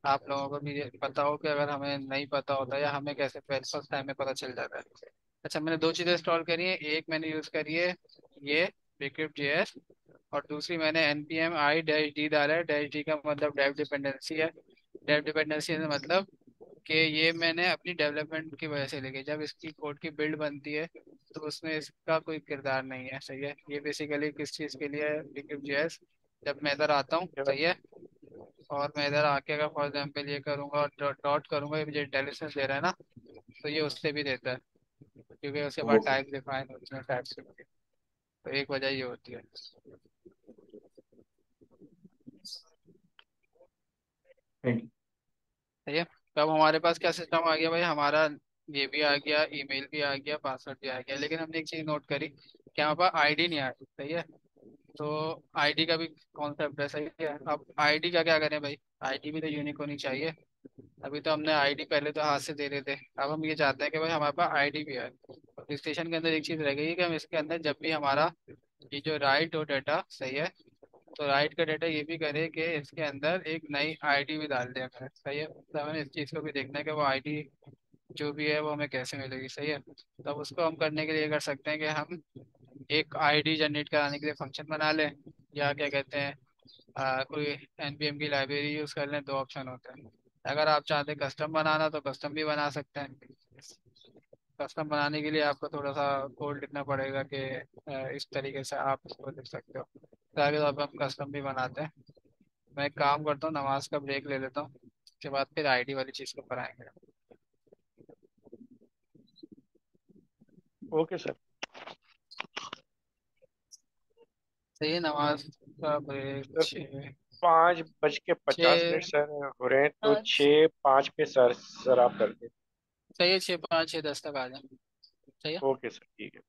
आप लोगों को भी ये पता हो कि अगर हमें नहीं पता होता या हमें कैसे फर्स्ट टाइम में पता चल जाता है। अच्छा, मैंने दो चीज़ें इंस्टॉल करी है, एक मैंने यूज़ करी है ये vcrypt js, और दूसरी मैंने npm i डैश डी डाला है। डैश डी का मतलब डेव डिपेंडेंसी है। डेव डिपेंडेंसी का मतलब कि ये मैंने अपनी डेवलपमेंट की वजह से लेके, जब इसकी कोड की बिल्ड बनती है तो उसमें इसका कोई किरदार नहीं है, सही है। ये बेसिकली किस चीज़ के लिए है, vcrypt.js, जब मैं इधर आता हूँ, सही है, और मैं इधर आके अगर फॉर एग्जाम्पल ये करूँगा और डॉट करूँगा, ये मुझे इंटेलिजेंस दे रहा है ना, तो ये उससे भी देता है, क्योंकि उसके बाद ओके, टाइप डिफाइन होती है, टाइप्स होती है। तो एक वजह ये होती है, थैंक यू। सही है। तो अब हमारे पास क्या सिस्टम आ गया भाई, हमारा ये भी आ गया, ईमेल भी आ गया, पासवर्ड भी आ गया, लेकिन हमने एक चीज़ नोट करी कि हमारे पास आईडी नहीं आ रही, सही है। तो आईडी का भी कॉन्सेप्ट है, सही है। अब आईडी का क्या करें भाई, आईडी भी तो यूनिक होनी चाहिए। अभी तो हमने आईडी पहले तो हाथ से दे रहे थे, अब हम ये चाहते हैं कि भाई हमारे पास आईडी भी है। रजिस्ट्रेशन के अंदर एक चीज़ रह गई है कि हम इसके अंदर जब भी हमारा ये जो राइट हो डाटा, सही है, तो राइट का डाटा ये भी करे कि इसके अंदर एक नई आईडी भी डाल दिया करें, सही है। तो हमें इस चीज़ को भी देखना है कि वो आईडी जो भी है वो हमें कैसे मिलेगी, सही है। तो अब उसको हम करने के लिए कर सकते हैं कि हम एक आईडी जनरेट कराने के लिए फंक्शन बना लें, या क्या कहते हैं कोई एनपीएम की लाइब्रेरी यूज़ कर लें। दो ऑप्शन होते हैं, अगर आप चाहते हैं कस्टम बनाना तो कस्टम भी बना सकते हैं। कस्टम बनाने के लिए आपको थोड़ा सा कोड लिखना पड़ेगा कि इस तरीके से आप इसको लिख सकते हो। तो आगे तो अब हम कस्टम भी बनाते हैं। मैं एक काम करता हूँ, नमाज का ब्रेक ले लेता हूँ, उसके बाद फिर आईडी वाली चीज़ को कराएंगे। Okay sir. सही है, नमाज का ब्रेक सर छः 5:50 छः सर हो रहे हैं, तो पाँच 6:05 पे सर आप कर दें। सही है, 6 5 6 10 तक आ जाए, सही है। ओके सर, ठीक है।